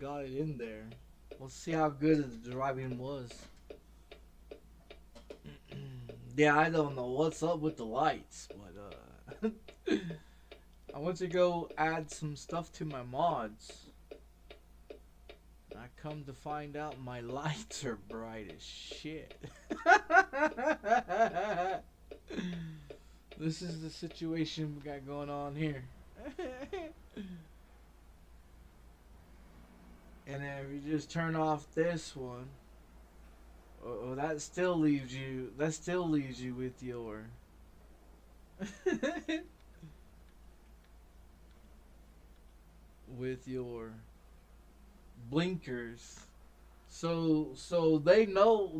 got it in there. We'll see how good the driving was. Yeah, I don't know what's up with the lights, but I went to go add some stuff to my mods. I come to find out my lights are bright as shit. This is the situation we got going on here. And then if you just turn off this one, oh, that still leaves you. That still leaves you with your with your blinkers. So they know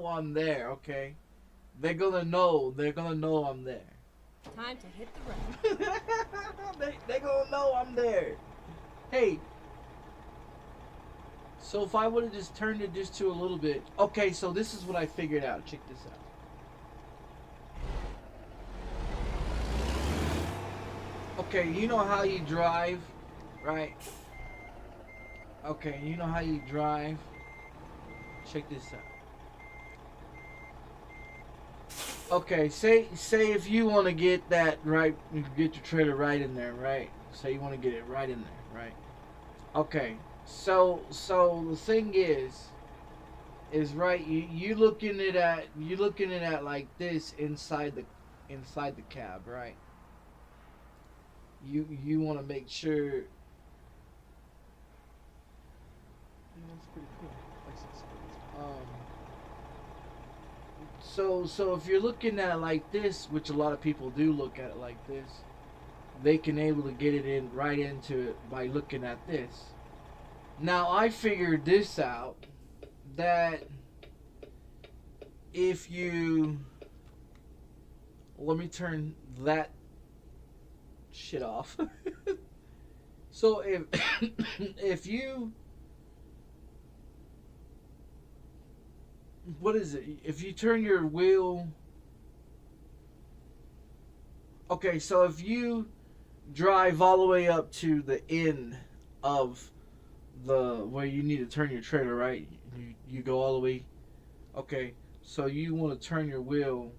I'm there. Okay, they're gonna know I'm there. Time to hit the road. they gonna know I'm there. Hey. So if I would have just turned it just to a little bit. Okay, so this is what I figured out. Check this out. Okay, you know how you drive, right? Okay, you know how you drive. Check this out. Okay, say if you want to get that right, you get your trailer right in there, right? Say you want to get it right in there, right? Okay. So the thing is right. You looking it at like this inside the cab, right? You want to make sure. Yeah, that's pretty cool. So if you're looking at it like this, which a lot of people do look at it like this, they can able to get it in right into it by looking at this. Now I figured this out, that if you, let me turn that shit off. So if you, what is it? If you turn your wheel, okay, so if you drive all the way up to the end of the where you need to turn your trailer, right? You go all the way. Okay, so you want to turn your wheel.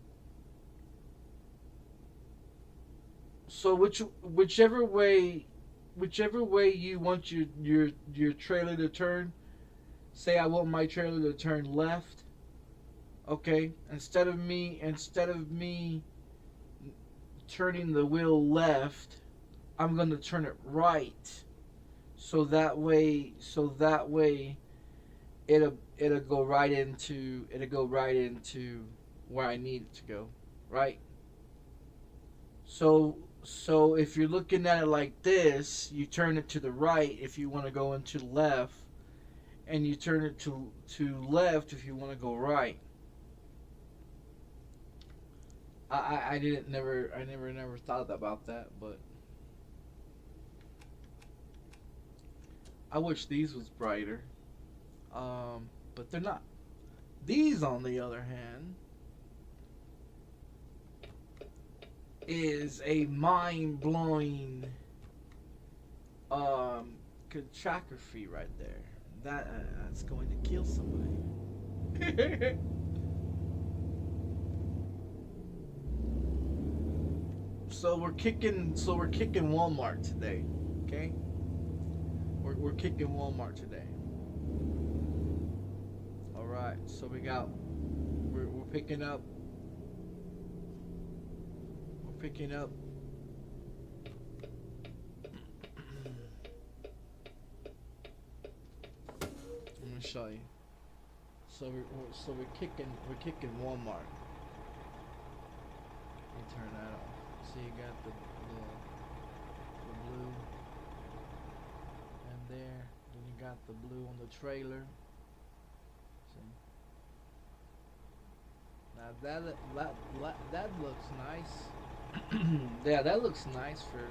So whichever way you want your trailer to turn. Say I want my trailer to turn left. Okay, instead of me turning the wheel left, I'm gonna turn it right. So that way it'll go right into where I need it to go, right? So if you're looking at it like this, you turn it to the right if you want to go into the left, and you turn it to left if you want to go right. I never thought about that, but I wish these was brighter, but they're not. These, on the other hand, is a mind-blowing catastrophe right there. That's going to kill somebody. So we're kicking Walmart today, okay? We're kicking Walmart today. All right, so we're picking up. We're picking up. I'm gonna show you. So we're kicking Walmart. Let me turn that off. So you got the blue. And there, then you got the blue on the trailer. See? Now that looks nice. Yeah, that looks nice for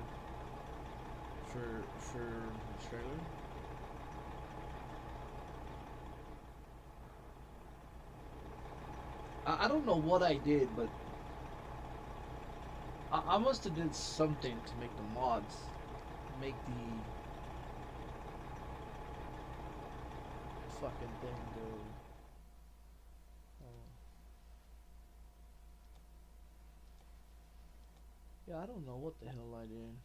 the trailer. I don't know what I did, but I must have did something to make the mods make fucking thing, dude. Yeah, I don't know what the hell I did.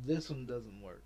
This one doesn't work.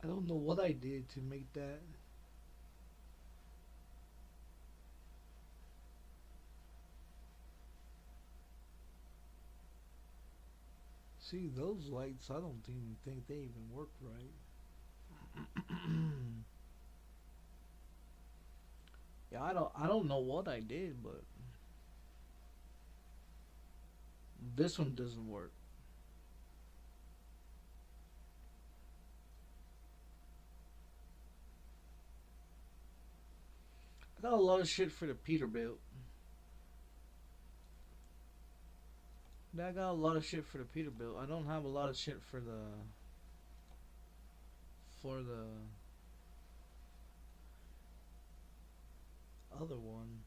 I don't know what I did to make that. See, those lights, I don't even think they even work right. Yeah, I don't know what I did, but this one doesn't work. I got a lot of shit for the Peterbilt. I got a lot of shit for the Peterbilt. I don't have a lot of shit for the other one.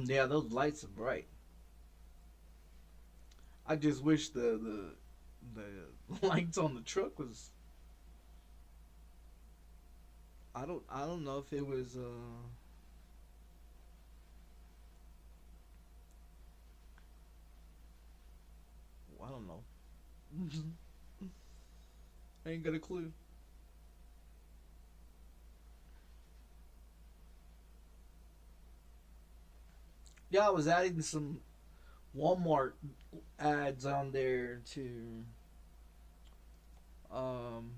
Yeah, those lights are bright. I just wish the lights on the truck was. I don't know if it was I don't know. I ain't got a clue. Yeah, I was adding some Walmart ads on there um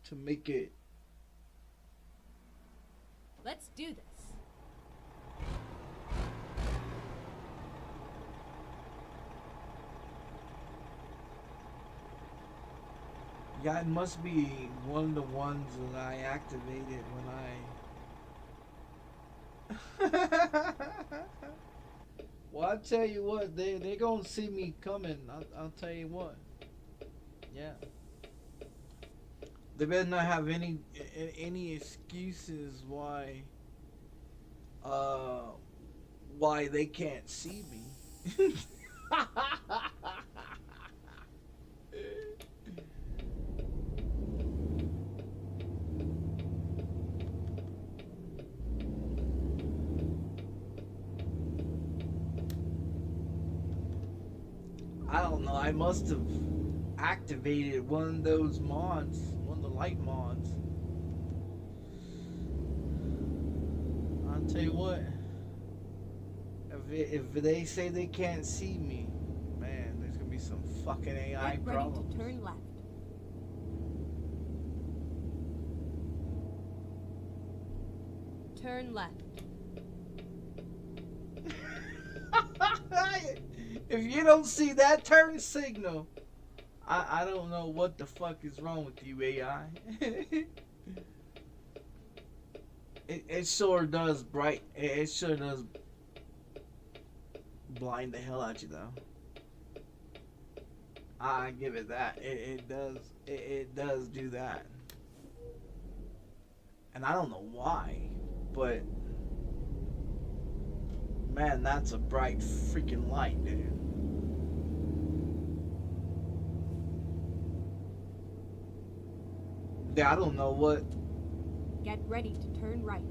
to make it. Let's do this. Yeah, it must be one of the ones that I activated when I. Well, I tell you what, they gonna see me coming. I'll tell you what. Yeah. They better not have any excuses uh why they can't see me. I don't know. I must have activated one of those mods, one of the light mods. I'll tell you what. If they say they can't see me, man, there's gonna be some fucking AI Get ready problems. to turn left. Turn left. If you don't see that turn signal, I don't know what the fuck is wrong with you, AI. It sure does it sure does blind the hell out you though. I give it that. It does do that. And I don't know why, but man, that's a bright freaking light, dude. Yeah, I don't know what. Get ready to turn right.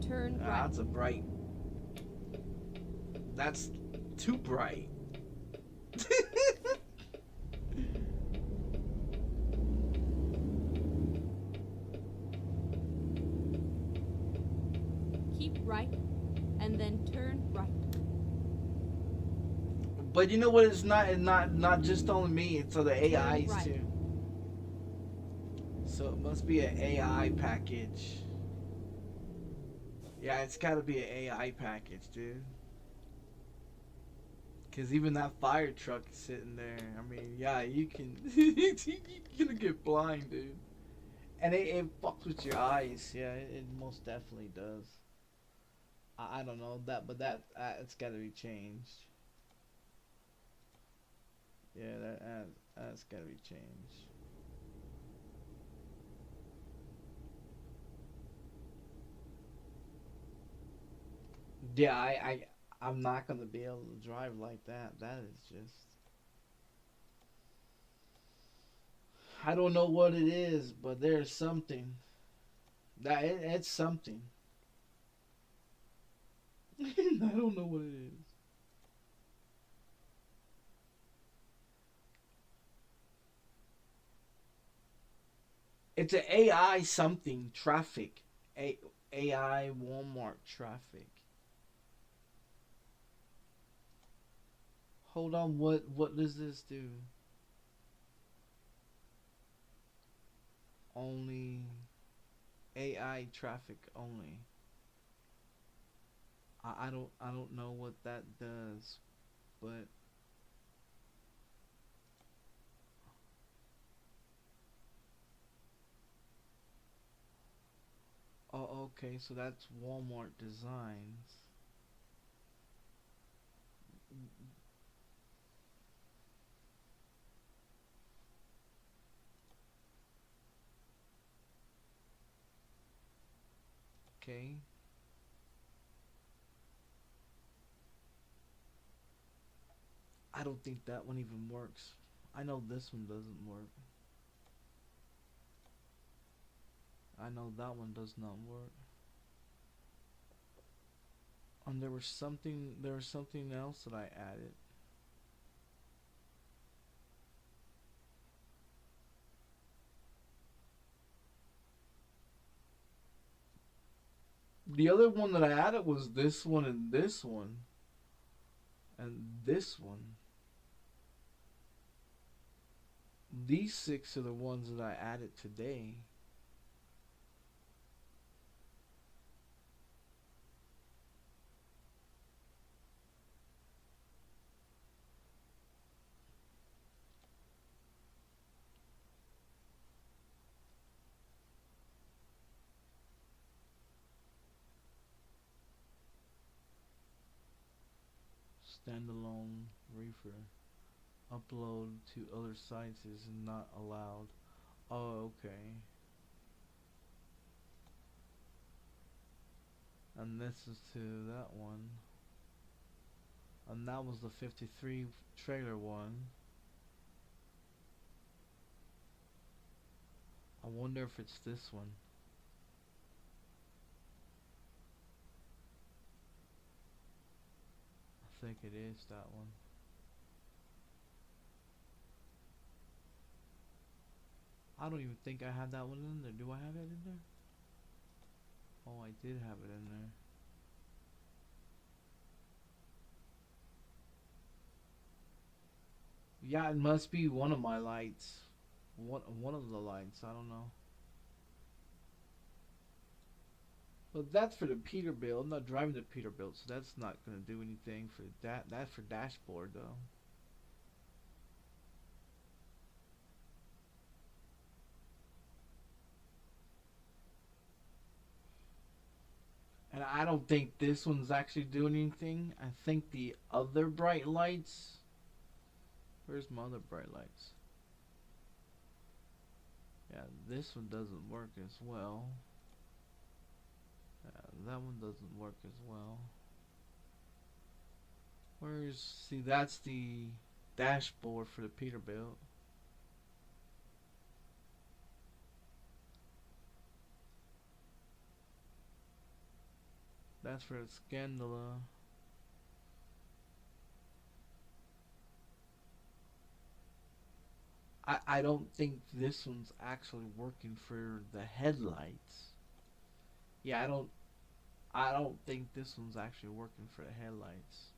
Turn right. That's a bright. That's too bright. Keep right, and then turn right. But you know what? It's not just only me. It's other AIs right. too. So it must be an AI package. Yeah, it's got to be an AI package, dude. Cause even that fire truck is sitting there. I mean, yeah, you can. You're gonna get blind, dude. And it fucks with your eyes. Yeah, it most definitely does. I don't know that, but it's got to be changed. Yeah, that's got to be changed. Yeah, I'm not gonna be able to drive like that. That is just. I don't know what it is, but there's something. It's something. I don't know what it is. It's an AI something traffic. AI Walmart traffic. Hold on, what does this do? Only AI traffic only. I don't know what that does, but oh, okay, so that's Walmart designs. Okay. I don't think that one even works. I know this one doesn't work. I know that one does not work. And there was something else that I added. The other one that I added was this one and this one. And this one. These 6 are the ones that I added today. Standalone reefer. Upload to other sites is not allowed. Oh, okay. And this is to that one. And that was the 53 trailer one. I wonder if it's this one. I think it is that one. I don't even think I had that one in there. Do I have it in there? Oh, I did have it in there. Yeah, it must be one of my lights. One of the lights. I don't know. Well, that's for the Peterbilt. I'm not driving the Peterbilt, so that's not gonna do anything for that. That's for dashboard though. And I don't think this one's actually doing anything. I think the other bright lights. Where's my other bright lights? Yeah, this one doesn't work as well. Yeah, that one doesn't work as well. See, that's the dashboard for the Peterbilt. That's for the Scandala. I don't think this one's actually working for the headlights. Yeah, I don't think this one's actually working for the headlights.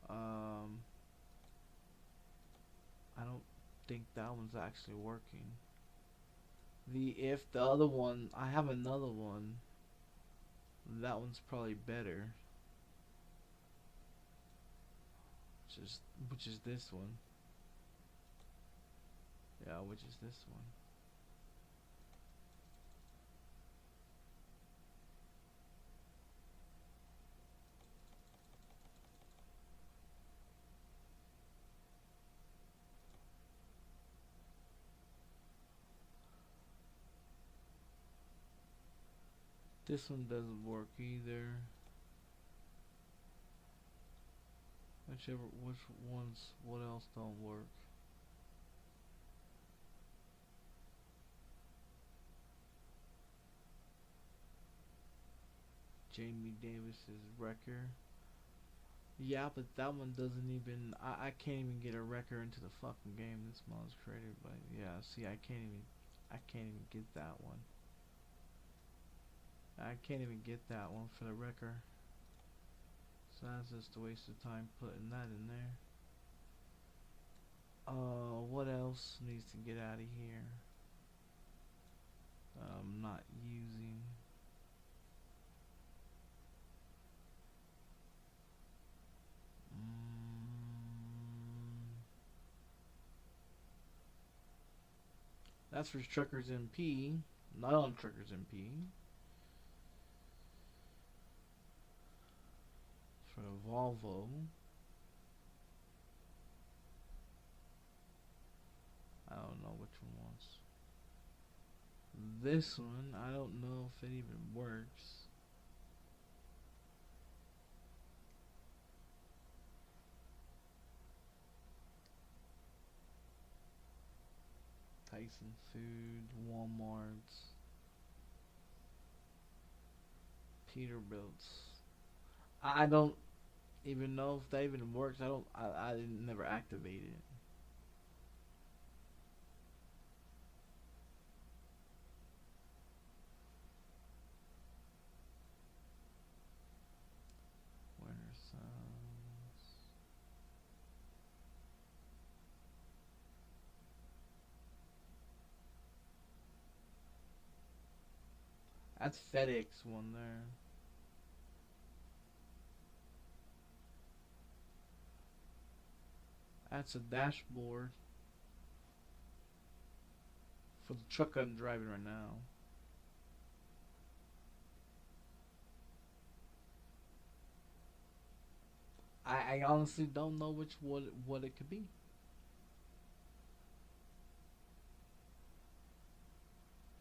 I don't think that one's actually working. If the other one, I have another one. That one's probably better. Which is this one. Yeah, which is this one. This one doesn't work either. What else don't work? Jamie Davis's Wrecker. Yeah, but that one doesn't even. I can't even get a Wrecker into the fucking game. This mod's created by. Yeah, see, I can't even get that one. I can't even get that one for the Wrecker. So that's just a waste of time putting that in there. What else needs to get out of here? I'm not using. That's for Truckers MP, not on Truckers MP. For the Volvo. I don't know which one was. This one, I don't know if it even works. Tyson Food, Walmart's, Peterbilt's. I don't even know if that even works. I didn't never activate it. That's FedEx one there. That's a dashboard for the truck I'm driving right now. I honestly don't know what it could be.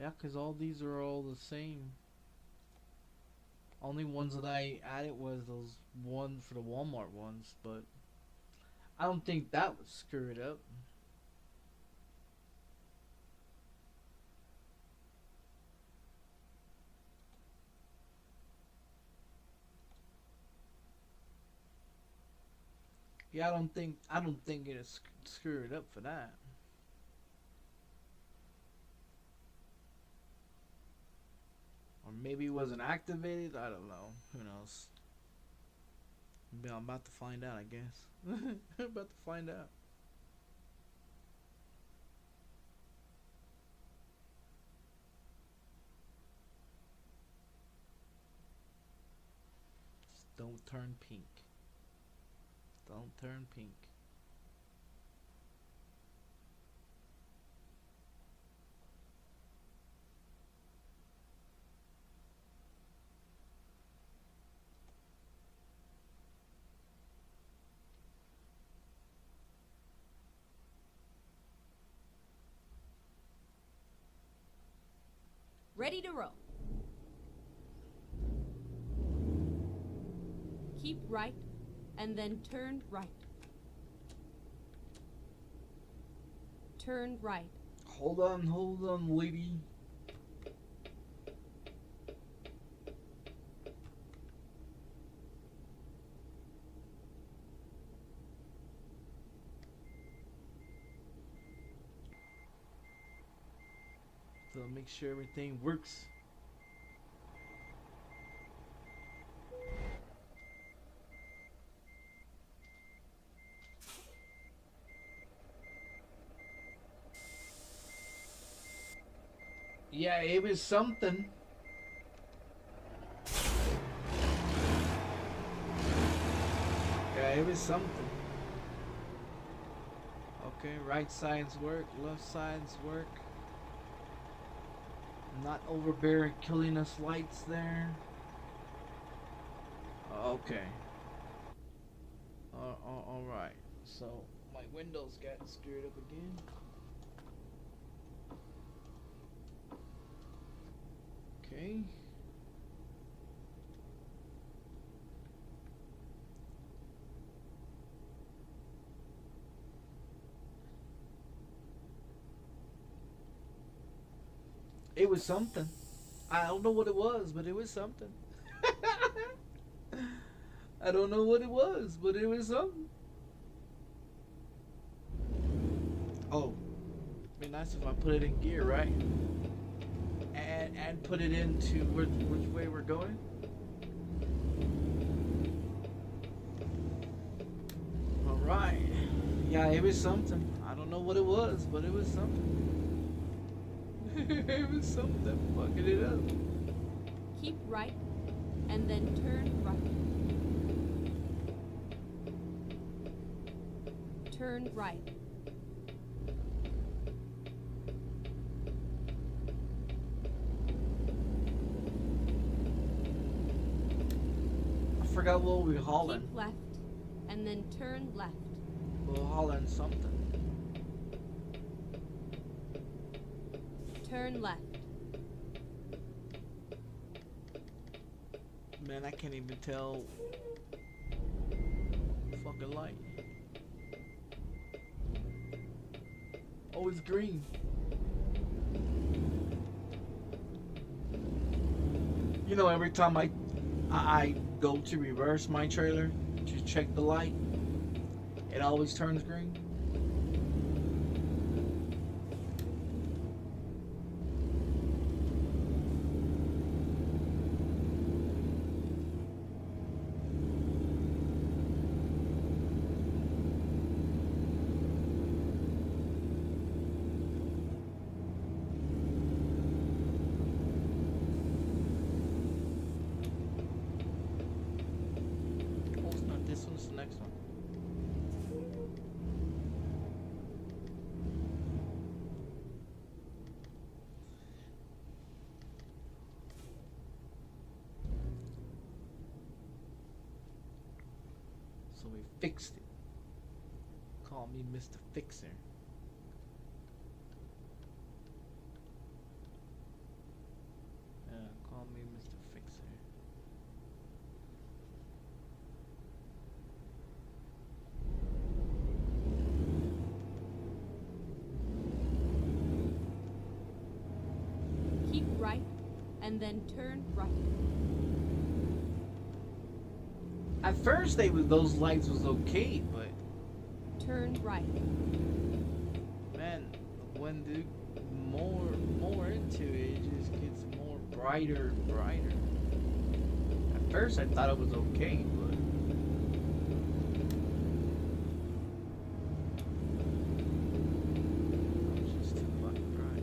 Yeah, because all these are all the same. Only ones that I added was those one for the Walmart ones, but I don't think that would screw it up. Yeah, I don't think it'll screw it up for that. Or maybe it wasn't activated. I don't know. Who knows? I'm about to find out, I guess. I'm about to find out. Don't turn pink. Don't turn pink. Ready to roll. Keep right, and then turn right. Turn right. Hold on, lady. So make sure everything works. Yeah, it was something. Yeah, it was something. Okay, right sides work, left sides work. Not overbearing, killing us lights there. Okay. Alright. So, my windows got screwed up again. Okay. It was something. I don't know what it was, but it was something. I don't know what it was, but it was something. Oh, it'd be nice if I put it in gear, right? And put it into which way we're going. All right. Yeah, it was something. I don't know what it was, but it was something. It was something fucking it up. Keep right, and then turn right. Turn right. I forgot what we were hauling. Keep left, and then turn left. We're hauling something. Turn left. Man, I can't even tell. Fucking light. Oh, it's green. You know, every time I go to reverse my trailer to check the light, it always turns green. This one's the next one. So we fixed it. Call me Mr. Fixer. Yeah, call me Mr. Fixer. Keep right, and then turn right. At first, those lights was okay, but Turn right. man, when the more into it, it just gets more brighter and brighter. At first, I thought it was okay, but it's just too fucking bright.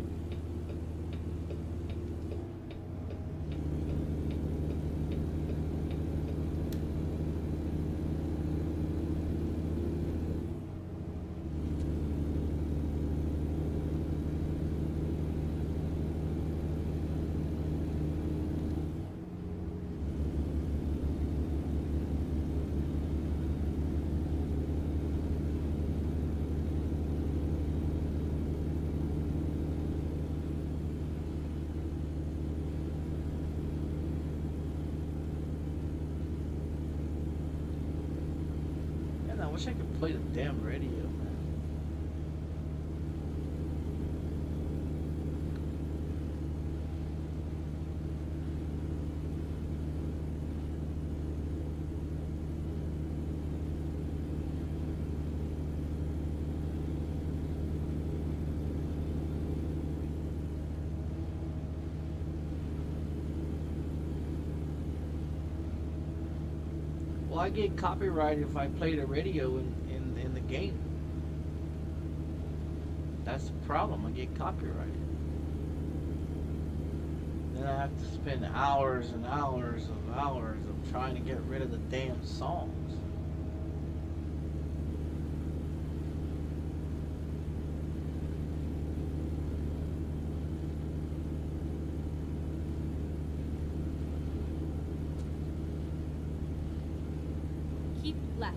Wish I could play the damn radio, man. Well, I get copyrighted if I play the radio in the game. That's the problem. I get copyrighted. Then I have to spend hours and hours of trying to get rid of the damn songs. Keep left.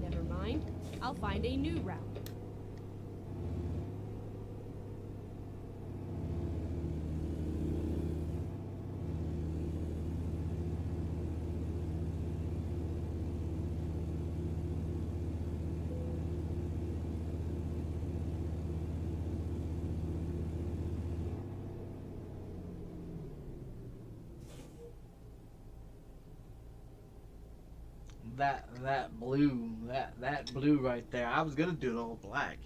Never mind. I'll find a new route. That blue right there. I was gonna do it all black.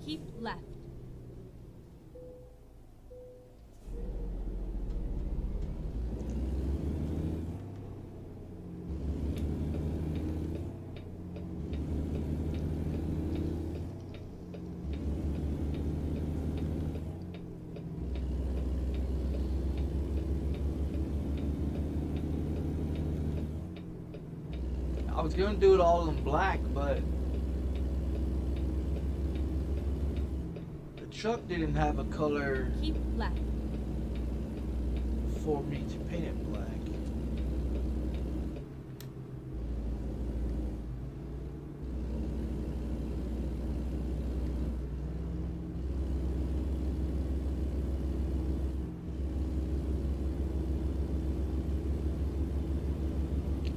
Keep left. I was gonna do it all in black, but the truck didn't have a color Keep left. for me to paint it black.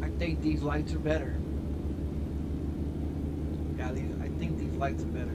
I think these lights are better. Yeah, I think these lights are better.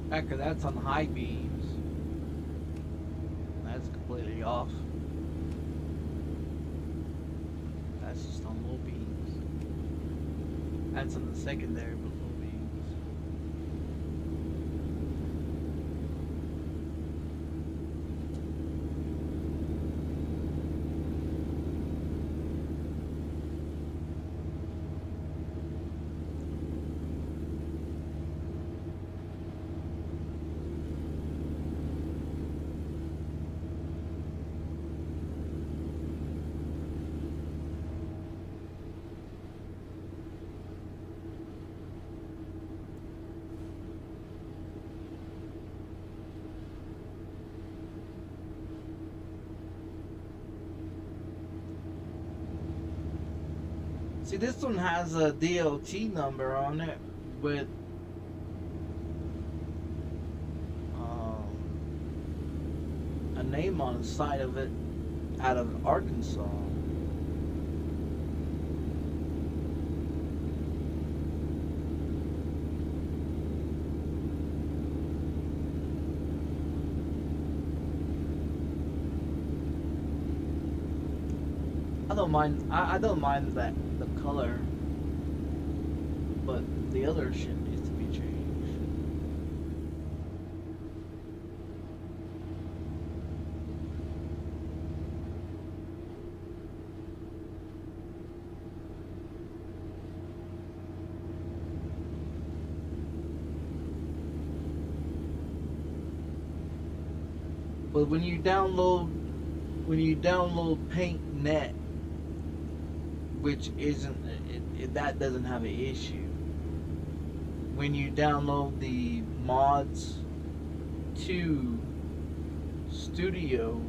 Heck, that's on high beams. That's completely off. That's just on low beams. That's on the secondary, but low beams. See, this one has a DOT number on it with a name on the side of it out of Arkansas. I don't mind that the color, but the other shit needs to be changed. But when you download PaintNet, which isn't that doesn't have an issue. When you download the mods to Studio,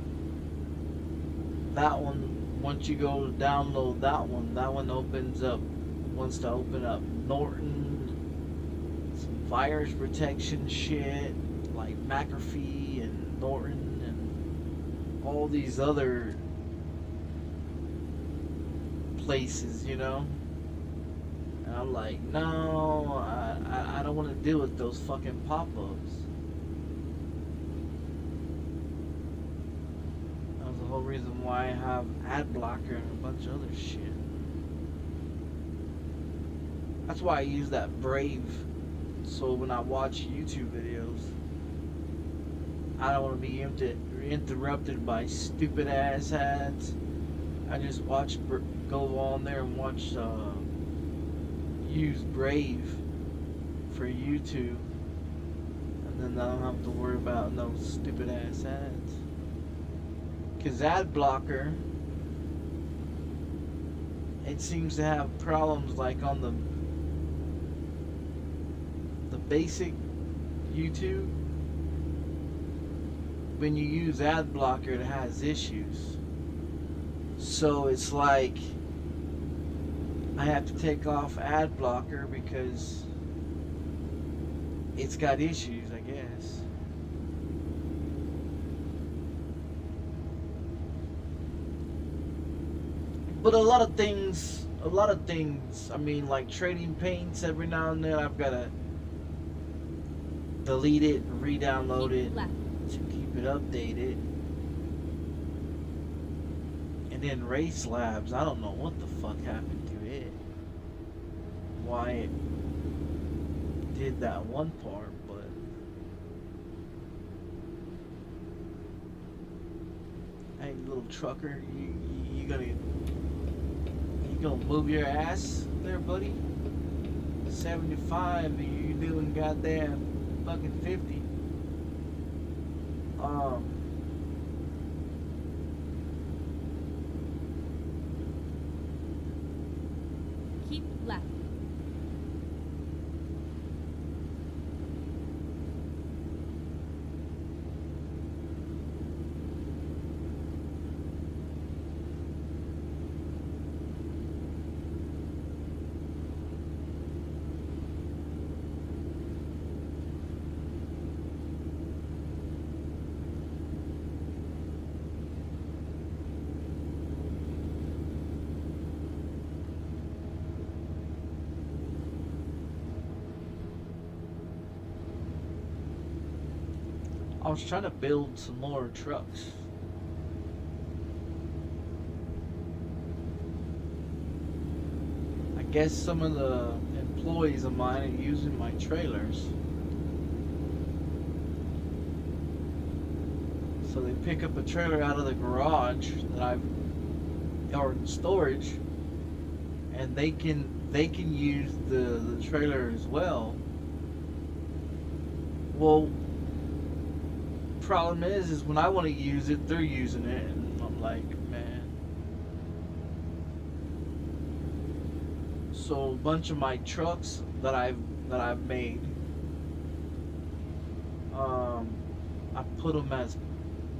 that one, once you go to download that one wants to open up Norton, some virus protection shit like McAfee and Norton and all these other places, you know. And I'm like, no, I don't want to deal with those fucking pop-ups. That was the whole reason why I have ad blocker and a bunch of other shit. That's why I use that Brave, so when I watch YouTube videos, I don't want to be interrupted by stupid ass ads. I just go on there and watch, use Brave for YouTube, and then I don't have to worry about no stupid ass ads. Cause ad blocker, it seems to have problems like on the basic YouTube. When you use ad blocker, it has issues. So it's like I have to take off ad blocker because it's got issues, I guess. But a lot of things, I mean, like trading paints, every now and then I've got to delete it and re-download it to keep it updated. And then Race Labs, I don't know what the fuck happened to it. Why it did that one part, but hey, little trucker, you gonna move your ass there, buddy? 75, you doing goddamn fucking 50. Keep left. I was trying to build some more trucks. I guess some of the employees of mine are using my trailers. So they pick up a trailer out of the garage that or in storage, and they can use the trailer as well. Well, problem is when I want to use it, they're using it, and I'm like, man. So a bunch of my trucks that I've made, I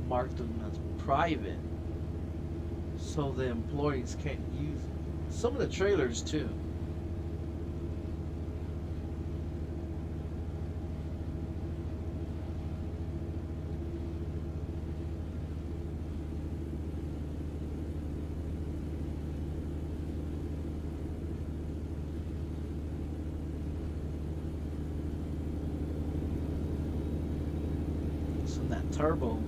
marked them as private, so the employees can't use it. Some of the trailers too. Some of that turbo.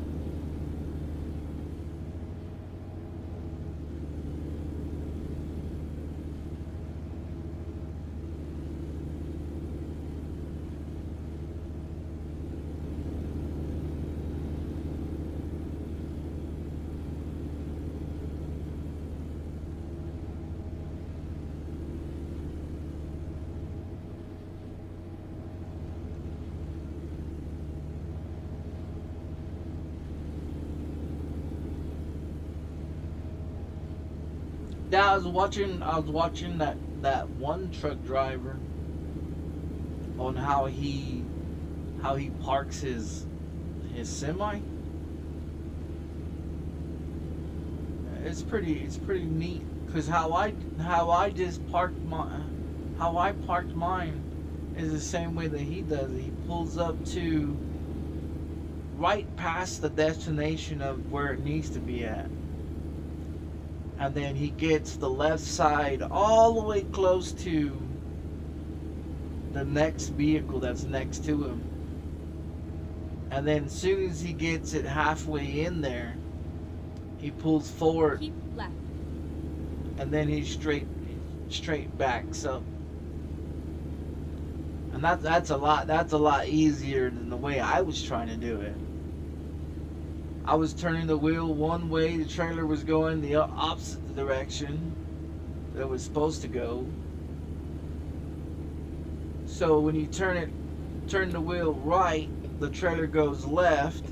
Yeah, I was watching that one truck driver on how he parks his semi. It's pretty neat, because how I parked mine is the same way that he does it. He pulls up to right past the destination of where it needs to be at. And then he gets the left side all the way close to the next vehicle that's next to him. And then as soon as he gets it halfway in there, he pulls forward. Keep left. And then he's straight back. So, and that's a lot easier than the way I was trying to do it. I was turning the wheel one way, the trailer was going the opposite direction that it was supposed to go. So when you turn the wheel right, the trailer goes left.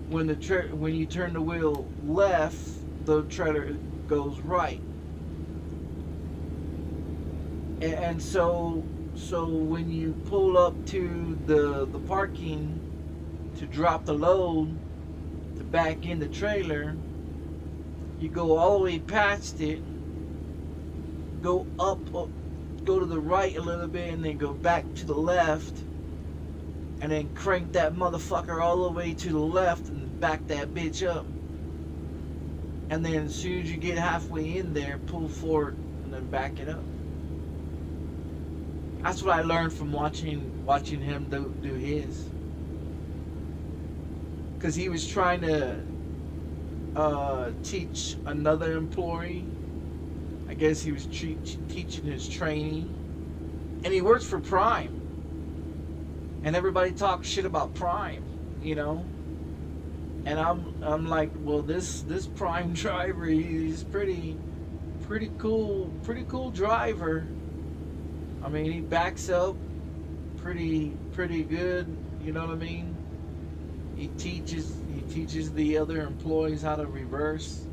When you turn the wheel left, the trailer goes right. And so when you pull up to the parking to drop the load, to back in the trailer, you go all the way past it, go up, go to the right a little bit, and then go back to the left, and then crank that motherfucker all the way to the left and back that bitch up. And then as soon as you get halfway in there, pull forward and then back it up. That's what I learned from watching him do his. Because he was trying to teach another employee. I guess he was teaching his trainee. And he works for Prime. And everybody talks shit about Prime, you know. And I'm like, well, this Prime driver, he's pretty cool driver. I mean, he backs up pretty good, you know what I mean? He teaches the other employees how to reverse.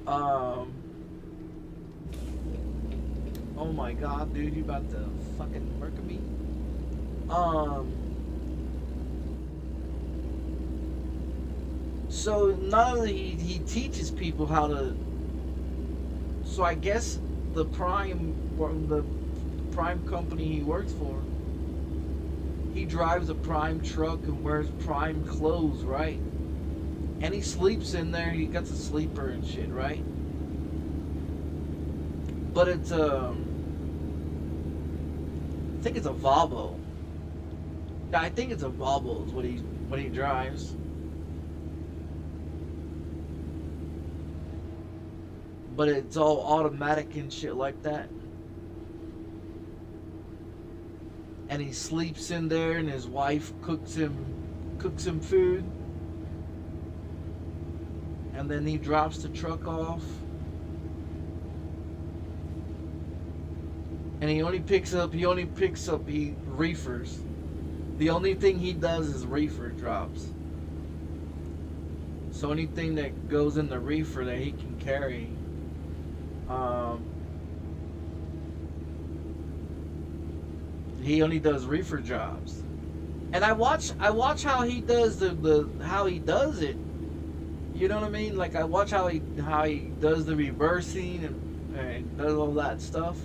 Oh my god, dude, you about to fucking murk me? So not only he teaches people how to. So I guess the Prime company he works for, he drives a Prime truck and wears Prime clothes, right? And he sleeps in there. He got the sleeper and shit, right? But it's I think it's a Volvo. Yeah, I think it's a Volvo is what he drives. But it's all automatic and shit like that. And he sleeps in there, and his wife cooks him food. And then he drops the truck off. And he picks up reefers. The only thing he does is reefer drops. So anything that goes in the reefer that he can carry, he only does reefer jobs. And I watch how he does how he does it. You know what I mean? Like I watch how he does the reversing and does all that stuff.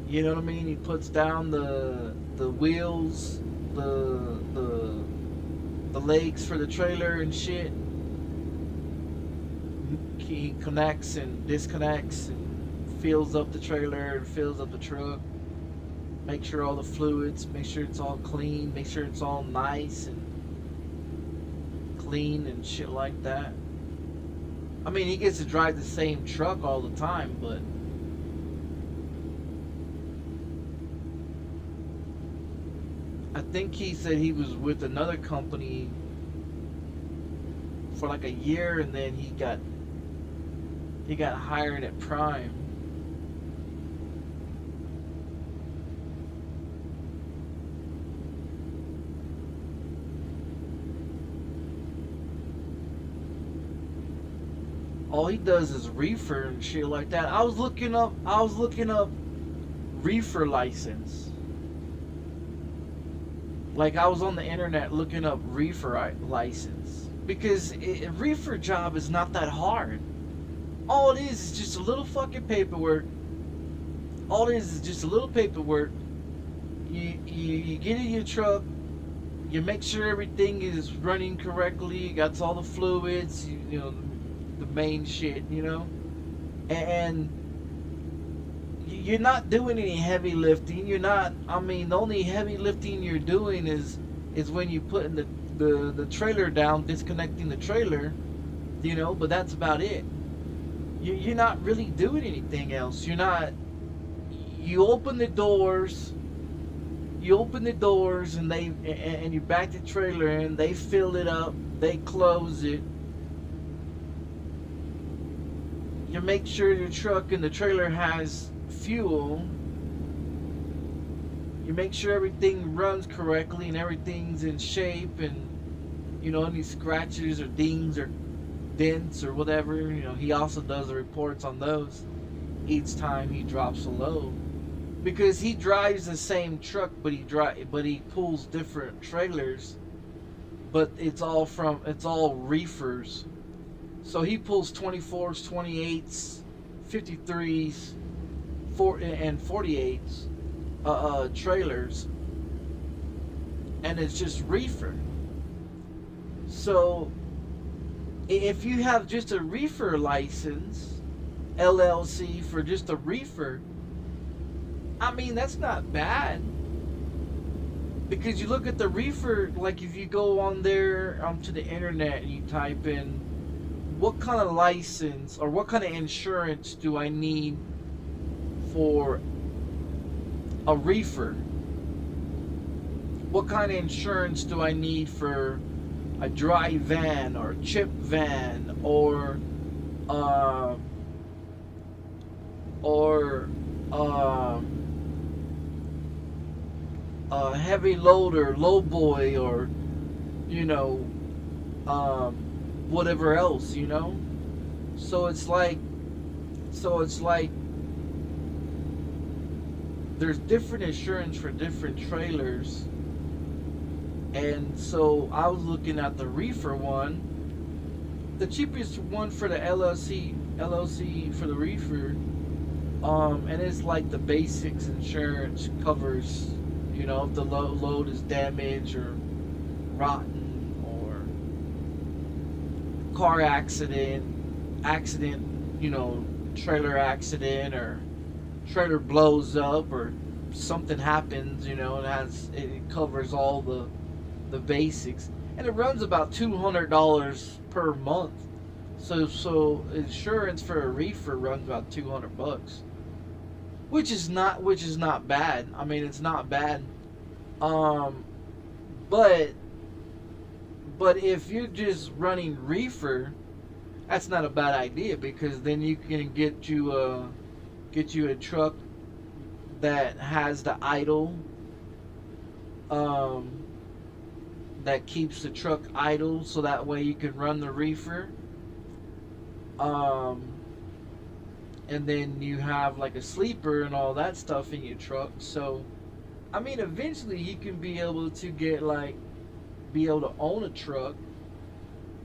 You know what I mean? He puts down the wheels, the legs for the trailer and shit. He connects and disconnects and fills up the trailer and fills up the truck. Make sure all the fluids, make sure it's all clean, make sure it's all nice and clean and shit like that. I mean, he gets to drive the same truck all the time, but I think he said he was with another company for like a year, and then he got hired at Prime. All he does is reefer and shit like that. I was looking up reefer license. Like, I was on the internet looking up reefer license, because a reefer job is not that hard. All it is just a little fucking paperwork. All it is just a little paperwork. You get in your truck, you make sure everything is running correctly, you got all the fluids, you know, the main shit, you know, and you're not doing any heavy lifting. You're not, I mean, the only heavy lifting you're doing is when you putting the trailer down, disconnecting the trailer, you know, but that's about it. You're not really doing anything else. You're not, you open the doors, and and you back the trailer in, they fill it up, they close it. You make sure your truck and the trailer has fuel. You make sure everything runs correctly and everything's in shape, and you know, any scratches or dings or dents or whatever, you know, he also does the reports on those each time he drops a load, because he drives the same truck, but he pulls different trailers, but it's all reefers. So he pulls 24s, 28s, 53s, and 48s trailers, and it's just reefer. So if you have just a reefer license, LLC, for just a reefer, I mean, that's not bad. Because you look at the reefer, like if you go on there onto the internet and you type in what kind of license or what kind of insurance do I need for a reefer? What kind of insurance do I need for a dry van or chip van or a heavy loader, low boy, or you know, whatever else, you know? So it's like there's different insurance for different trailers. And so I was looking at the reefer one, the cheapest one for the LLC for the reefer, and it's like the basics insurance covers, you know, if the load is damaged or rotten or car accident, you know, trailer accident, or trailer blows up or something happens, you know, and it covers all the basics, and it runs about $200 per month. So insurance for a reefer runs about $200, which is not bad. I mean, it's not bad. But if you're just running reefer, that's not a bad idea, because then you can get you a truck that has the idle, that keeps the truck idle, so that way you can run the reefer. And then you have like a sleeper and all that stuff in your truck. So, I mean, eventually you can be able to own a truck.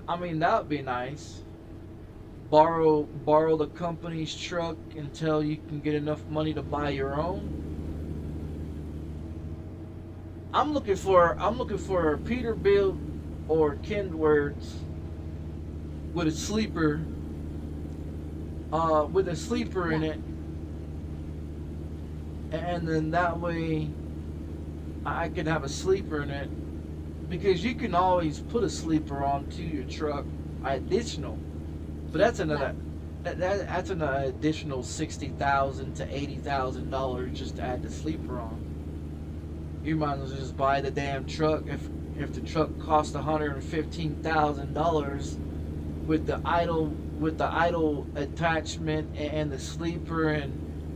I mean, that would be nice. borrow the company's truck until you can get enough money to buy your own. I'm looking for a Peterbilt or Kenworth with a sleeper in it, and then that way I can have a sleeper in it, because you can always put a sleeper onto your truck additional, but that's another that's an additional $60,000 to $80,000 just to add the sleeper on. You might as well just buy the damn truck. If the truck costs $115,000 with the idle attachment and the sleeper and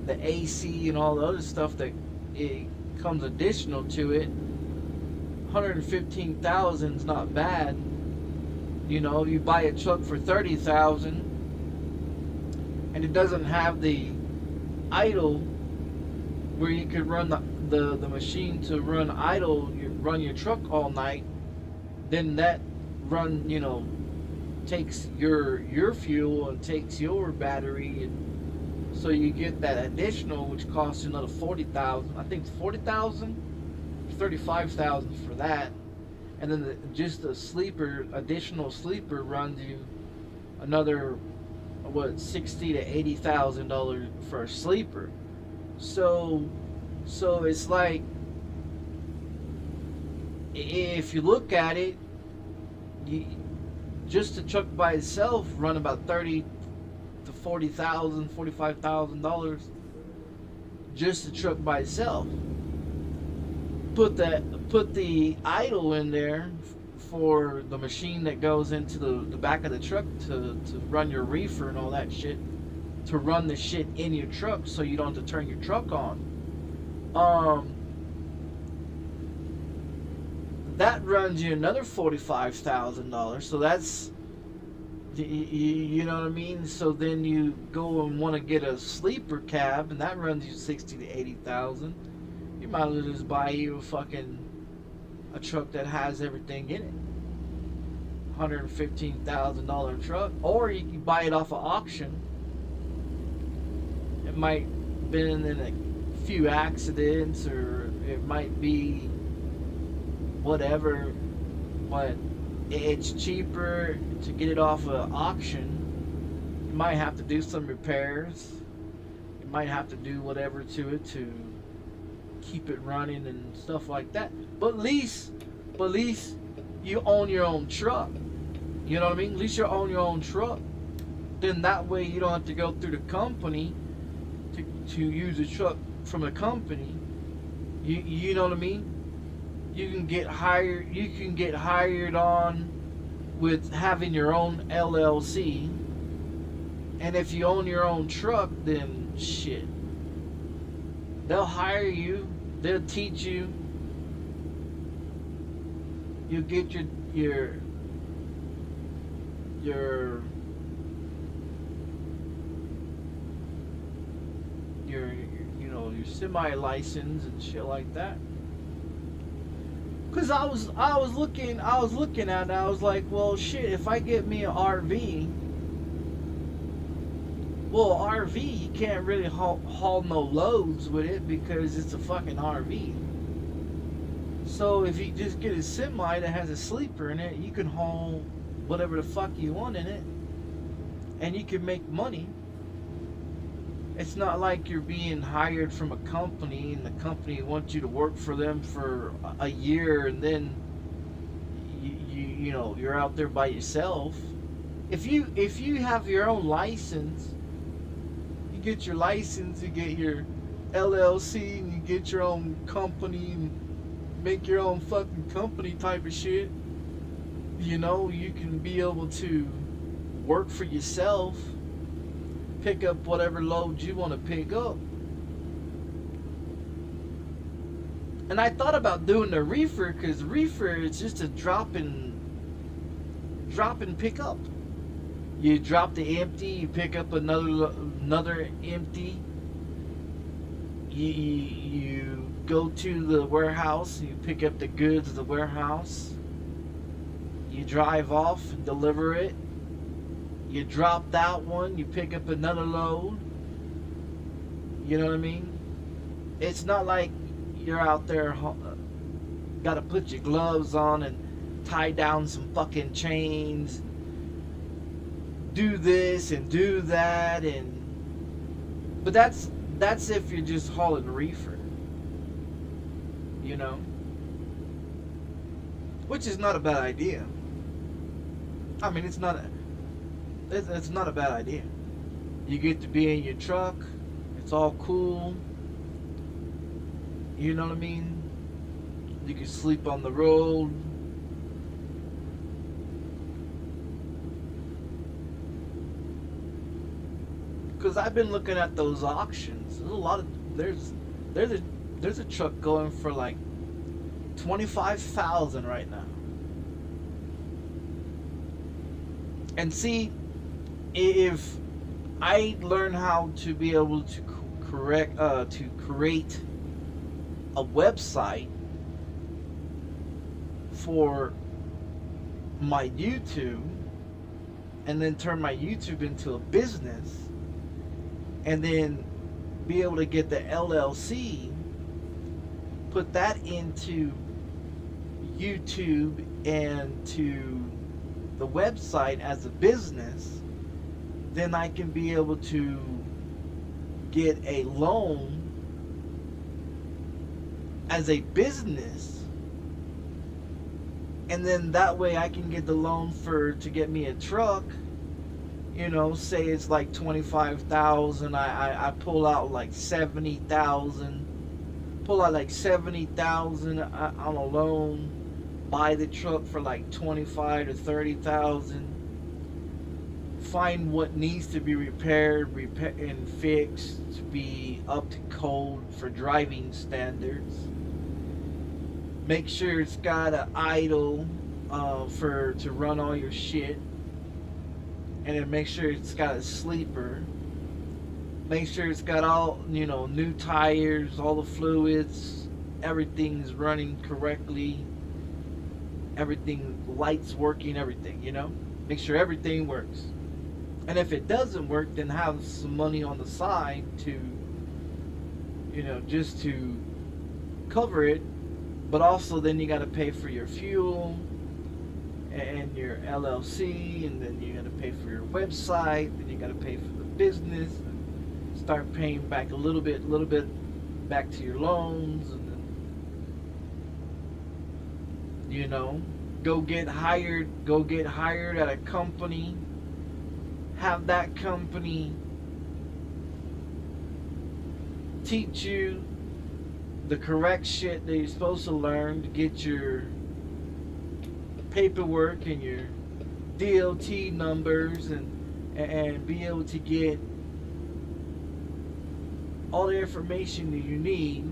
the AC and all the other stuff that it comes additional to it, $115,000 is not bad. You know, you buy a truck for $30,000 and it doesn't have the idle where you could run the machine to run idle, you run your truck all night, then that run, you know, takes your fuel and takes your battery, and so you get that additional, which costs you another $40,000. I think $40,000, $35,000 for that, and then just the sleeper, additional sleeper, runs you another $60,000 to $80,000 for a sleeper. So it's like, if you look at it, just the truck by itself run about $30,000 to $40,000, $45,000. Just the truck by itself. Put the idle in there for the machine that goes into the back of the truck to run your reefer and all that shit, to run the shit in your truck so you don't have to turn your truck on. That runs you another $45,000. So that's, you know what I mean? So then you go and want to get a sleeper cab, and that runs you $60,000 to $80,000. You might as well just buy you a truck that has everything in it. $115,000 truck, or you can buy it off of auction. It might have been in a few accidents, or it might be whatever, but it's cheaper to get it off of auction. You might have to do some repairs. You might have to do whatever to it to keep it running and stuff like that. But at least you own your own truck. You know what I mean? At least you own your own truck. Then that way you don't have to go through the company to use a truck from a company. You know what I mean? You can get hired on with having your own LLC. And if you own your own truck, then shit, they'll hire you, they'll teach you, you'll get your semi license and shit like that. Cause I was looking at it, I was like, well shit, if I get me an RV, you can't really haul no loads with it because it's a fucking RV. So if you just get a semi that has a sleeper in it, you can haul whatever the fuck you want in it, and you can make money. It's not like you're being hired from a company and the company wants you to work for them for a year and then you're out there by yourself. If you have your own license, you get your license, you get your LLC, and you get your own company and make your own fucking company type of shit. You know, you can be able to work for yourself, pick up whatever load you want to pick up. And I thought about doing the reefer, because reefer is just a drop and pick up. You drop the empty, you pick up another empty. You go to the warehouse, you pick up the goods at the warehouse. You drive off, deliver it, you drop that one, you pick up another load. You know what I mean? It's not like you're out there gotta put your gloves on and tie down some fucking chains, do this and do that, but that's if you're just hauling reefer, you know, which is not a bad idea. I mean, it's not a bad idea. You get to be in your truck, it's all cool, you know what I mean? You can sleep on the road. Because I've been looking at those auctions. There's a lot of there's a truck going for like 25,000 right now. And see, if I learn how to be able to create a website for my YouTube, and then turn my YouTube into a business, and then be able to get the LLC, put that into YouTube and to the website as a business, then I can be able to get a loan as a business. And then that way I can get the loan to get me a truck. You know, say it's like 25,000. I pull out like 70,000. Pull out like 70,000 on a loan. Buy the truck for like 25 to 30,000. Find what needs to be repaired and fixed to be up to code for driving standards. Make sure it's got an idle to run all your shit, and then make sure it's got a sleeper. Make sure it's got all, you know, new tires, all the fluids, everything's running correctly, everything, lights working, everything, you know. Make sure everything works. And if it doesn't work, then have some money on the side to, you know, just to cover it. But also then you got to pay for your fuel and your LLC, and then you got to pay for your website, then you got to pay for the business, and start paying back a little bit back to your loans, and then, you know, go get hired at a company, have that company teach you the correct shit that you're supposed to learn to get your paperwork and your DOT numbers, and be able to get all the information that you need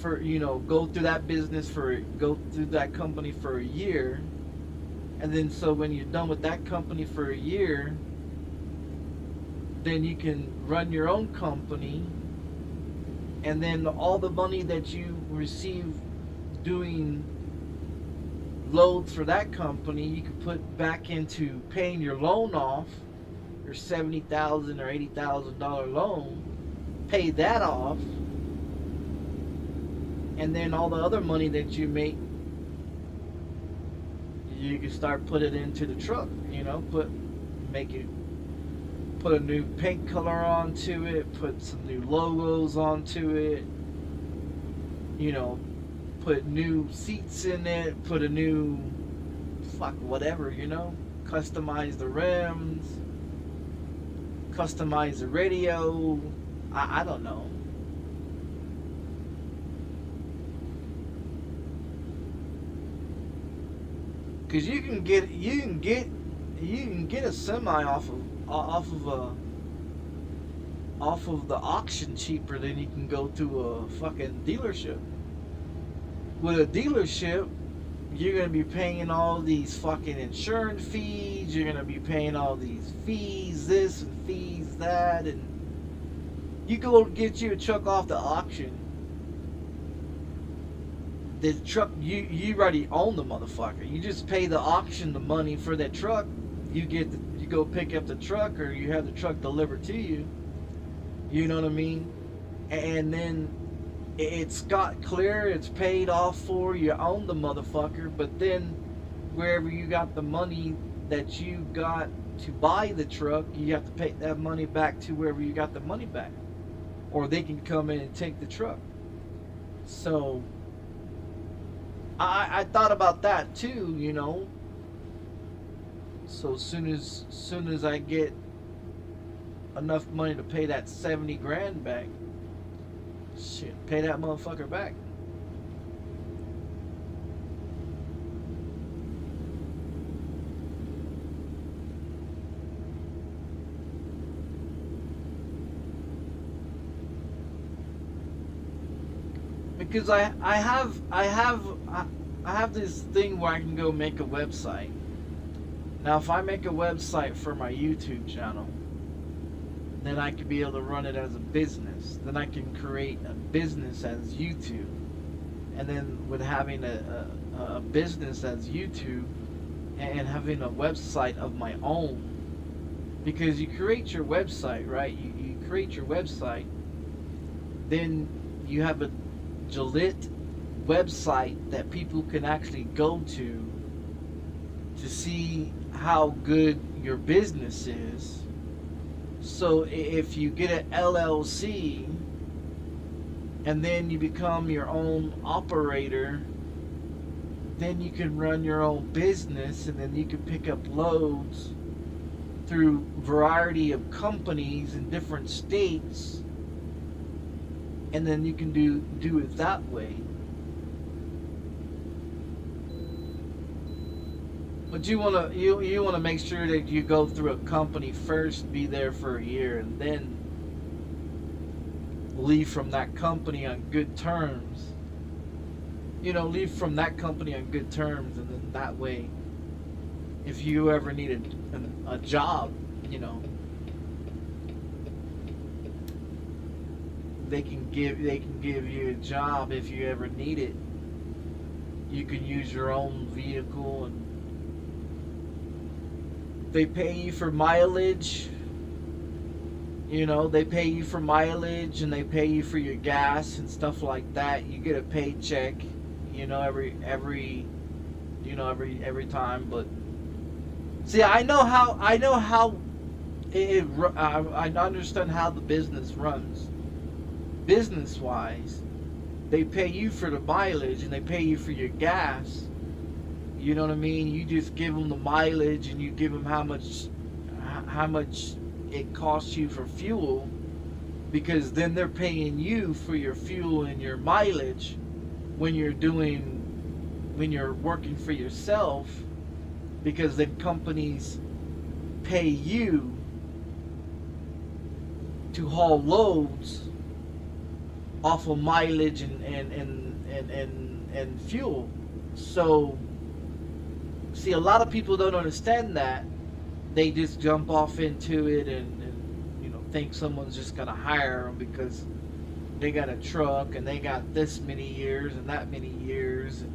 for, you know, go through that company for a year. And then so when you're done with that company for a year, then you can run your own company. And then all the money that you receive doing loads for that company, you can put back into paying your loan off, your $70,000 or $80,000 loan. Pay that off, and then all the other money that you make, you can start putting it into the truck. You know, put a new paint color onto it, put some new logos onto it, you know, put new seats in it, put a new whatever, you know, customize the rims, customize the radio. I don't know. Cause you can get a semi off of the auction cheaper than you can go to a fucking dealership. With a dealership, you're gonna be paying all these fucking insurance fees. You're gonna be paying all these fees, this and fees that, and you go get you a truck off the auction. The truck, you already own the motherfucker. You just pay the auction the money for that truck. You get you go pick up the truck or you have the truck delivered to you. You know what I mean? And then it's got clear, it's paid off for, you own the motherfucker, but then wherever you got the money that you got to buy the truck, you have to pay that money back to wherever you got the money back. Or they can come in and take the truck. So I thought about that too, you know. So soon as I get enough money to pay that 70 grand back, shit, pay that motherfucker back. Because I have this thing where I can go make a website. Now if I make a website for my YouTube channel, then I could be able to run it as a business. Then I can create a business as YouTube. And then with having a business as YouTube and having a website of my own, because you create your website, right? You create your website, then you have a legit website that people can actually go to see how good your business is. So if you get an LLC and then you become your own operator, then you can run your own business, and then you can pick up loads through variety of companies in different states, and then you can do it that way. But you wanna make sure that you go through a company first, be there for a year, and then leave from that company on good terms. You know, leave from that company on good terms, and then that way, if you ever needed a job, you know, they can give you a job if you ever need it. You can use your own vehicle, and they pay you for mileage. You know, they pay you for mileage, and they pay you for your gas and stuff like that. You get a paycheck, you know, every time. But see, I understand how the business runs. Business wise, they pay you for the mileage and they pay you for your gas. You know what I mean? You just give them the mileage, and you give them how much it costs you for fuel, because then they're paying you for your fuel and your mileage when you're working for yourself, because then companies pay you to haul loads off of mileage and fuel. So see, a lot of people don't understand that. They just jump off into it and you know, think someone's just gonna hire them because they got a truck and they got this many years and that many years. And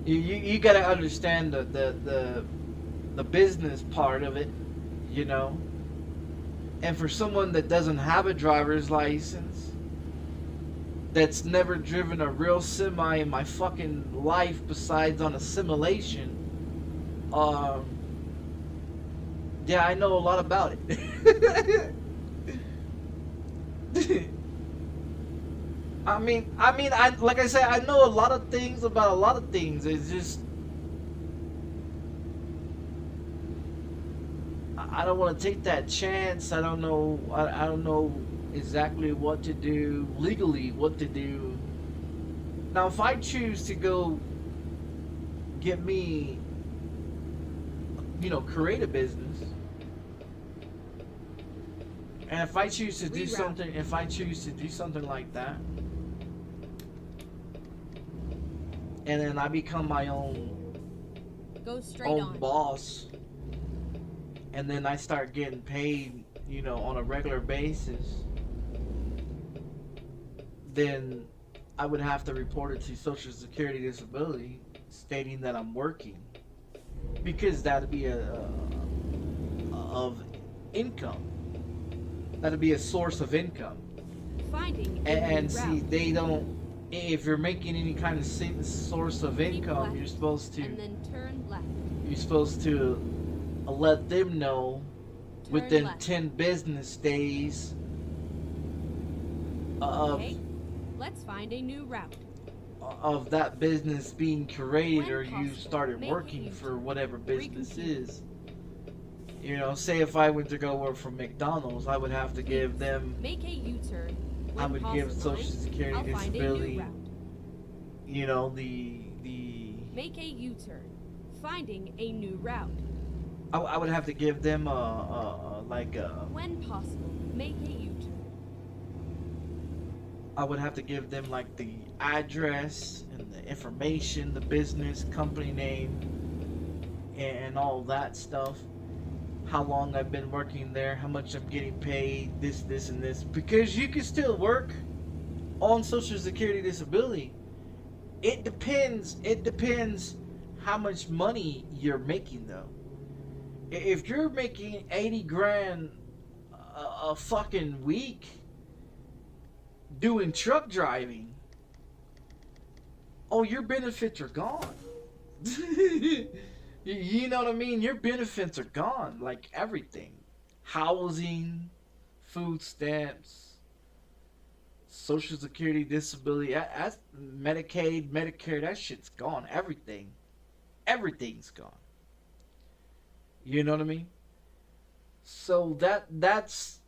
you gotta understand the business part of it, you know. And for someone that doesn't have a driver's license, that's never driven a real semi in my fucking life besides on a simulation, yeah, I know a lot about it. I mean, like I said, I know a lot of things about a lot of things. It's just I don't want to take that chance. I don't know. I don't know exactly what to do legally. What to do now? If I choose to go get me, you know, create a business. And if I choose to do something, like that, and then I become my own boss, and then I start getting paid, you know, on a regular basis, then I would have to report it to Social Security Disability, stating that I'm working, because that'd be of income. That'll be a source of income. Finding a And new see, route. they don't. If you're making any kind of source of Keep income, left, you're supposed to. and then turn left. You're supposed to let them know Turn within left. 10 business days of Okay, let's find a new route. that business being created, When or you possible, started make a working for U-turn. whatever business Recompute. is. You know, say if I went to go work for McDonald's, I would have to give them. Make a U-turn. I When would give possible, Social Security I'll find a Disability. new route. You know, the Make a U-turn. Finding a new route. I would have to give them like When possible, make a U-turn. I would have to give them like the address and the information, the business, company name, and all that stuff. How long I've been working there, how much I'm getting paid, this, and this. Because you can still work on Social Security Disability. It depends how much money you're making, though. If you're making 80 grand a fucking week doing truck driving, oh, your benefits are gone. You know what I mean? Your benefits are gone. Like everything. Housing, food stamps, Social Security Disability, that's Medicaid, Medicare, that shit's gone. Everything. Everything's gone. You know what I mean? So that's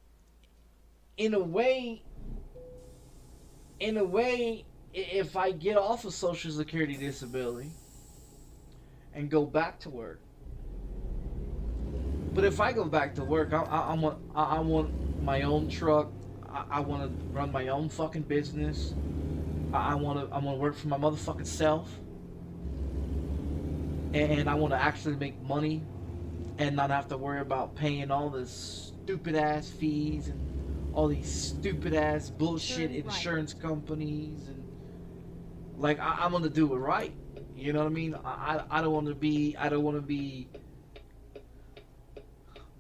in a way, if I get off of Social Security Disability and go back to work. But if I go back to work, I want my own truck. I want to run my own fucking business. I want to work for my motherfucking self. And I want to actually make money and not have to worry about paying all this stupid ass fees and all these stupid ass bullshit Turn right. insurance companies, and like I'm gonna do it right. You know what I mean? I don't want to be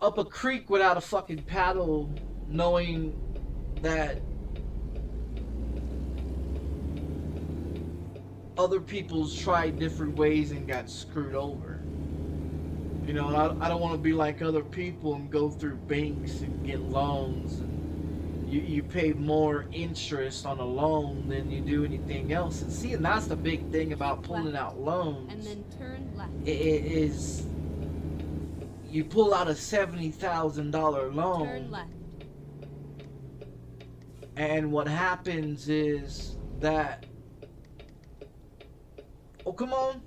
up a creek without a fucking paddle, knowing that other people's tried different ways and got screwed over. You know, I don't want to be like other people and go through banks and get loans, and you pay more interest on a loan than you do anything else. And see, and that's the big thing about pulling out loans. And then turn left. It is you pull out a $70,000 loan. Turn left. And what happens is that, oh, come on.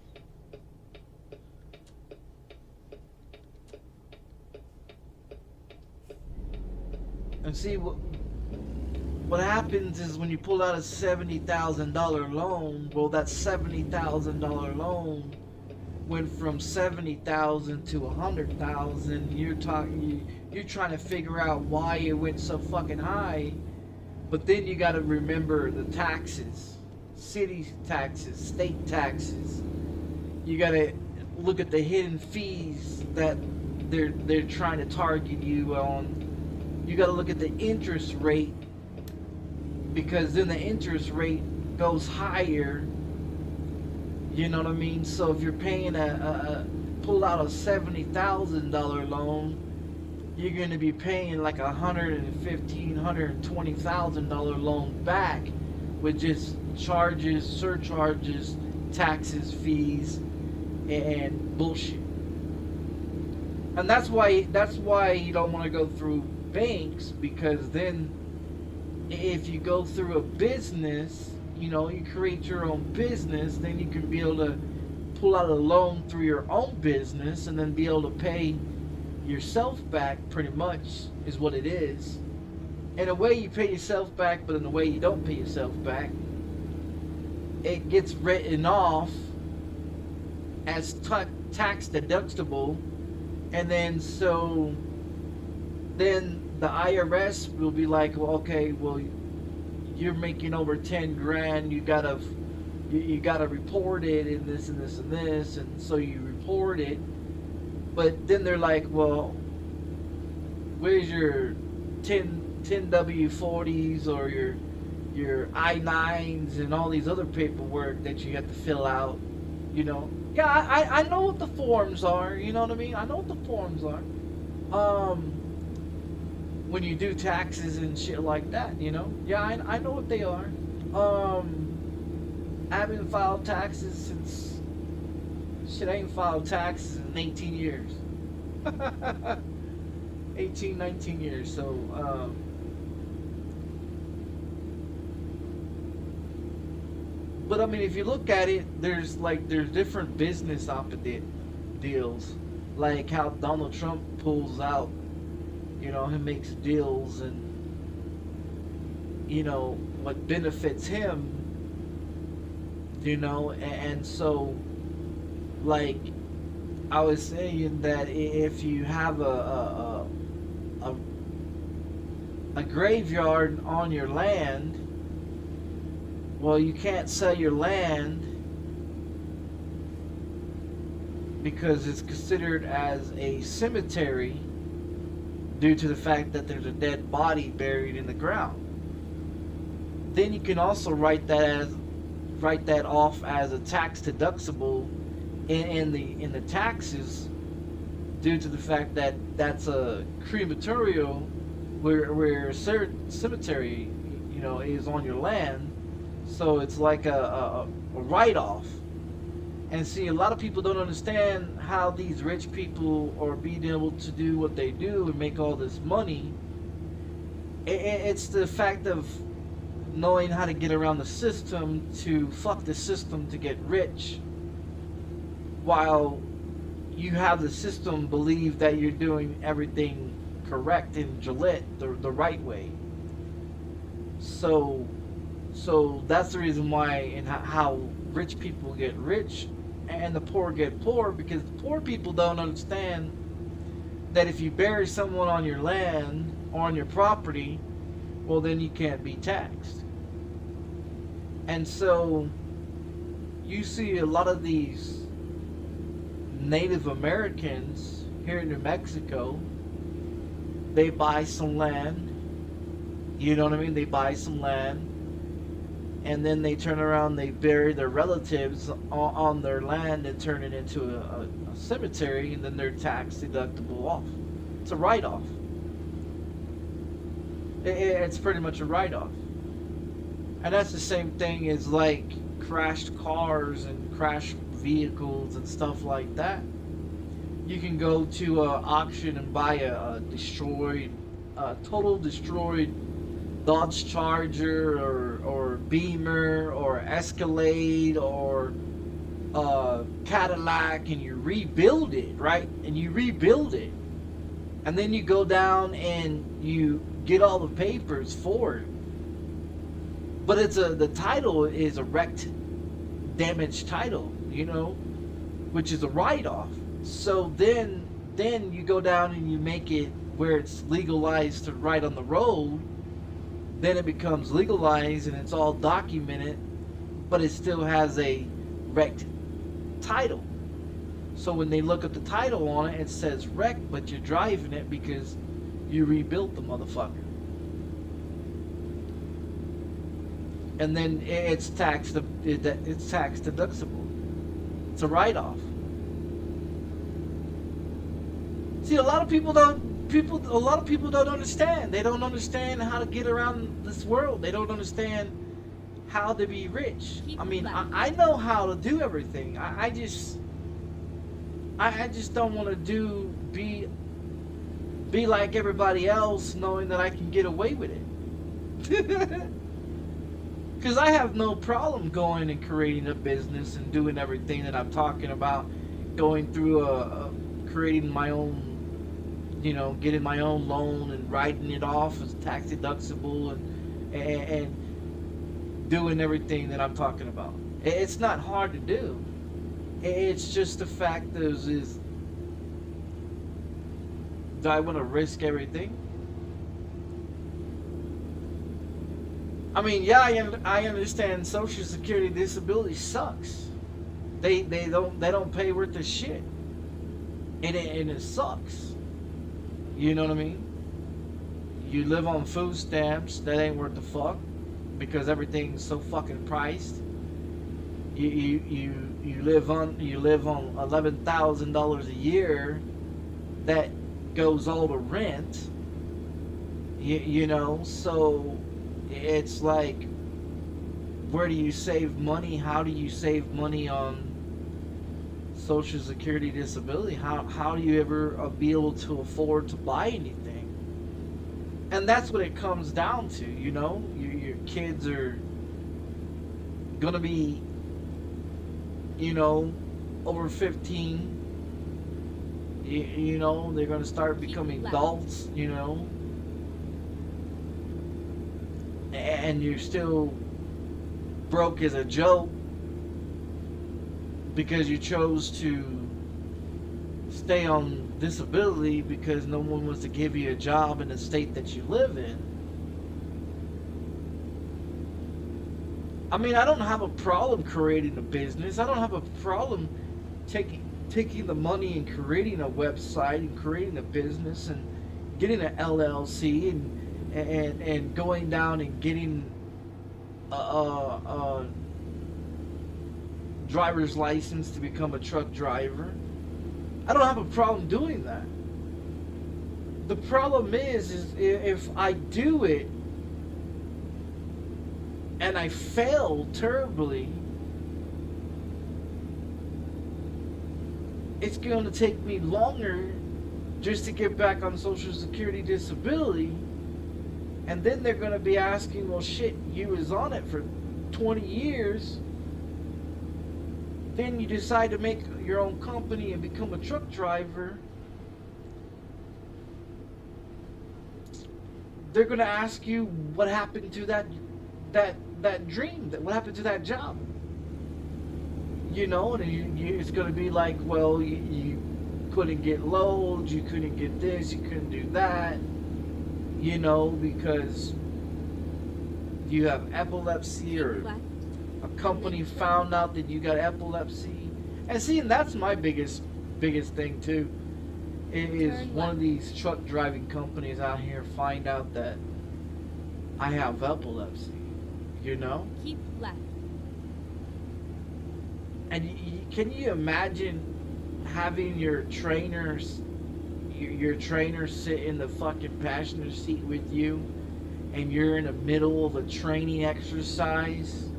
And see, what happens is when you pull out a $70,000 loan, well, that $70,000 loan went from $70,000 to $100,000. You're trying to figure out why it went so fucking high. But then you got to remember the taxes, city taxes, state taxes. You got to look at the hidden fees that they're trying to target you on. You got to look at the interest rate, because then the interest rate goes higher. You know what I mean? So if you're paying pull out a $70,000 loan, you're going to be paying like $120,000 loan back with just charges, surcharges, taxes, fees, and bullshit. And that's why you don't want to go through banks, because then if you go through a business, you know, you create your own business, then you can be able to pull out a loan through your own business and then be able to pay yourself back, pretty much, is what it is. In a way you pay yourself back, but in a way you don't pay yourself back. It gets written off as tax deductible, and then so then the IRS will be like, well, okay, well, you're making over 10 grand, you gotta report it, and this and this and this, and so you report it. But then they're like, well, where's your 10W40s or your I9s and all these other paperwork that you have to fill out, you know? Yeah, I know what the forms are, you know what I mean? I know what the forms are. When you do taxes and shit like that, you know? Yeah, I know what they are. I haven't filed taxes since... Shit, I ain't filed taxes in 18 years. 18, 19 years, so, but I mean, if you look at it, there's different business deals, like how Donald Trump pulls out, you know, he makes deals and, you know, what benefits him, you know, and so, like, I was saying that if you have a graveyard on your land, well, you can't sell your land because it's considered as a cemetery due to the fact that there's a dead body buried in the ground. Then you can also write that off as a tax deductible in the taxes due to the fact that that's a crematorium where a cemetery, you know, is on your land. So it's like a write-off. And see, a lot of people don't understand how these rich people are being able to do what they do and make all this money. It's the fact of knowing how to get around the system to fuck the system to get rich, while you have the system believe that you're doing everything correct in Gillette, the right way. So that's the reason why and how rich people get rich and the poor get poor, because the poor people don't understand that if you bury someone on your land or on your property, well, then you can't be taxed. And so you see a lot of these Native Americans here in New Mexico, they buy some land, you know what I mean? They buy some land, and then they turn around, they bury their relatives on their land and turn it into a cemetery, and then they're tax deductible off. It's a write-off. It's pretty much a write-off. And that's the same thing as like crashed cars and crashed vehicles and stuff like that. You can go to an auction and buy a total destroyed Dodge Charger or Beamer or Escalade or Cadillac, and you rebuild it, right? And you rebuild it, and then you go down and you get all the papers for it, but the title is a wrecked, damaged title, you know, which is a write-off. So then you go down and you make it where it's legalized to ride on the road. Then it becomes legalized and it's all documented, but it still has a wrecked title. So when they look at the title on it, it says wrecked, but you're driving it because you rebuilt the motherfucker. And then it's tax deductible. It's a write-off. See, a lot of people don't understand. They don't understand how to get around this world. They don't understand how to be rich. I mean, I know how to do everything. I just don't want to be like everybody else, knowing that I can get away with it. Because I have no problem going and creating a business and doing everything that I'm talking about, going through creating my own, you know, getting my own loan and writing it off as tax deductible and doing everything that I'm talking about. It's not hard to do. It's just the fact is do I want to risk everything? I mean, yeah, I understand Social Security disability sucks. They don't pay worth a shit, and it sucks. You know what I mean? You live on food stamps, that ain't worth the fuck, because everything's so fucking priced. You live on $11,000 a year, that goes all to rent. You know, so it's like, where do you save money? How do you save money on Social Security disability? How do you ever be able to afford to buy anything? And that's what it comes down to, you know. Your kids are gonna be, you know, over 15. You know, they're gonna start becoming adults, you know, and you're still broke as a joke because you chose to stay on disability because no one wants to give you a job in the state that you live in. I mean, I don't have a problem creating a business. I don't have a problem taking the money and creating a website and creating a business and getting an LLC and going down and getting a driver's license to become a truck driver. I don't have a problem doing that. The problem is if I do it and I fail terribly, it's going to take me longer just to get back on Social Security disability. And then they're going to be asking, well, shit, you was on it for 20 years. Then you decide to make your own company and become a truck driver. They're going to ask you what happened to that dream, what happened to that job. You know, and it's going to be like, well, you couldn't get loads, you couldn't get this, you couldn't do that. You know, because you have epilepsy, or a company found out that you got epilepsy. And see, and that's my biggest thing too, is one of these truck driving companies out here find out that I have epilepsy, you know? Keep left. And can you imagine having your trainer sit in the fucking passenger seat with you, and you're in the middle of a training exercise,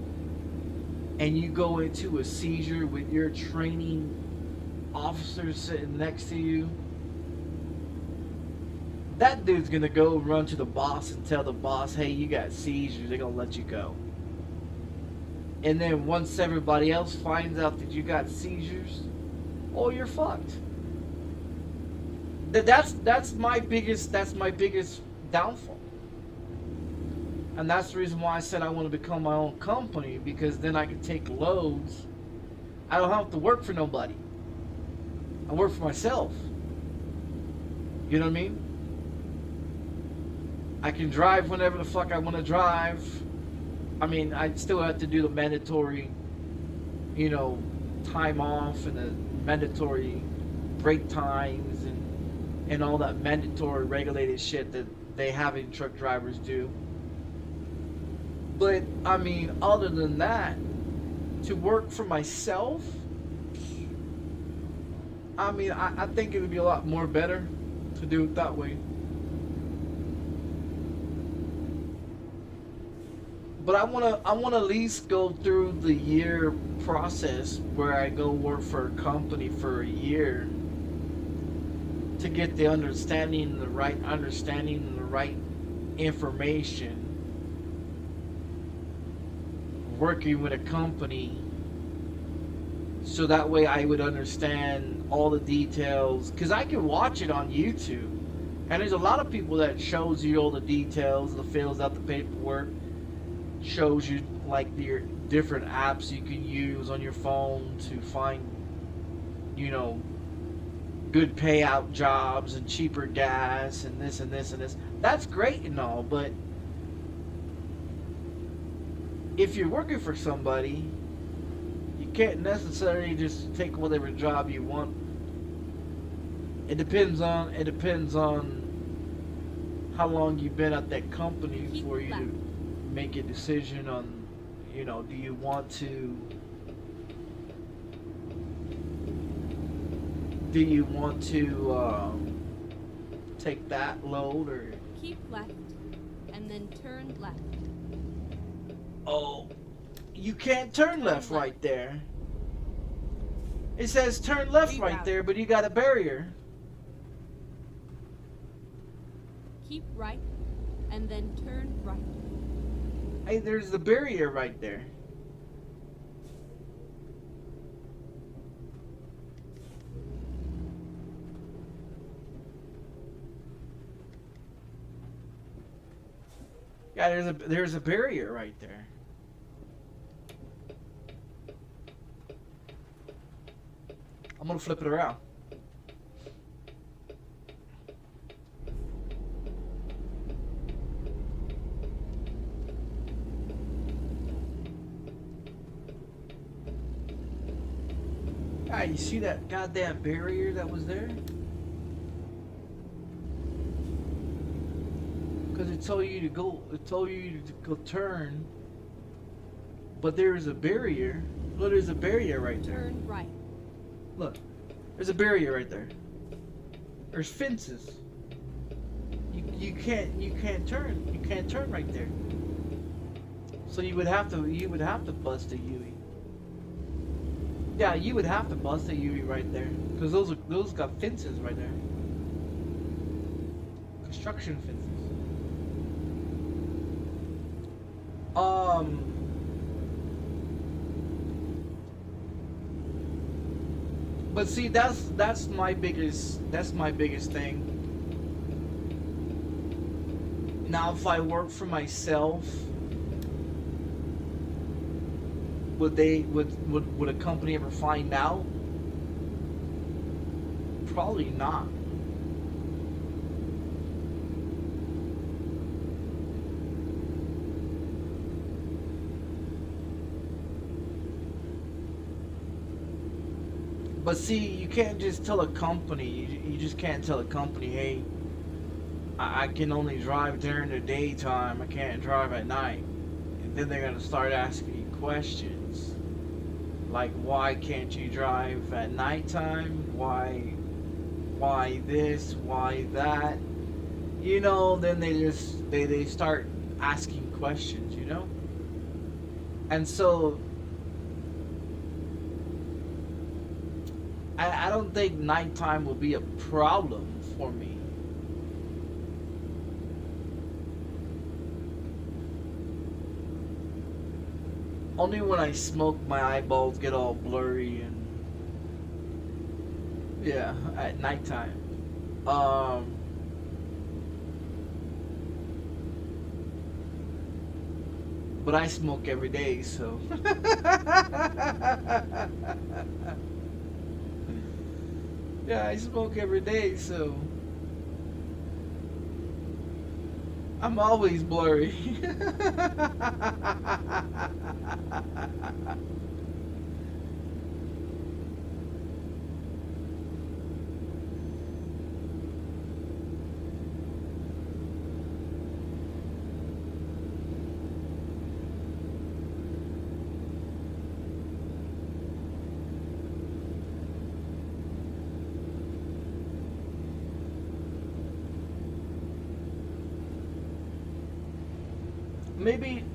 and you go into a seizure with your training officer sitting next to you? That dude's gonna go run to the boss and tell the boss, hey, you got seizures, they're gonna let you go. And then once everybody else finds out that you got seizures, oh, you're fucked. That's my biggest downfall. And that's the reason why I said I want to become my own company, because then I can take loads. I don't have to work for nobody. I work for myself. You know what I mean? I can drive whenever the fuck I want to drive. I mean, I still have to do the mandatory, you know, time off and the mandatory break times and all that mandatory regulated shit that they having truck drivers do. But I mean, other than that, to work for myself, I mean, I think it would be a lot more better to do it that way. But I wanna at least go through the year process where I go work for a company for a year to get the understanding, the right understanding, and the right information. Working with a company, so that way I would understand all the details, because I can watch it on YouTube, and there's a lot of people that shows you all the details, that fills out the paperwork, shows you like your different apps you can use on your phone to find, you know, good payout jobs and cheaper gas and this and this and this. That's great and all, but if you're working for somebody, you can't necessarily just take whatever job you want. It depends on how long you've been at that company Keep for you left. to make a decision on, you know, do you want to take that load or Keep left, and then turn left. oh, you can't turn left left. right there. It says turn left right Reroute. there, but you got a barrier. Keep right, and then turn right. Hey, there's the barrier right there. Yeah, there's a barrier right there. I'm gonna flip it around. Ah, you see that goddamn barrier that was there? Because it told you to go, turn, but there's a barrier. Look, there's a barrier right there. Turn right. Look, there's a barrier right there. There's fences. You can't turn. You can't turn right there. So you would have to bust a UE. Yeah, you would have to bust a UE right there, because those got fences right there. Construction fences. But see, that's my biggest thing. Now, if I work for myself, would a company ever find out? Probably not. But see, you can't just tell a company, you just can't tell a company, hey, I can only drive during the daytime, I can't drive at night. And then they're going to start asking you questions. Like, why can't you drive at nighttime? Why this? Why that? You know, then they start asking questions, you know? And so I don't think nighttime will be a problem for me. Only when I smoke, my eyeballs get all blurry and yeah, at nighttime. But I smoke every day, so. Yeah, I smoke every day, so I'm always blurry.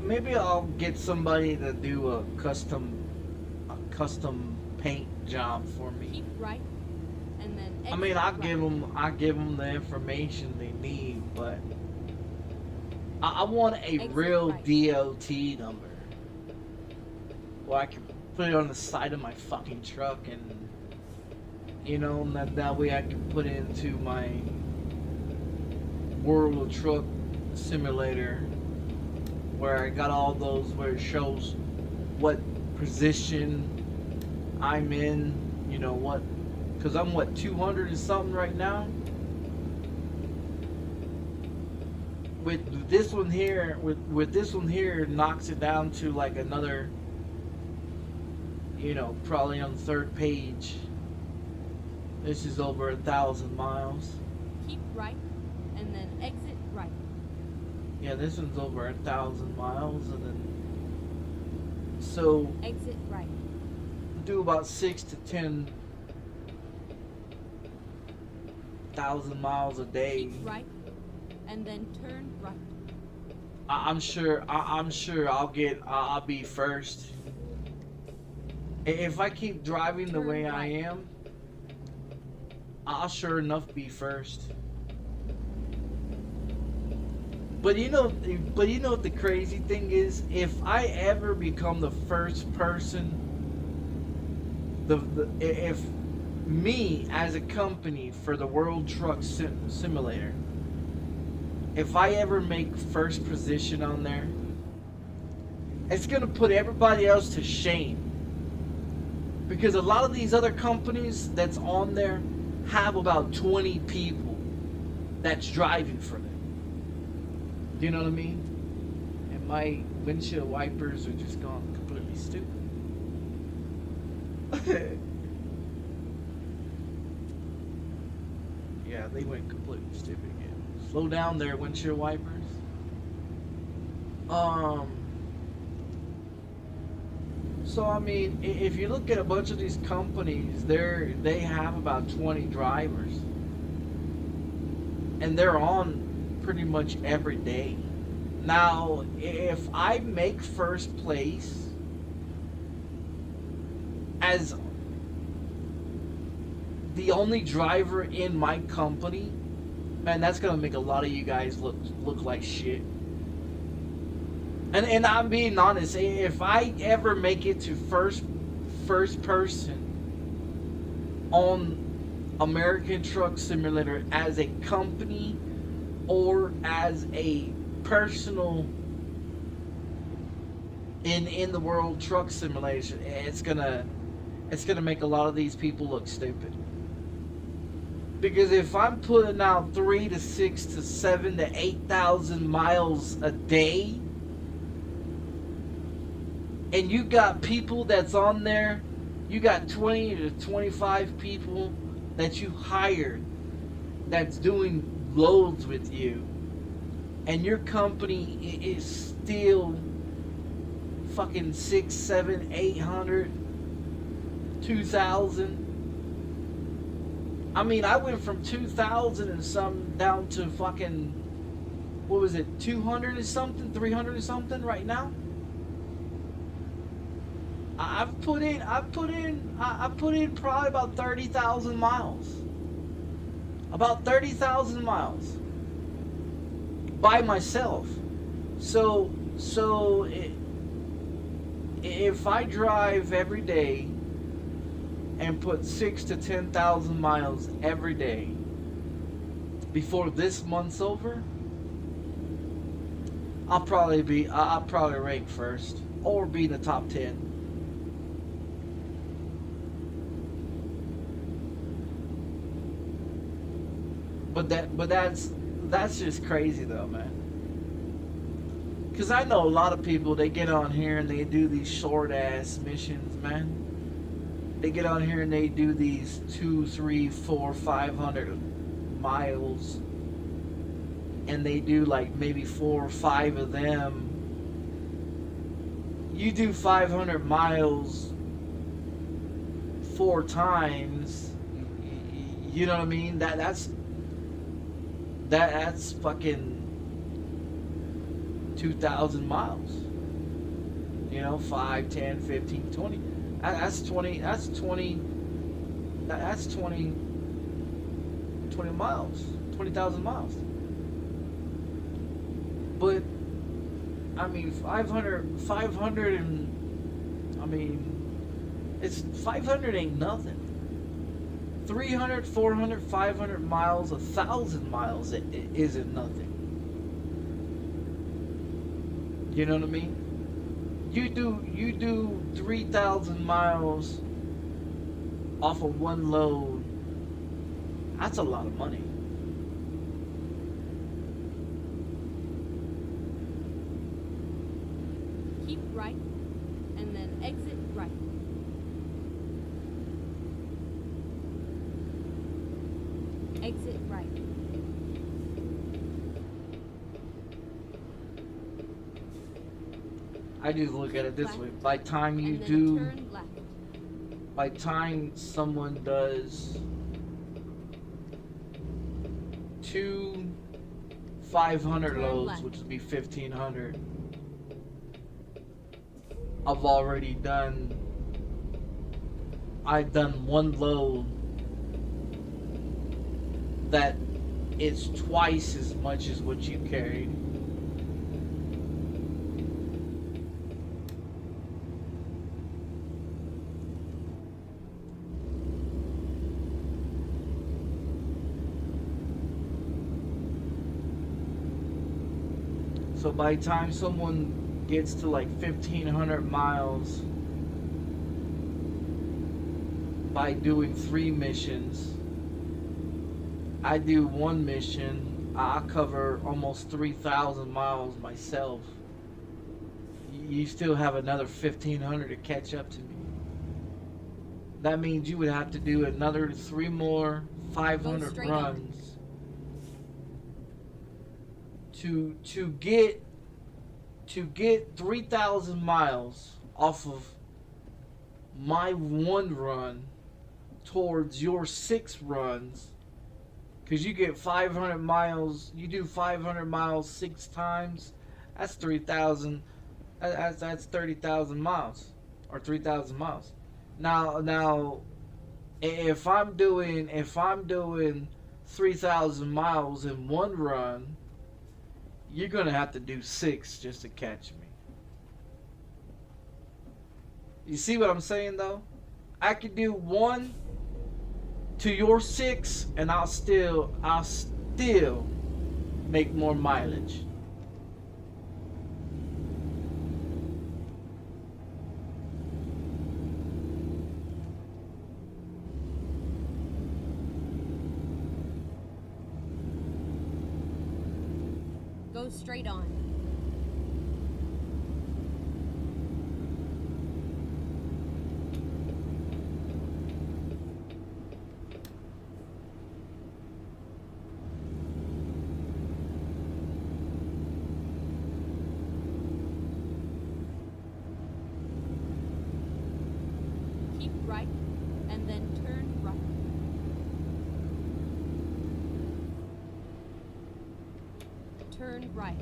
Maybe I'll get somebody to do a custom paint job for me. Keep right, and then exit I mean, I'll right. give them the information they need, but I want a Exit real right. DOT number where I can put it on the side of my fucking truck, and you know, that way I can put it into my World of Truck Simulator, where I got all those, where it shows what position I'm in, you know what, because I'm what, 200 and something right now. With this one here, with this one here, it knocks it down to like another, you know, probably on the third page. This is over 1,000 miles. Keep right, and then exit right. Yeah, this one's over 1,000 miles, and then so Exit right. do about 6 to 10,000 miles a day. Keep right, and then turn right. I'm sure. I'm sure I'll be first. If I keep driving the Turn way I right. am, I'll sure enough be first. But you know what the crazy thing is? If I ever become the first person, if me as a company for the World Truck Simulator, if I ever make first position on there, it's gonna put everybody else to shame. Because a lot of these other companies that's on there have about 20 people that's driving for them. Do you know what I mean? And my windshield wipers are just gone completely stupid. Yeah, they went completely stupid again. Slow down there, windshield wipers. So I mean, if you look at a bunch of these companies, they have about 20 drivers, and they're on pretty much every day. Now, if I make first place as the only driver in my company, man, that's gonna make a lot of you guys look like shit. And I'm being honest, if I ever make it to first person on American Truck Simulator as a company or as a personal in the World Truck Simulation, it's gonna make a lot of these people look stupid. Because if I'm putting out 3 to 6 to 7 to 8,000 miles a day, and you got people that's on there, you got 20 to 25 people that you hired that's doing loads with you, and your company is still fucking 6, 7, 800, 2,000. I mean, I went from 2,000 and some down to fucking, what was it, 200 and something, 300 and something right now. I've put in probably about 30,000 miles. About 30,000 miles by myself. So if I drive every day and put 6 to 10,000 miles every day before this month's over, I'll probably rank first or be in the top 10. But that's just crazy though, man. Cause I know a lot of people, they get on here and they do these short ass missions, man. They get on here and they do these 2, 3, 4, 500 miles, and they do like maybe 4 or 5 of them. You do 500 miles 4 times, you know what I mean? That's fucking 2,000 miles. You know, 5, 10, 15, 20. That's 20 miles. 20,000 miles. But I mean 500 and I mean, it's 500 ain't nothing. 300, 400, 500 miles, 1,000 miles, it isn't nothing. You know what I mean? You do 3,000 miles off of one load. That's a lot of money. Keep right, and then exit right. Exit right. I just look at it this way. By time you and then do, turn left. by time someone does 2 500 Turn loads, left. which would be 1500, I've already done. I've done one load that is twice as much as what you carried. So by the time someone gets to like 1500 miles by doing 3 missions, I do 1 mission, I cover almost 3,000 miles myself. You still have another 1500 to catch up to me. That means you would have to do another 3 more 500 straight runs to get 3,000 miles off of my 1 run towards your 6 runs, because you get 500 miles. You do 500 miles 6 times. That's 3,000. That's 30,000 miles, or 3,000 miles. Now, if I'm doing 3,000 miles in 1 run, you're gonna have to do 6 just to catch me. You see what I'm saying though? I could do 1 to your 6, and I'll still make more mileage. Go straight on. Keep right, and then turn right. Turn right.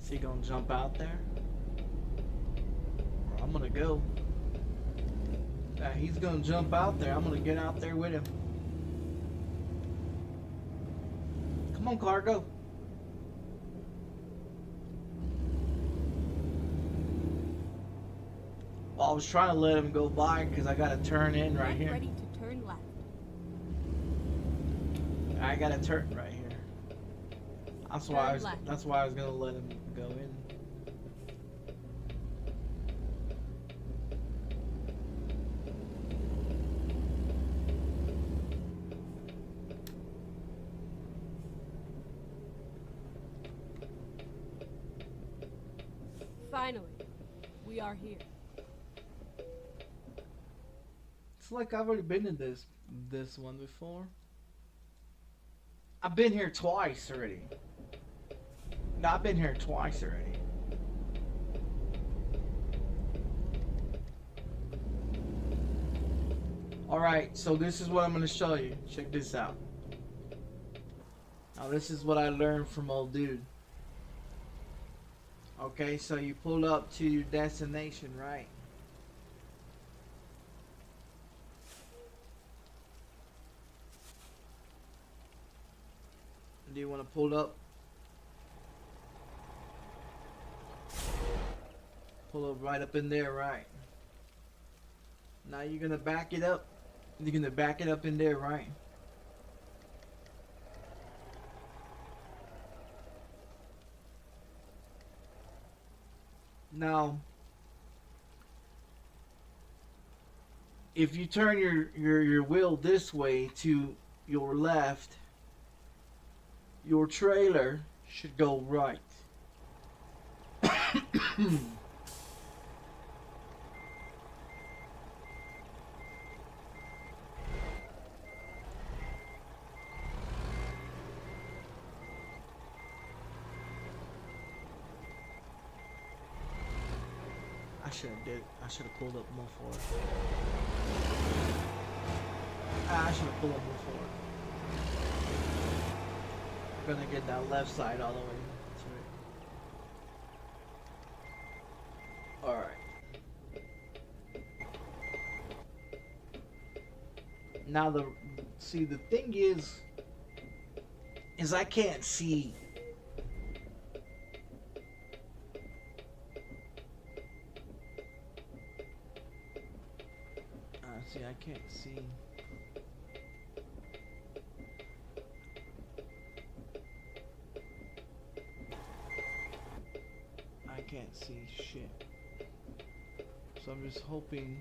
Is he gonna jump out there? Or I'm gonna go. He's gonna jump out there. I'm gonna get out there with him. Come on, car, go. Well, I was trying to let him go by because I gotta turn in right Get here. ready to turn left. I gotta turn right here. That's why Turn left. that's why I was gonna let him go in. Finally, we are here. It's like I've already been in this one before. I've been here twice already. No, I've been here twice already. Alright, so this is what I'm going to show you. Check this out. Now this is what I learned from old dude. Okay, so you pull up to your destination, right? Do you want to pull up? Pull up right up in there, right? Now you're gonna back it up. You're gonna back it up in there, right? Now, if you turn your wheel this way to your left, your trailer should go right. I should have pulled up more forward. I should have pulled up more forward. I'm gonna get that left side all the way. That's right. Alright. Now the thing is I can't see. See, I can't see. I can't see shit. So I'm just hoping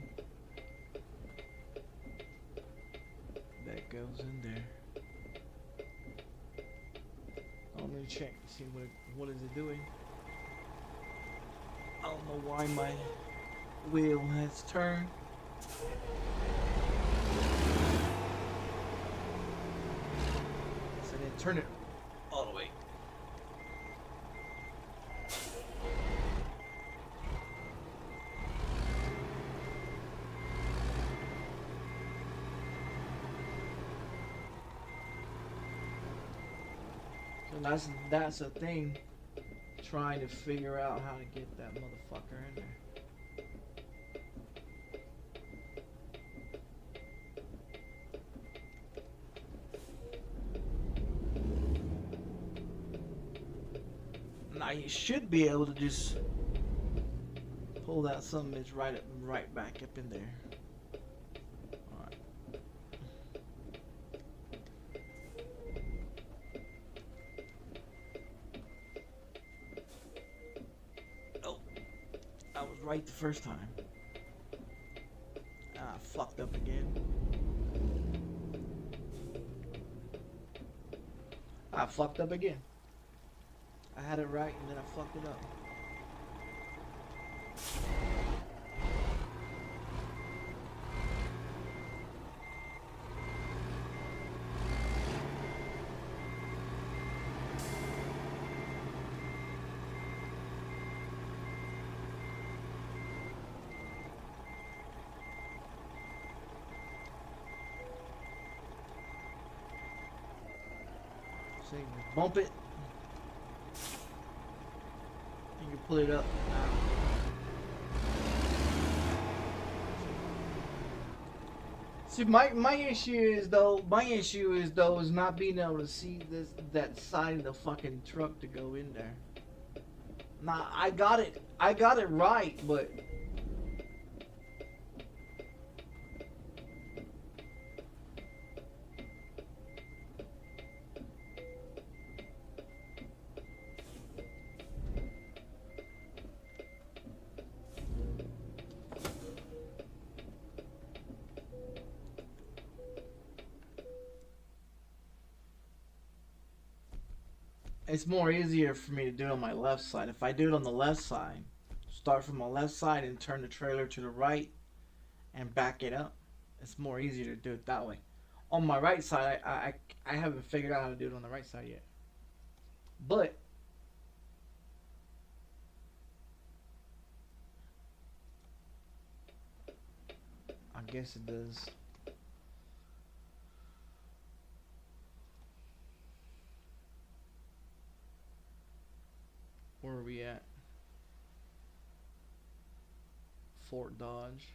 that goes in there. I'm gonna check to see what is it doing. I don't know why my wheel has turned. So I didn't turn it all the way. So that's a thing. Trying to figure out how to get that motherfucker in there. Now you should be able to just pull that some bitch right back up in there. Alright. Oh, I was right the first time. I fucked up again. I fucked up again. I had it right and then I fucked it up. So you bump it. You can pull it up now. See, my issue is though is not being able to see that side of the fucking truck to go in there. Nah, I got it right, but it's more easier for me to do it on my left side. If I do it on the left side, start from my left side and turn the trailer to the right and back it up, it's more easier to do it that way. On my right side, I haven't figured out how to do it on the right side yet. But I guess it does. Where are we at? Fort Dodge.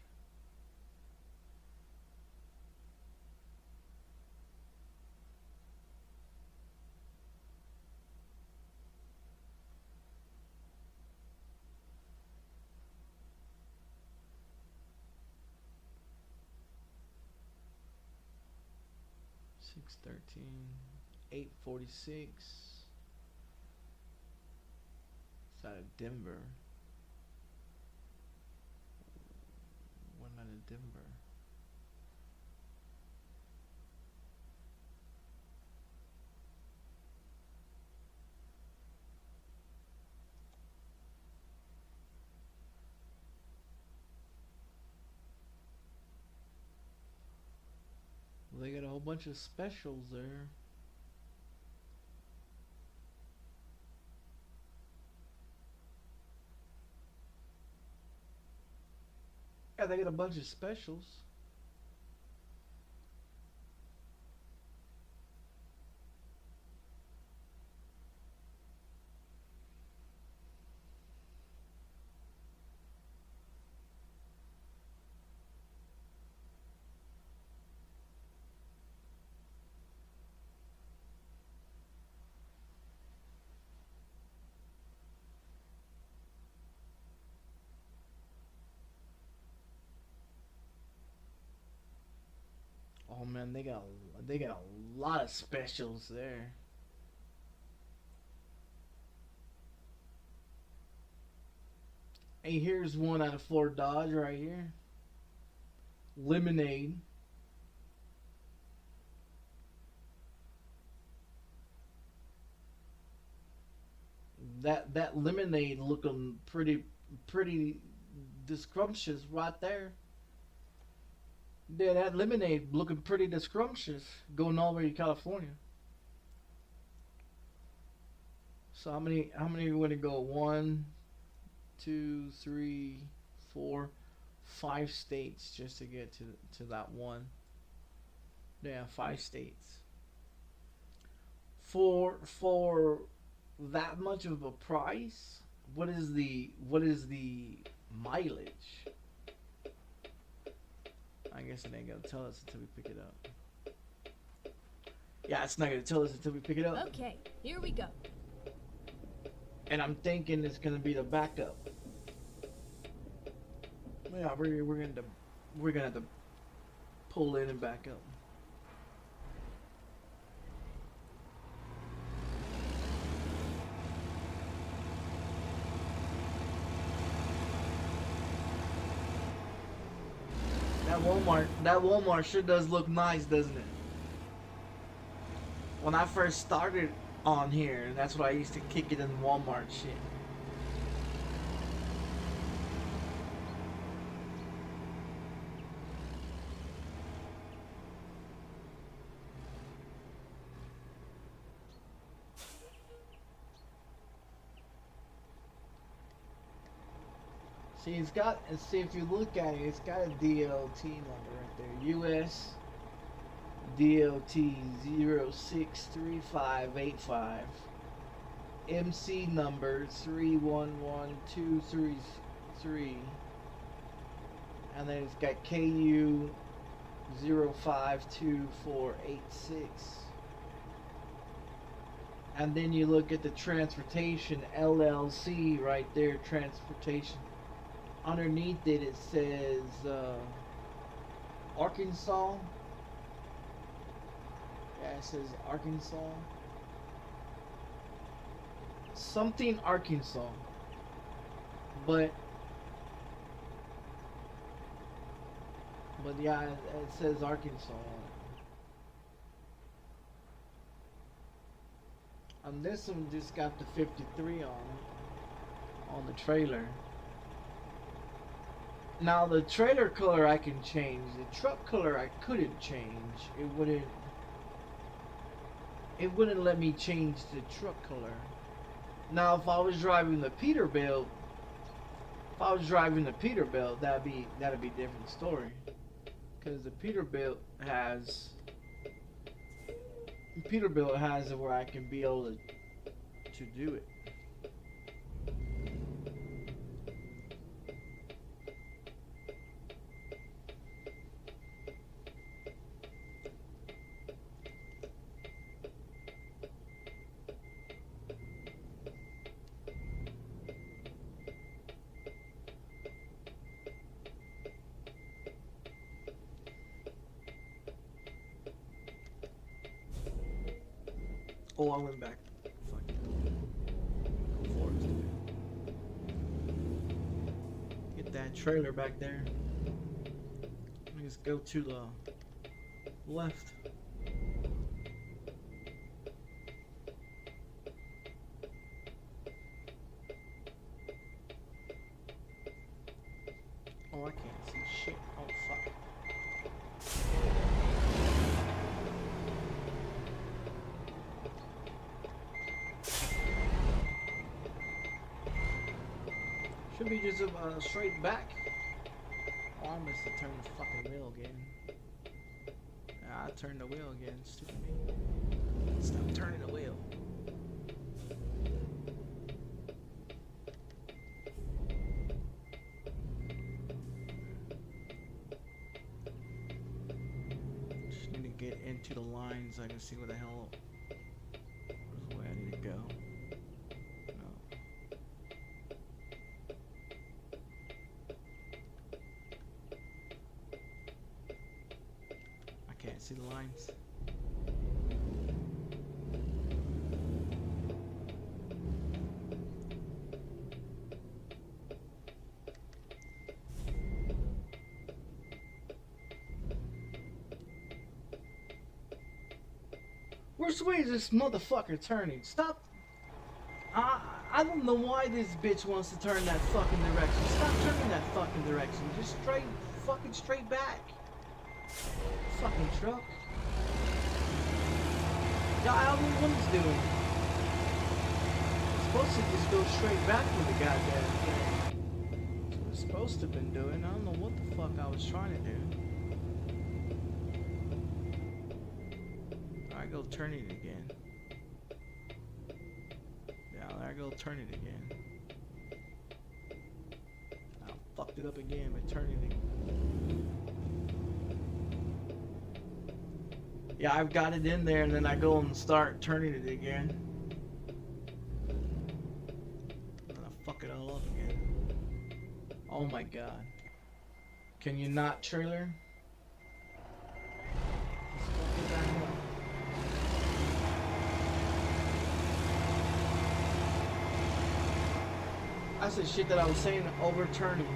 $613, $846. It's out of Denver. When out of Denver. Well, they got a whole bunch of specials there. they got a bunch of specials. Oh man, they got a lot of specials there. Hey, here's one out of Fort Dodge right here. Lemonade. That lemonade looking pretty discrumptious right there. Yeah, that lemonade looking pretty discrumptious going all the way to California. So how many are going to go? 1, 2, 3, 4, 5 states just to get to that one. Yeah, 5 states. For that much of a price, what is the mileage? I guess it ain't gonna tell us until we pick it up. Yeah, it's not gonna tell us until we pick it up. Okay, here we go. And I'm thinking it's gonna be the backup. Yeah, we're gonna have to pull in and back up. That Walmart sure does look nice, doesn't it? When I first started on here, that's what I used to kick it in Walmart shit. See, it's got, and see if you look at it, it's got a DLT number right there. US DLT 063585. MC number 311233. And then it's got KU 052486. And then you look at the transportation LLC right there, transportation. Underneath it, it says Arkansas. Yeah, it says Arkansas. Something Arkansas. But yeah, it says Arkansas on it. And this one just got the 53 on the trailer. Now the trailer color I can change. The truck color I couldn't change. It wouldn't let me change the truck color. Now if I was driving the Peterbilt, that'd be a different story. Because the Peterbilt has it where I can be able to do it. Oh, I went back. Fuck yeah. Go forward. Get that trailer back there. Let me just go to the left. Oh, I can't see shit. Oh, fuck. Should be just straight back. Oh, promise to turn the fucking wheel again. I turned the wheel again, stupid me. Stop turning the wheel. Just need to get into the line so I can see where the hell where's the way I need to go. No. I can't see the lines. Which way is this motherfucker turning? Stop. I don't know why this bitch wants to turn that fucking direction. Stop turning that fucking direction. Just straight back. Fucking truck. Yeah, I don't know what it's doing. It's supposed to just go straight back with the goddamn thing. That's what it's supposed to have been doing. I don't know what the fuck I was trying to do. I go turn it again. Yeah, there I go turn it again. I fucked it up again by turning it again. Yeah, I've got it in there and then I go and start turning it again. And I fuck it all up again. Oh my god. Can you not, trailer? Let's fuck it back up. That's the shit that I was saying, overturning.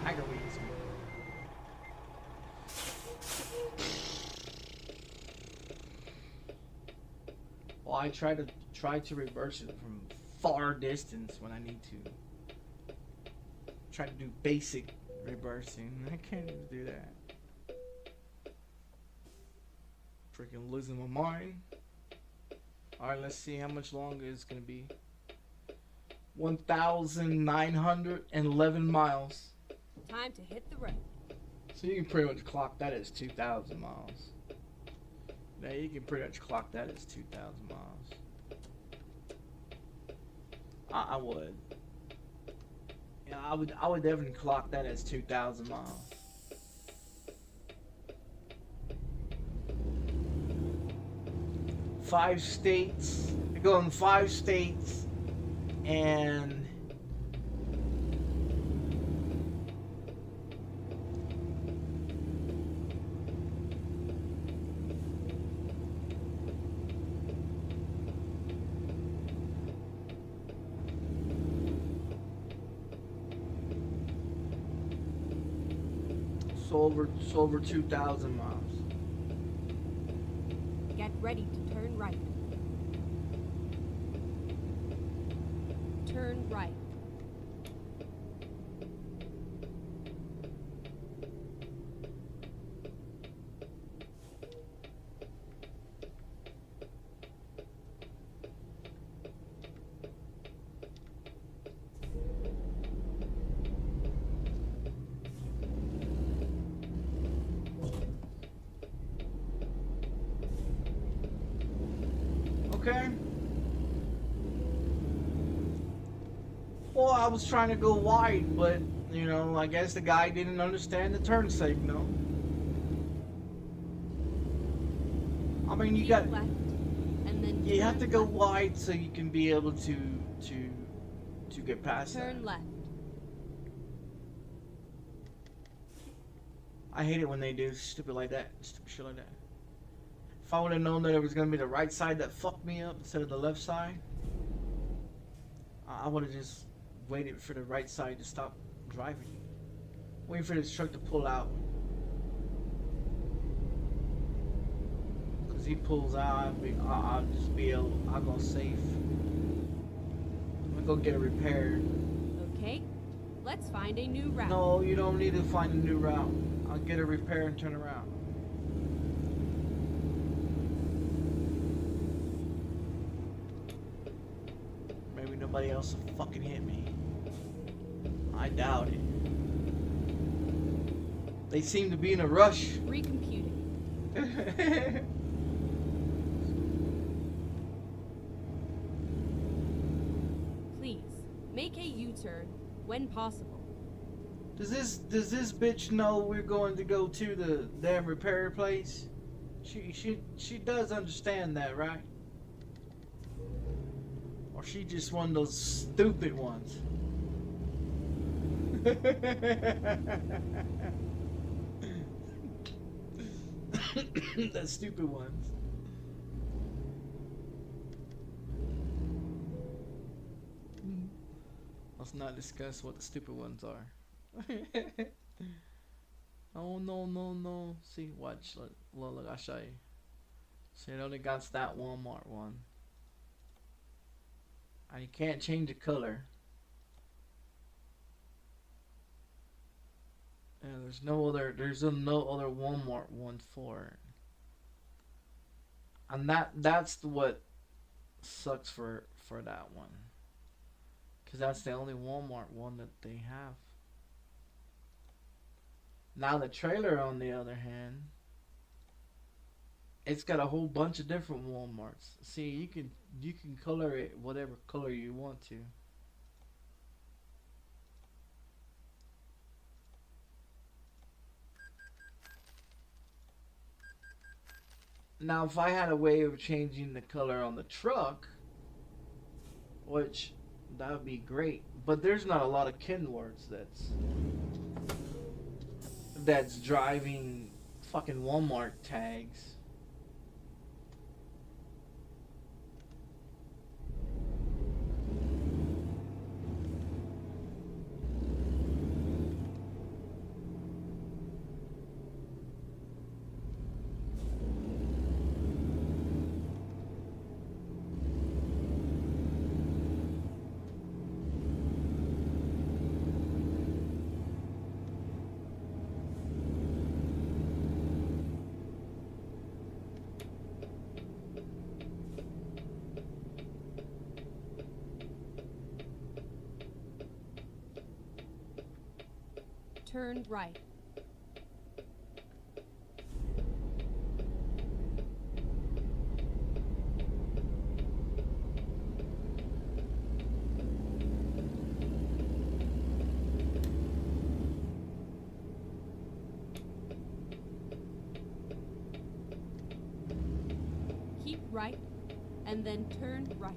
I can read some. Well, I try to reverse it from far distance when I need to. Try to do basic reversing. I can't even do that. Freaking losing my mind. Alright, let's see how much longer it's gonna be. 1,911 miles. Time to hit the road. So you can pretty much clock that as 2,000 miles. Yeah, you can pretty much clock that as 2,000 miles. I would. Yeah, I would definitely clock that as 2,000 miles. Five states. I go in 5 states and so over 2,000 miles. Get ready to turn right. Turn right. Okay. Well, I was trying to go wide, but, you know, I guess the guy didn't understand the turn signal. I mean, you got, left, and then you have to go left. wide so you can be able to get past that. Turn left. I hate it when they do stupid like that, stupid shit like that. If I would have known that it was gonna be the right side that fucked me up instead of the left side, I would have just waited for the right side to stop driving. Waiting for this truck to pull out. Cause he pulls out, I'll just be able, I'll go safe. I'm gonna go get a repair. Okay, let's find a new route. No, you don't need to find a new route. I'll get a repair and turn around. nobody else will fucking hit me. I doubt it. They seem to be in a rush. Recomputing. Please, make a U-turn when possible. Does this bitch know we're going to go to the damn repair place? She does understand that, right? Or she just one of those stupid ones. The stupid ones. Let's not discuss what the stupid ones are. Oh no. See, watch. Look, I'll show you. See, it only got that Walmart one. And you can't change the color. And there's no other Walmart one for it. And that's what sucks for that one. Cause that's the only Walmart one that they have. Now the trailer, on the other hand, it's got a whole bunch of different Walmarts. See, you can color it whatever color you want to. Now, if I had a way of changing the color on the truck, which that would be great, but there's not a lot of Kenworths that's driving fucking Walmart tags. Turn right. Keep right, and then turn right.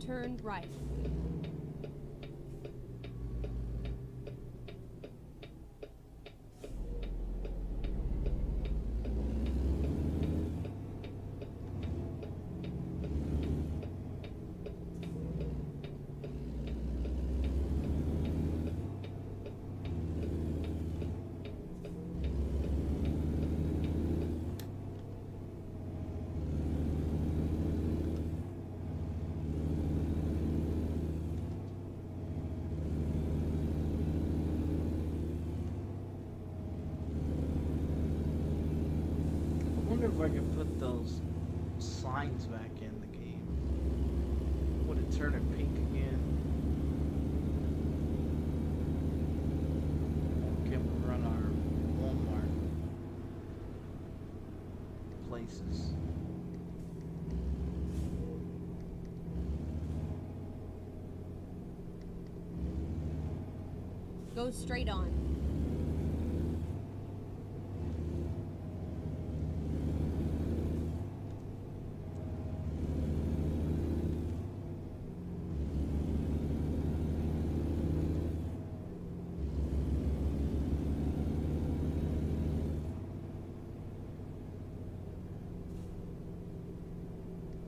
Turn right. I wonder if I can put those signs back in the game. Would it turn it pink again? Can we run our Walmart places? Go straight on.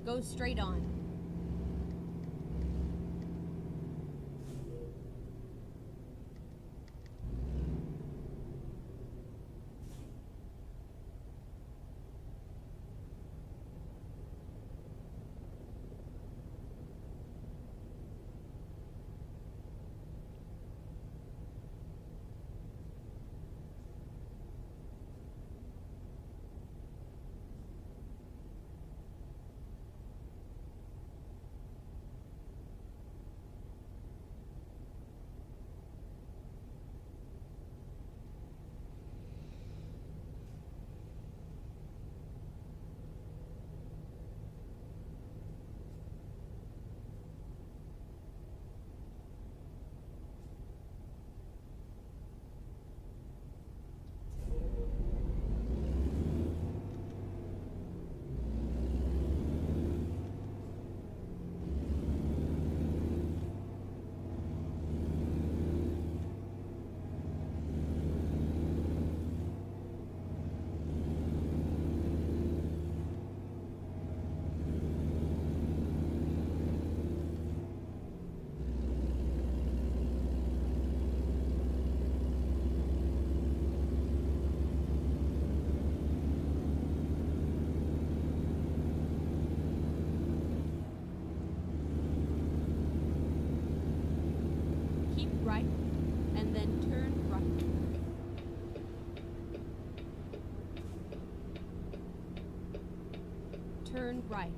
Go straight on. Turn right.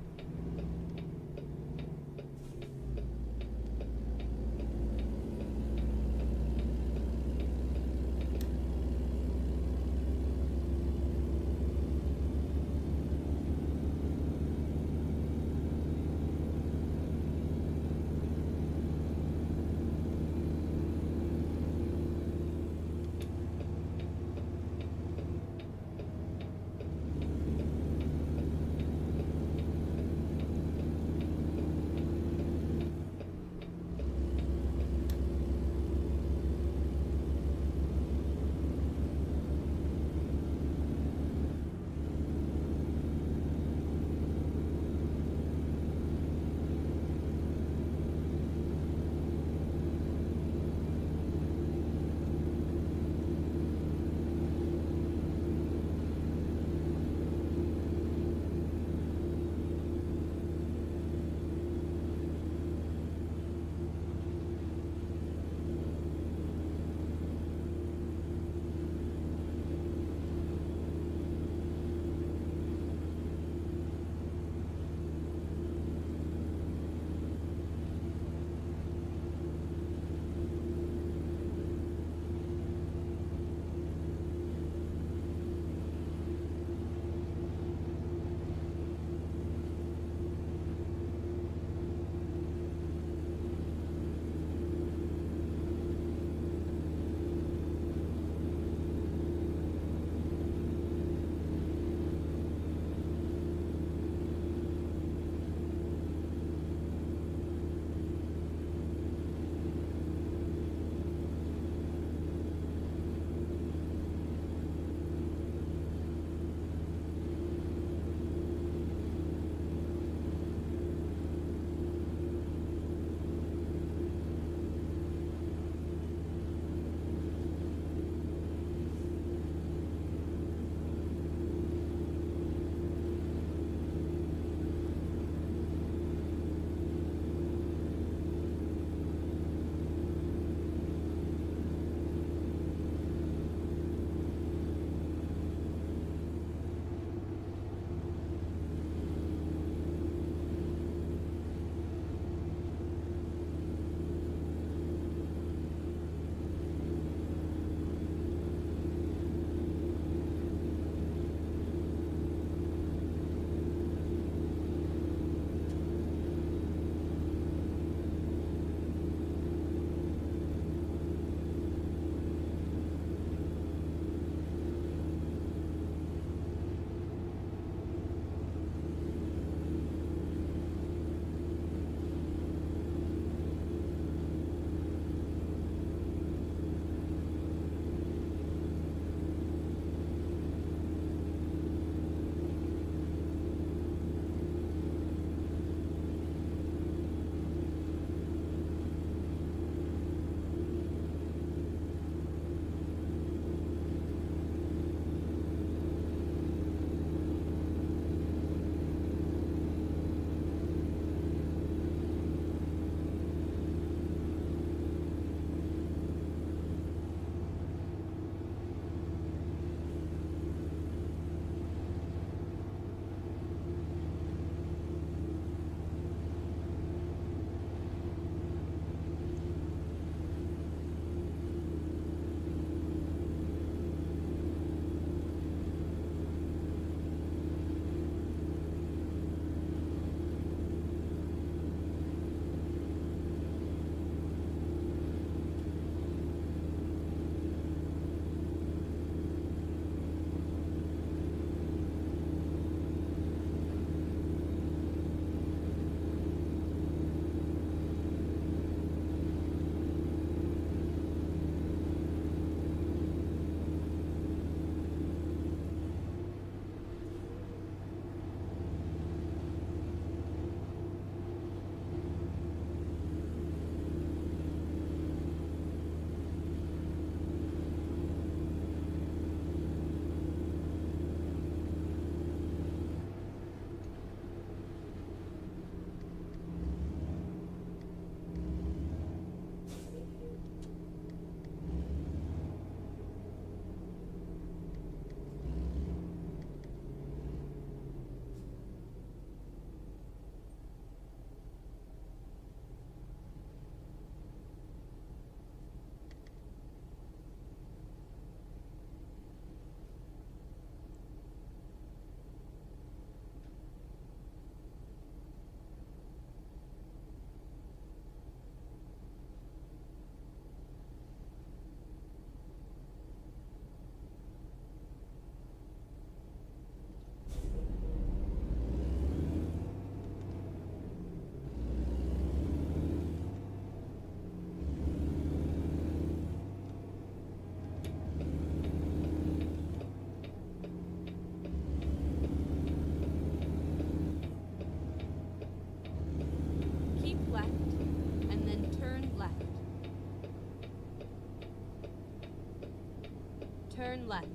Turn left.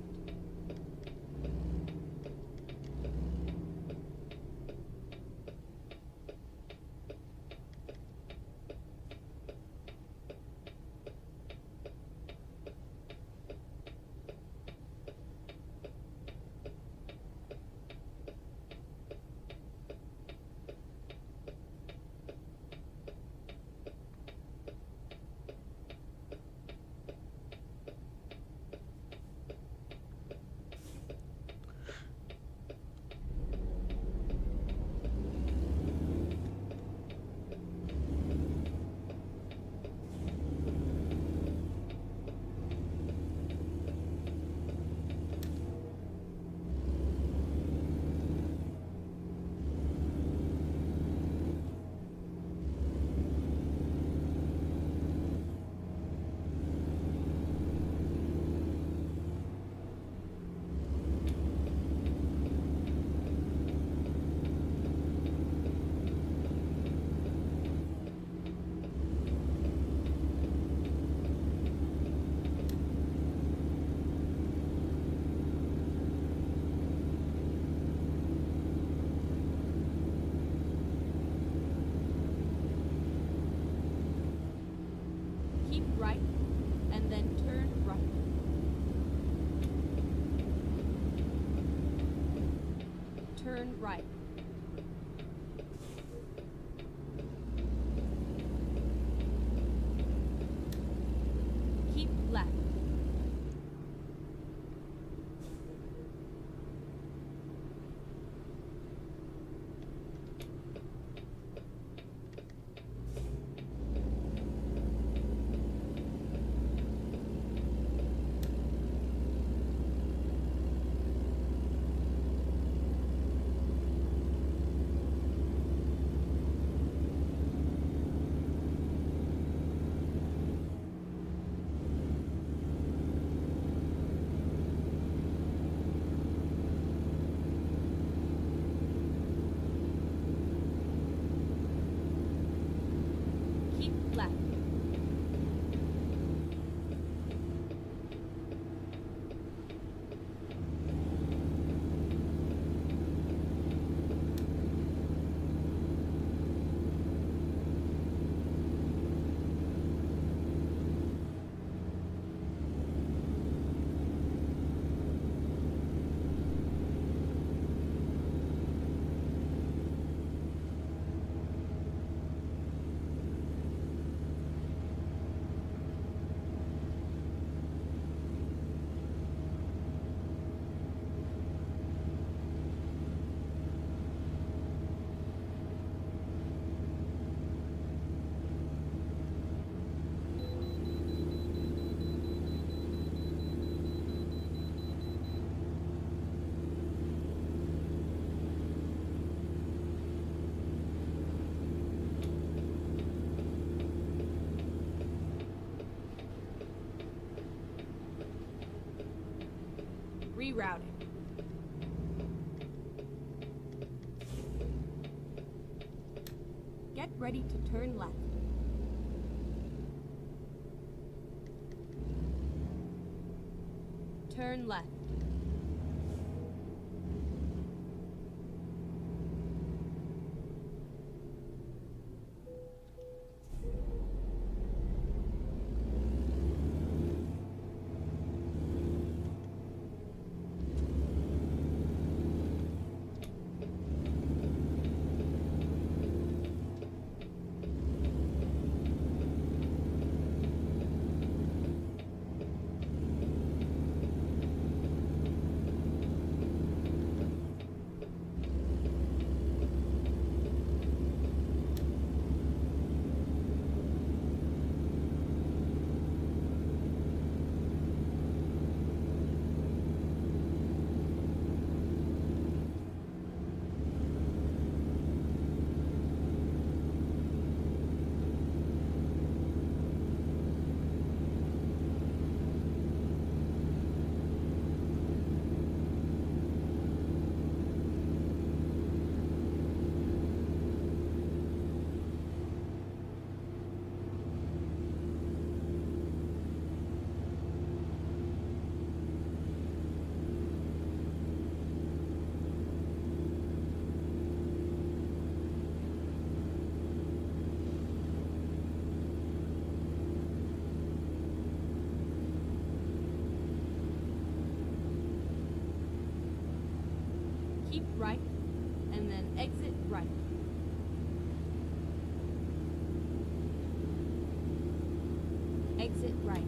Keep right, and then turn right. Turn right. Keep left. Keep left. Rerouting. Get ready to turn left. Turn left. and then exit right. Exit right.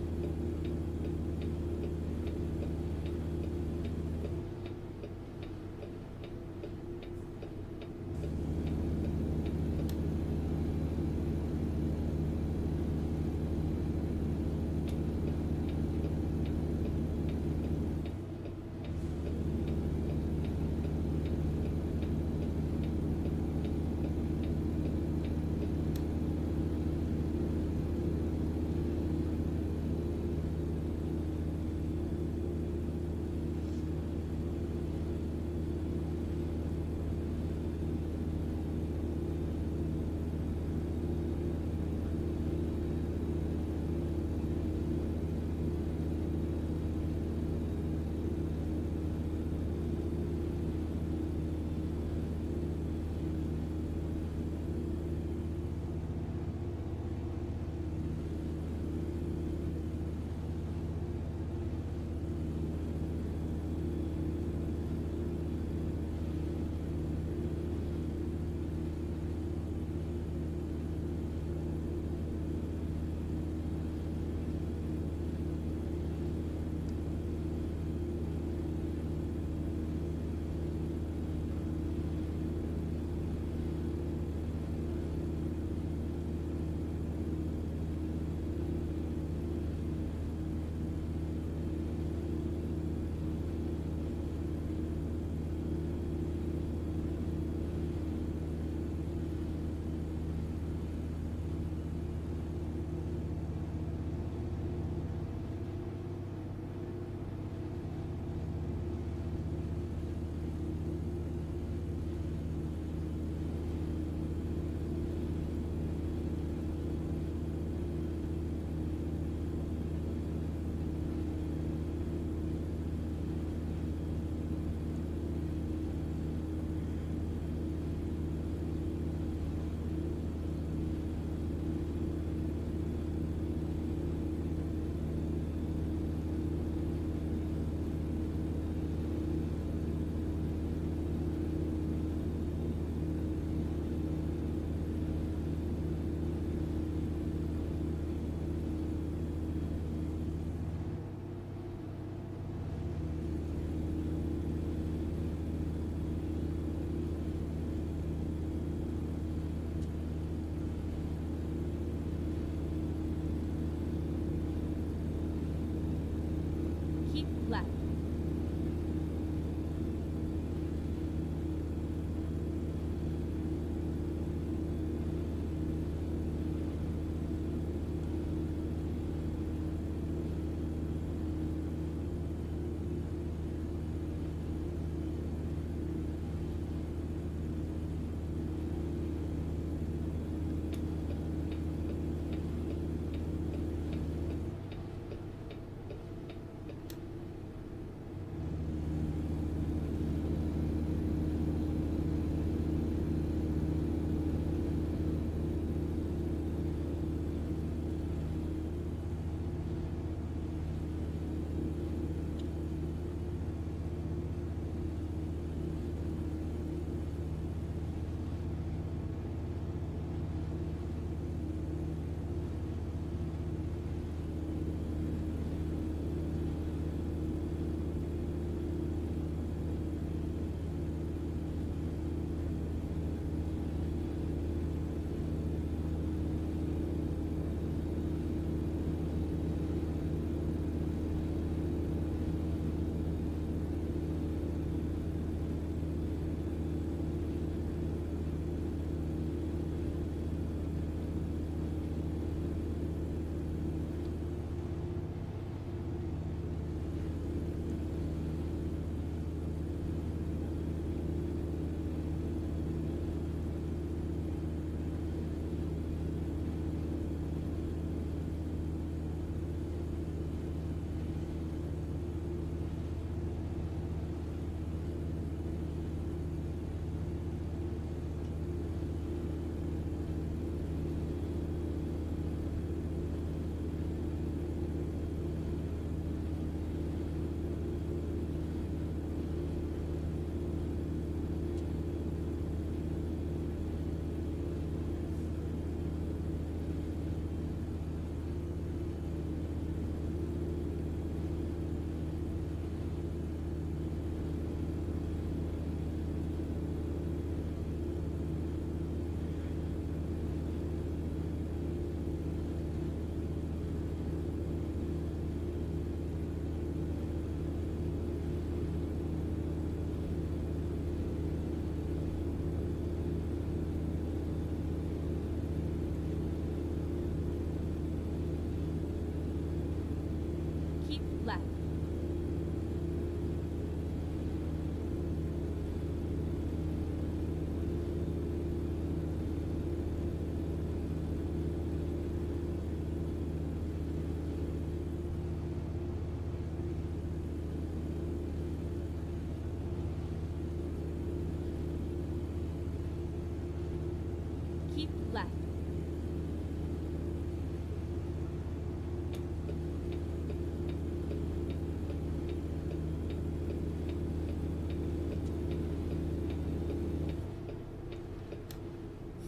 Keep left.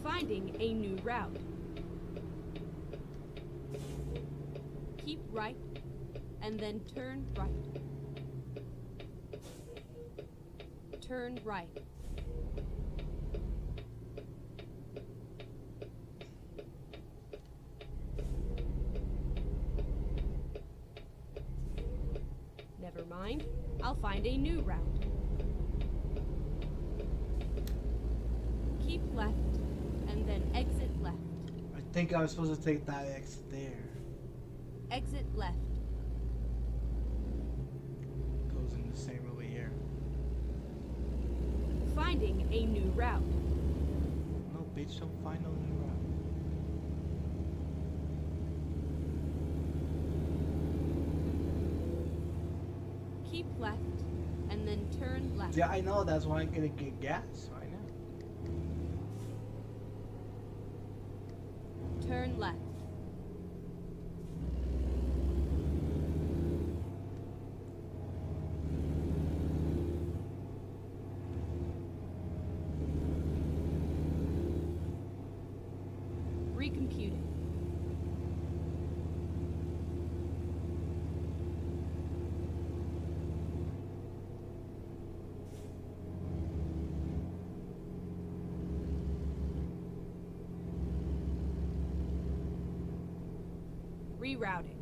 Finding a new route. Keep right, and then turn right. Turn right. Never mind, I'll find a new route. Keep left, and then exit left. I think I was supposed to take that exit there. Exit left. Goes in the same over here. Finding a new route. No, bitch, don't find no new route. Keep left, and then turn left. Yeah, I know. That's why I'm gonna get gas right now. Turn left. Recomputing. Rerouting.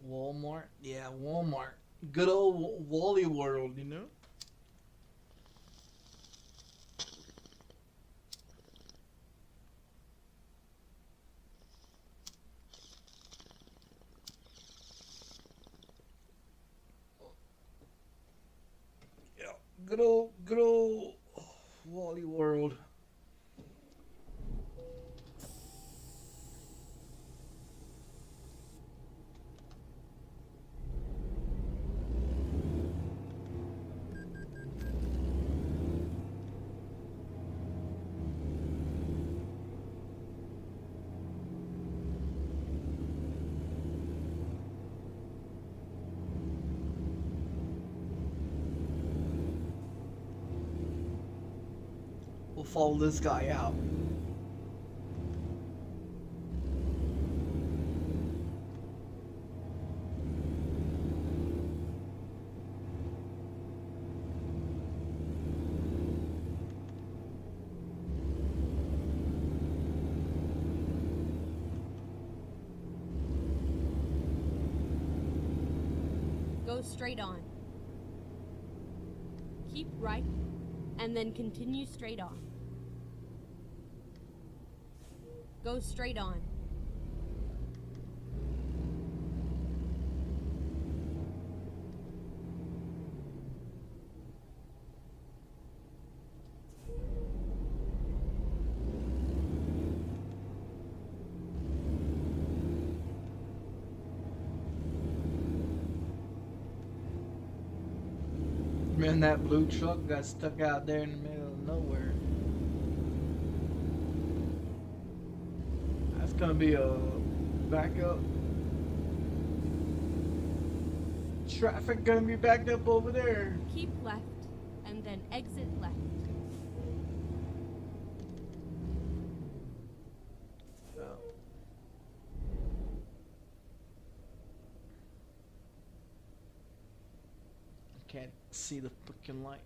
Walmart? Yeah, Walmart. Good old Wally World, you know? Yeah, good old Wally World. We'll follow this guy out. Go straight on. Keep right, and then continue straight on. Go straight on. Man, that blue truck got stuck out there in the middle of nowhere. That's gonna be a backup. Traffic gonna be backed up over there. Keep left, and then exit left. Can't see the freaking light.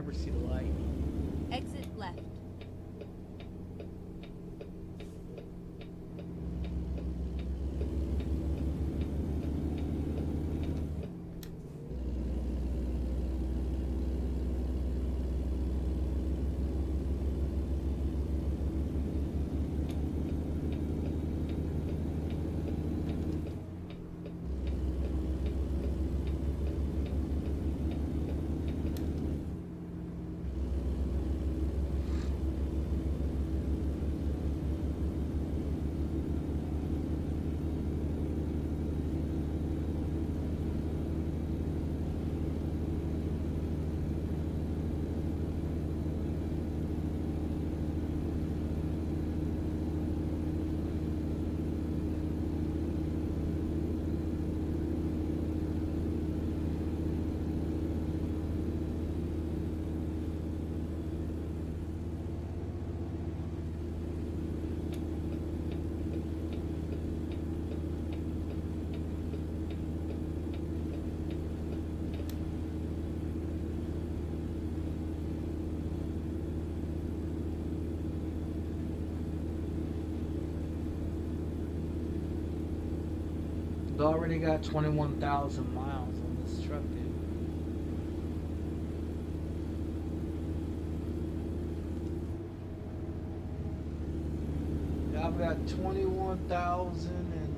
never see the light. Exit left. It already got 21,000 miles on this truck, dude. Yeah, I've got 21,000 and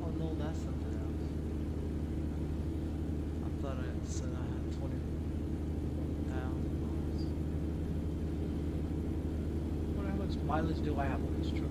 oh no, that's something else. I thought I said I had 21,000 miles. What how much mileage do I have on this truck?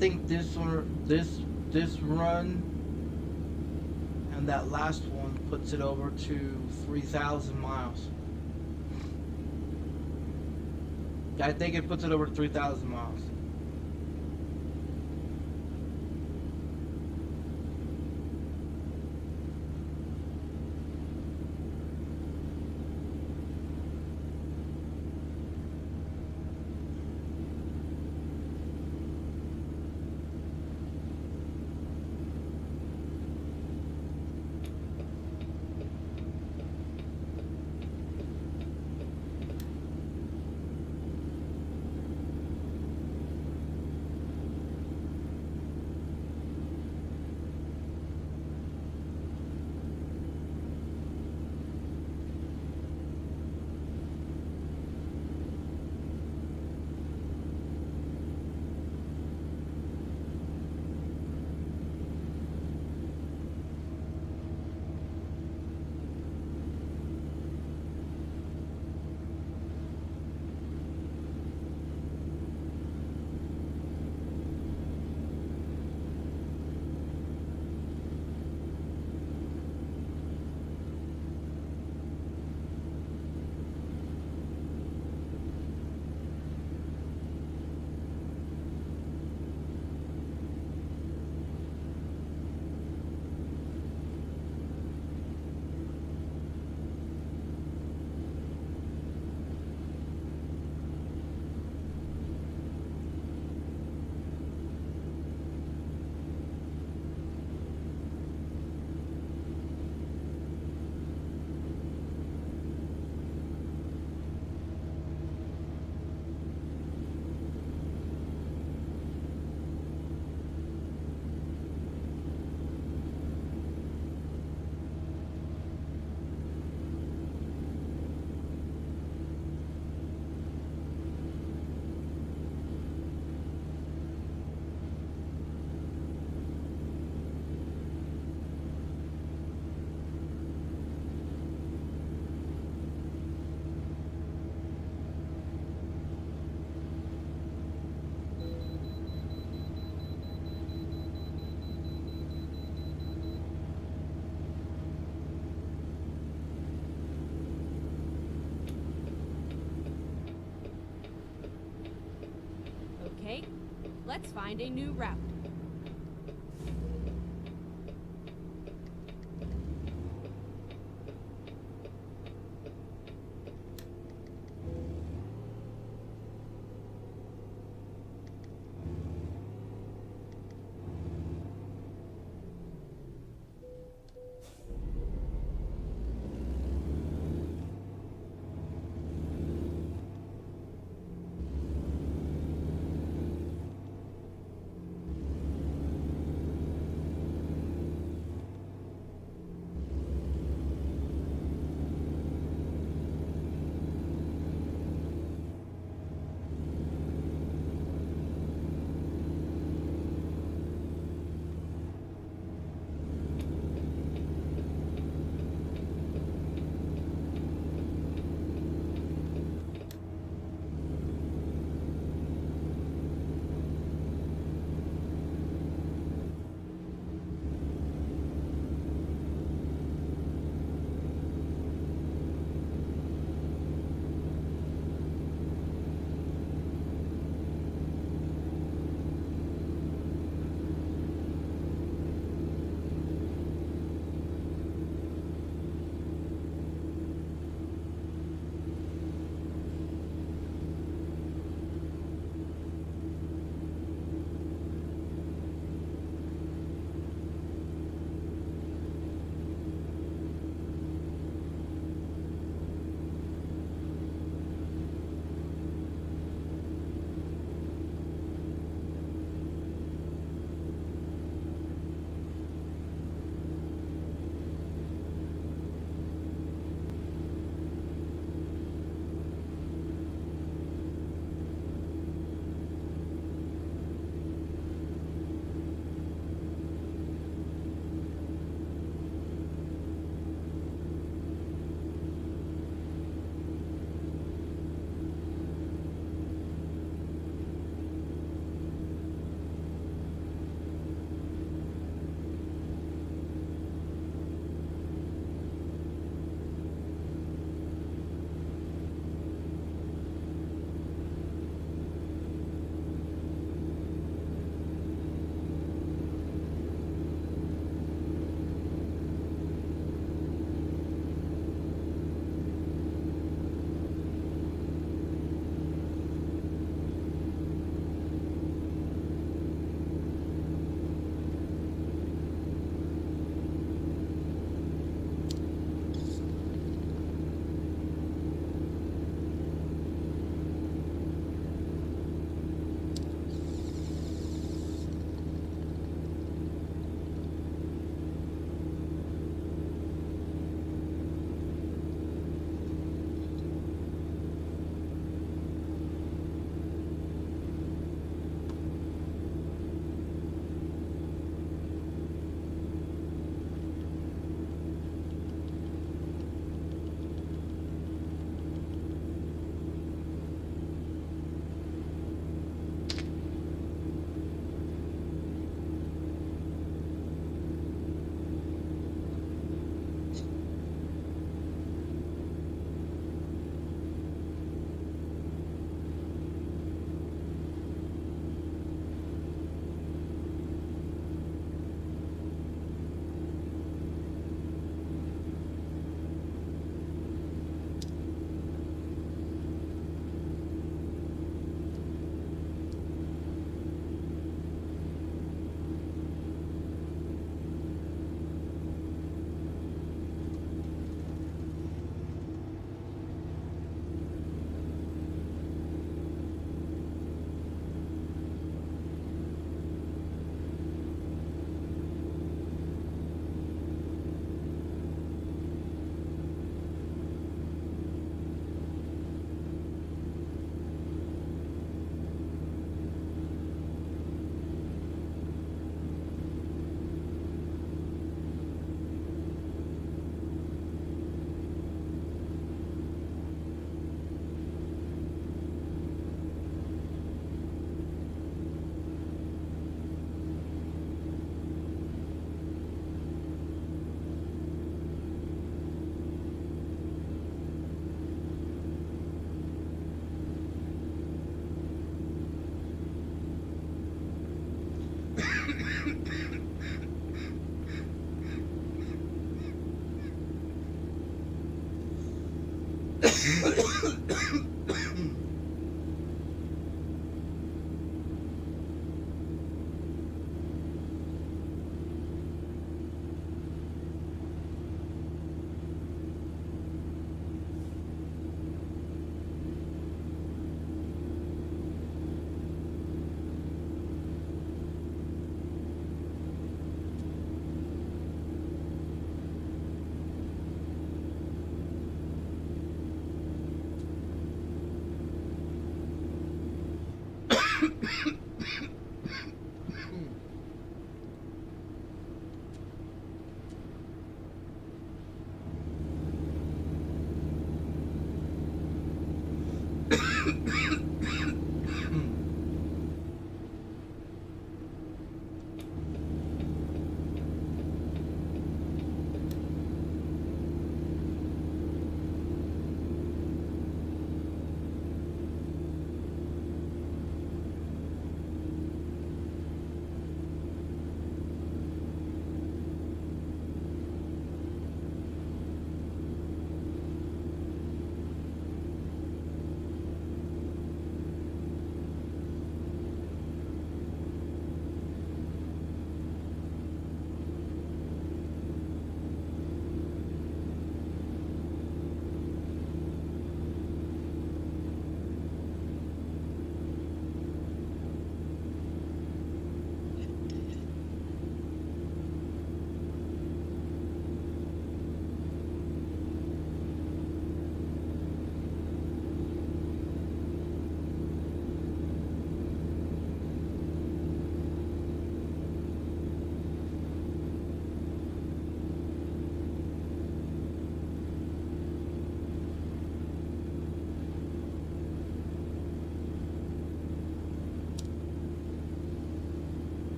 think this one, this run, and that last one puts it over to 3,000 miles. I think it puts it over to 3,000 miles. Okay, let's find a new route.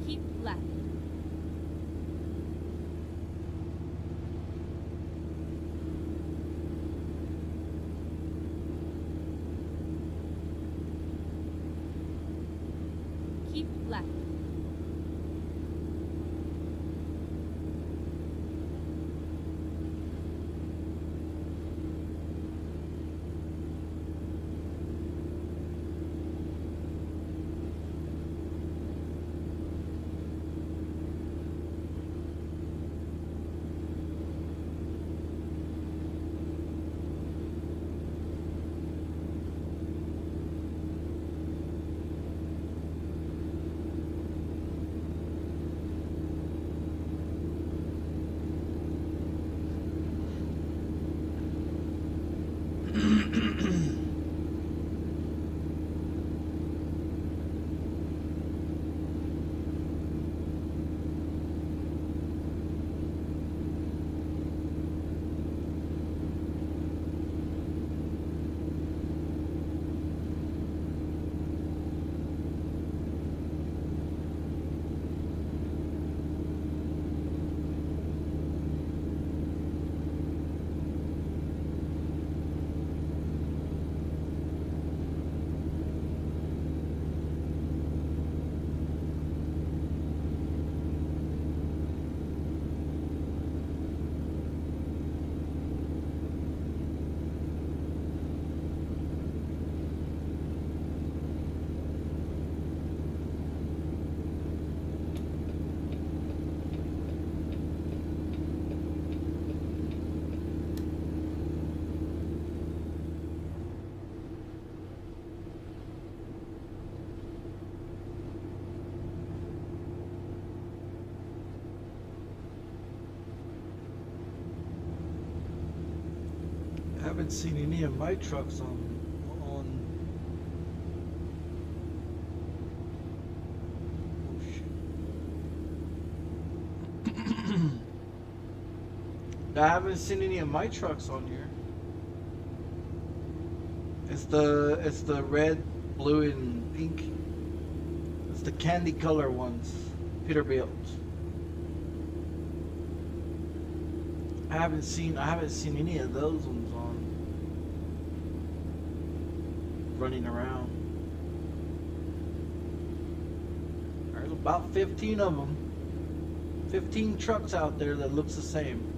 Keep left. Keep left. I haven't seen any of my trucks on oh shit. I haven't seen any of my trucks on here. It's the red, blue, and pink. It's the candy color ones. Peterbilt. I haven't seen any of those ones on running around. There's about 15 of them. 15 trucks out there that looks the same.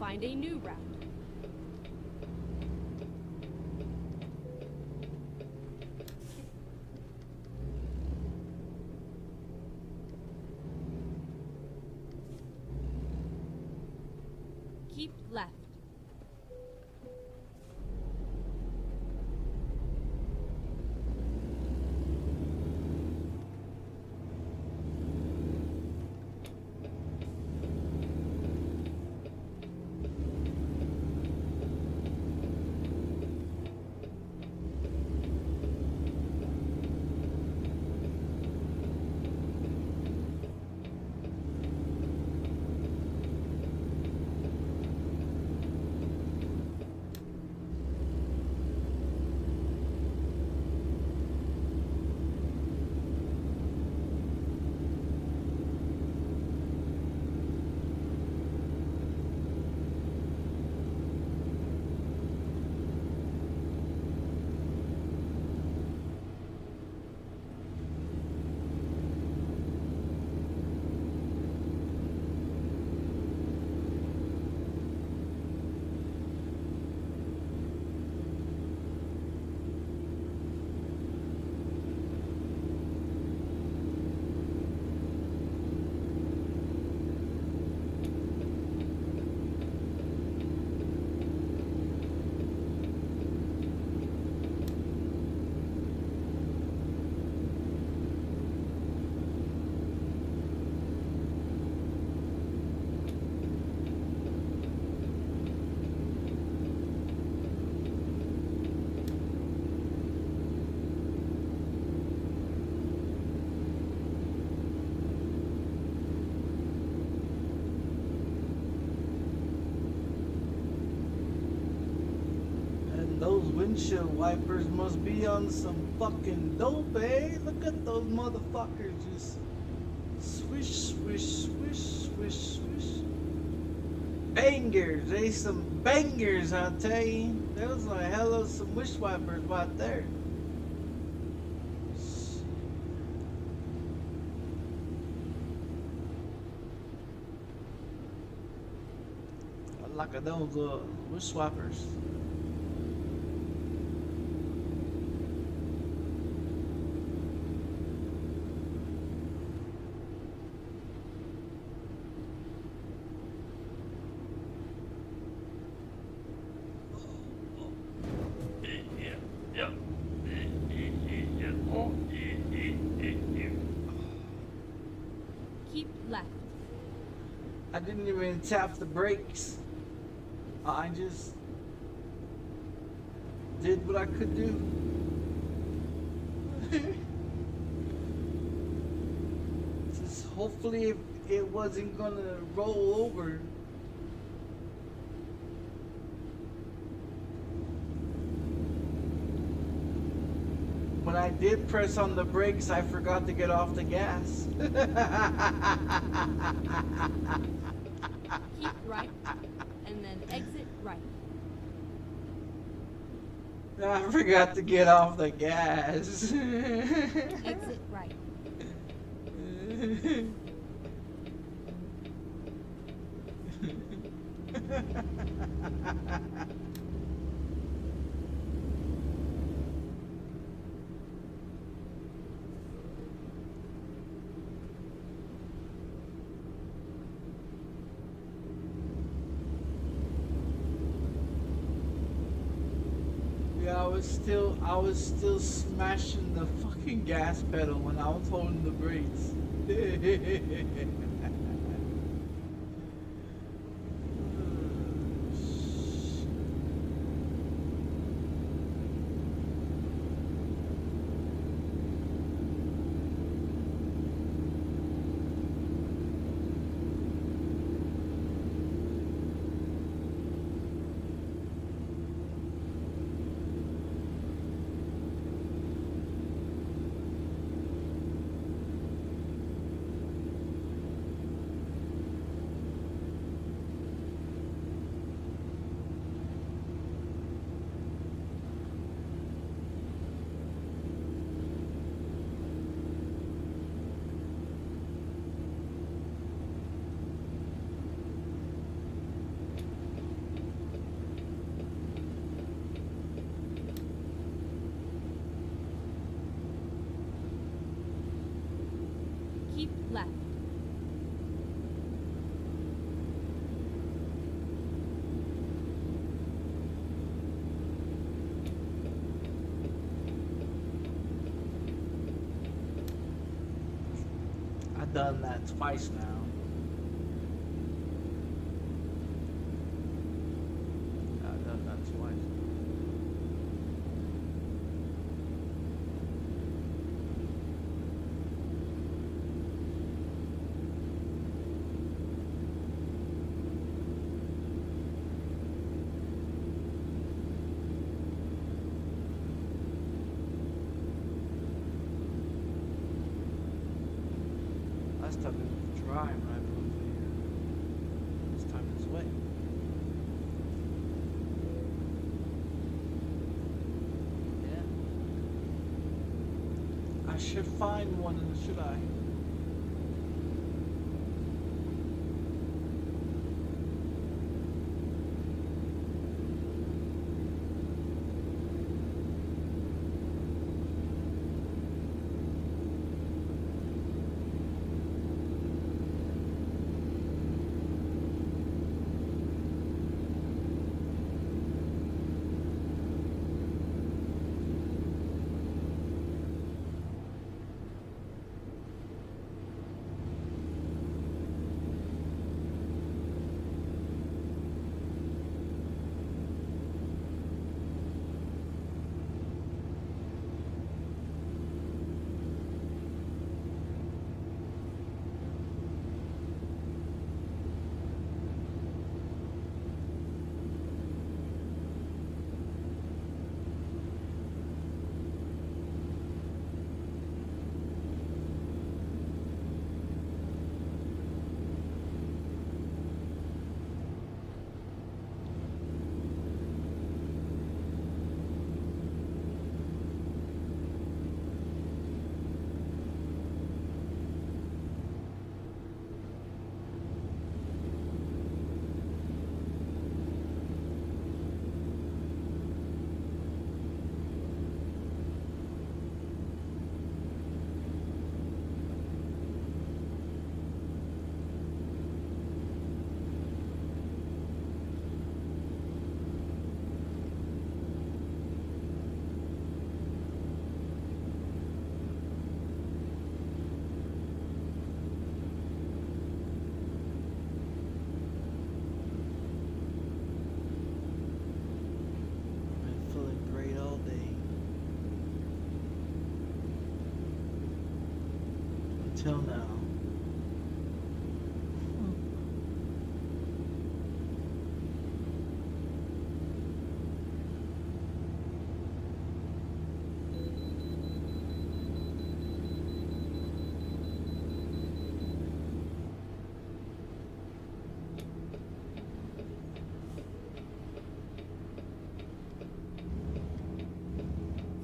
find a new route. Keep left. Those windshield wipers must be on some fucking dope, eh? Look at those motherfuckers just swish, swish, swish, swish, swish. Bangers, they some bangers, I tell you. Those are a hell of some wish wipers right there. I like those wish wipers. Keep left. I didn't even tap the brakes. I just did what I could do. Just hopefully it wasn't gonna roll over. When I did press on the brakes, I forgot to get off the gas. Keep right, and then exit right. I forgot to get off the gas. Exit right. Yeah, I was still smashing the fucking gas pedal when I was holding the brakes. Keep left. I've done that twice now. I've done that twice. Last time it was dry when I moved here. This time it's wet. Yeah. I should find one, should I? Until now.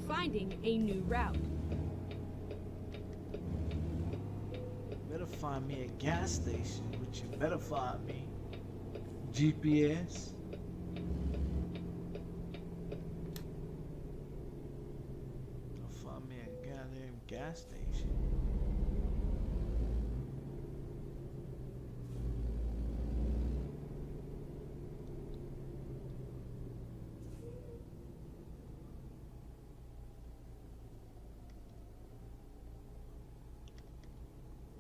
Finding a new route. Better find me a gas station, but you better find me GPS. Find me a goddamn gas station.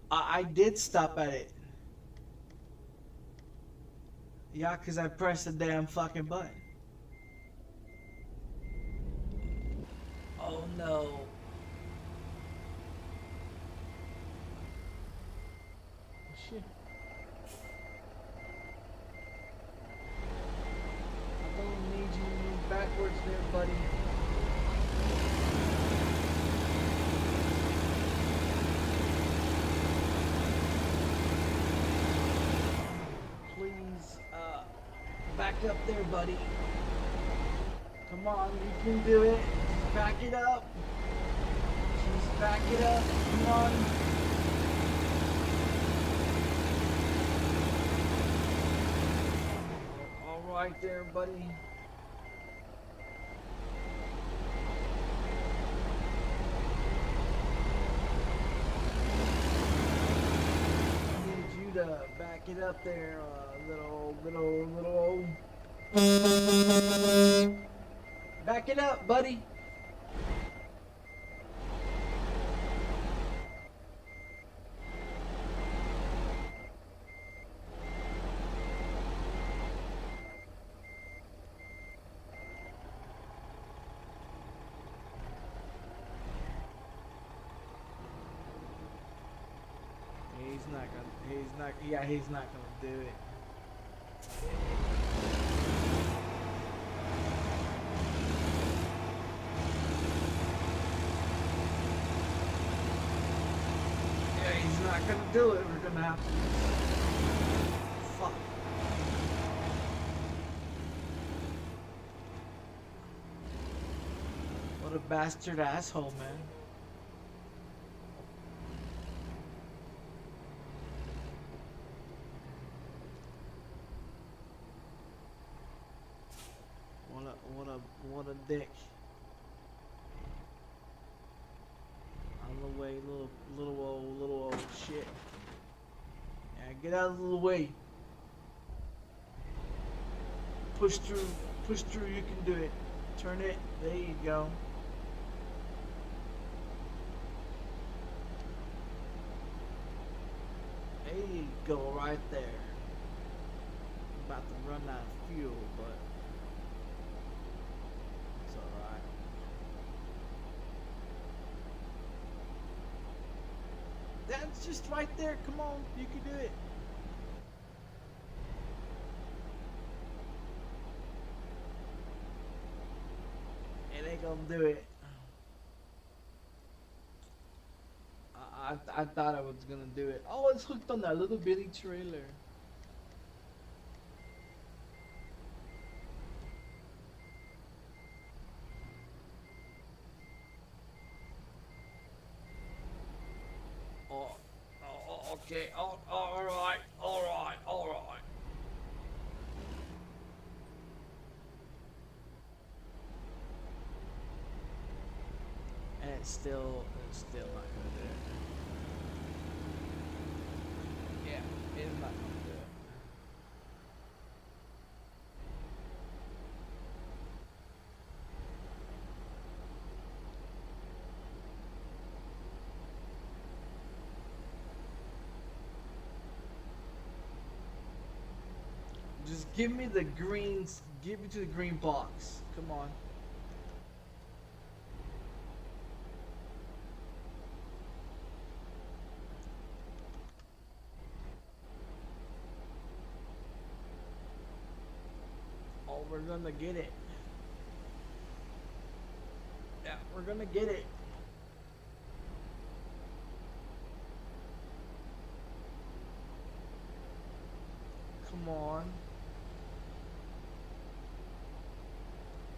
I did stop at it. Yeah, because I pressed the damn fucking button. Oh no. Shit. I don't need you to move backwards there, buddy. Back up there, buddy. Come on, you can do it. Just back it up. Just back it up. Come on. All right there, buddy. to back it up there, little. Back it up, buddy. He's not gonna do it. Yeah, he's not gonna do it. We're gonna have to. Fuck. What a bastard asshole, man. What a dick. On the way, little old shit. Yeah, get out of the way. Push through, you can do it. Turn it, there you go. There you go, right there. About to run out of fuel, but that's just right there. Come on, you can do it. It ain't gonna do it. I thought I was gonna do it. Oh, it's hooked on that little bitty trailer. Okay, all right. And it's still not gonna do it. Yeah, it's not gonna do it. Just give me the greens. Give me to the green box. Come on. Oh, we're gonna get it. Yeah, we're gonna get it. Come on.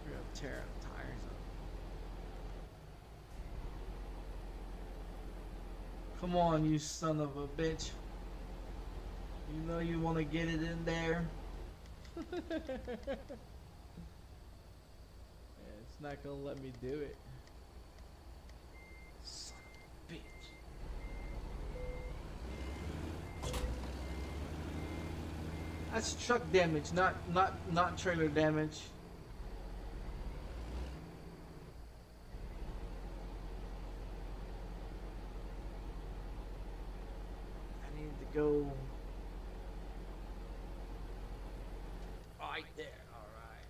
We're gonna tear our tires up. Come on, you son of a bitch. You know you want to get it in there. Yeah, it's not gonna let me do it. Son of a bitch. That's truck damage, not trailer damage. I need to go right there. All right.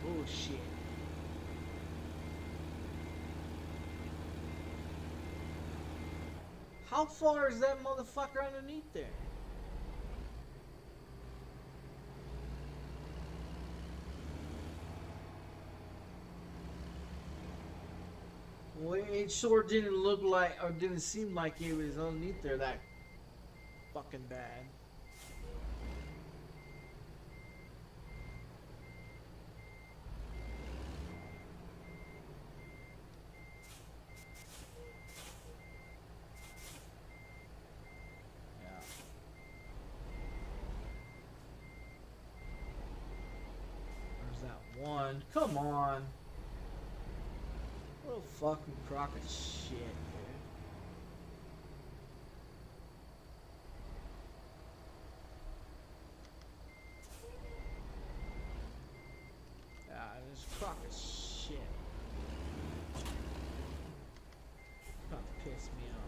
Oh shit. How far is that motherfucker underneath there? Well, it sure didn't look like, or didn't seem like it was underneath there that fucking bad. on. Come on. What a fucking crock of shit, dude. Ah, this crock of shit. About to piss me off.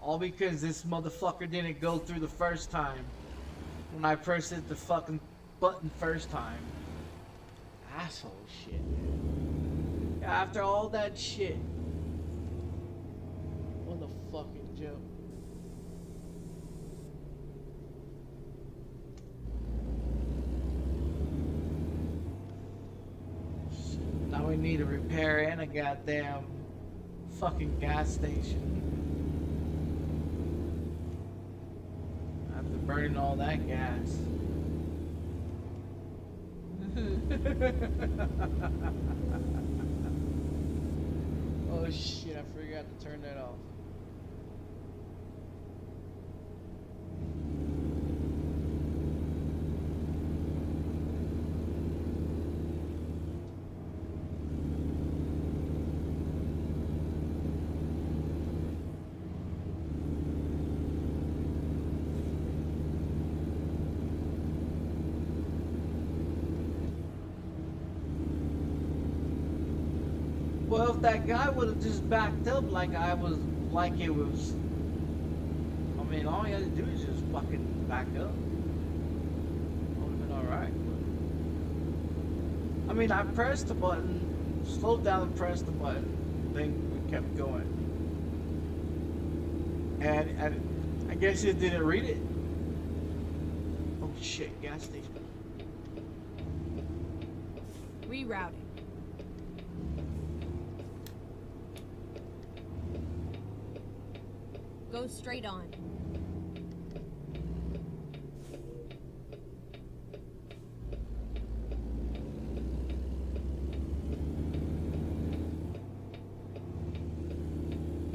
All because this motherfucker didn't go through the first time. When I pressed the fucking button first time. Asshole shit, dude. After all that shit. What a fucking joke. Now we need a repair and a goddamn fucking gas station. After burning all that gas. Oh shit, I forgot to turn that off. Well, if that guy would have just backed up like it was, I mean, all he had to do is just fucking back up. Would have been alright. I mean, I pressed the button, slowed down and pressed the button, then we kept going. And I guess it didn't read it. Oh shit, gas station. Rerouting. Go straight on.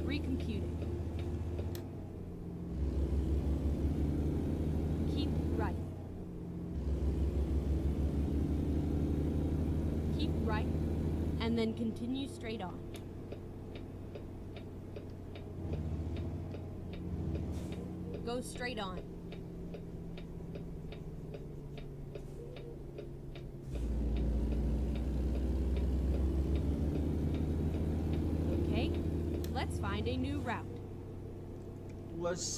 Recomputing. Keep right. Keep right, and then continue straight on. Go straight on. Okay, let's find a new route.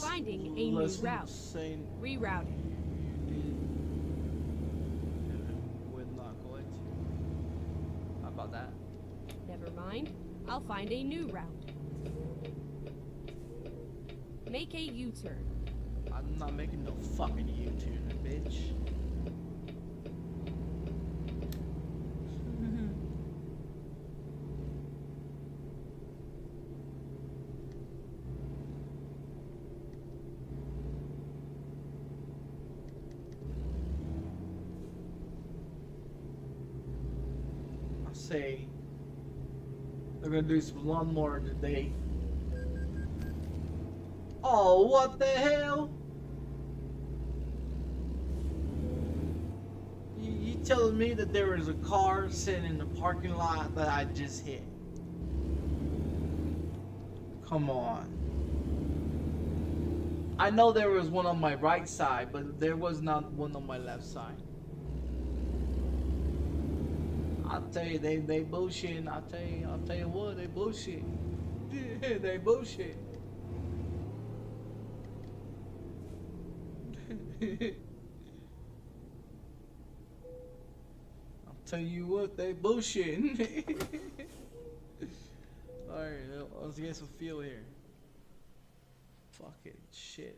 Finding a new route. Rerouting. We're not going to. How about that? Never mind. I'll find a new route. Make a U-turn. I'm not making no fucking U-turn, bitch. I say they're gonna do some lawnmower today. Oh, what the hell? You telling me that there was a car sitting in the parking lot that I just hit? Come on. I know there was one on my right side, but there was not one on my left side. I'll tell you, they bullshitting. I'll tell you what, they bullshit. They bullshit. I'll tell you what, they bullshitting. Alright, let's get some feel here. Fucking shit.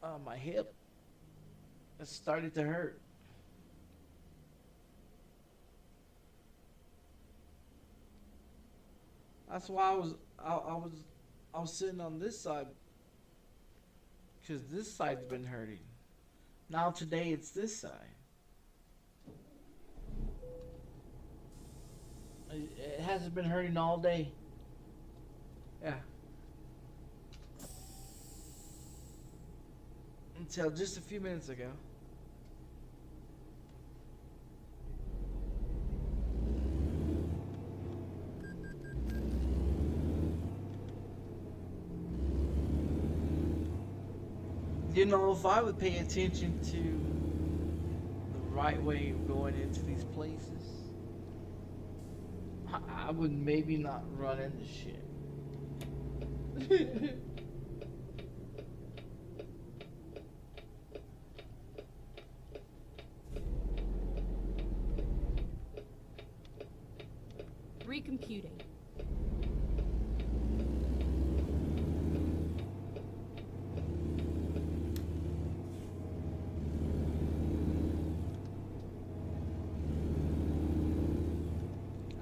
Oh, my hip. It started to hurt. That's why I was sitting on this side. Because this side's been hurting. Now today it's this side. It hasn't been hurting all day. Yeah, until just a few minutes ago. You know, if I would pay attention to the right way of going into these places, I would maybe not run into shit. Recomputing.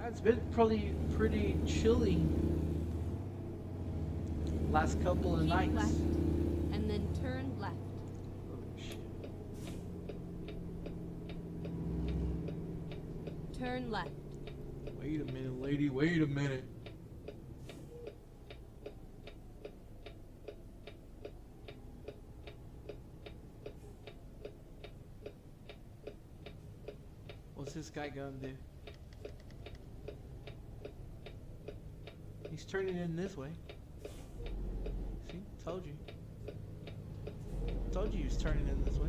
It's been probably pretty chilly last couple of Keep nights. left, and then turn left. Oh shit. Turn left. Wait a minute, lady, wait a minute. What's this guy gonna do? He's turning in this way. See? Told you. Told you he was turning in this way.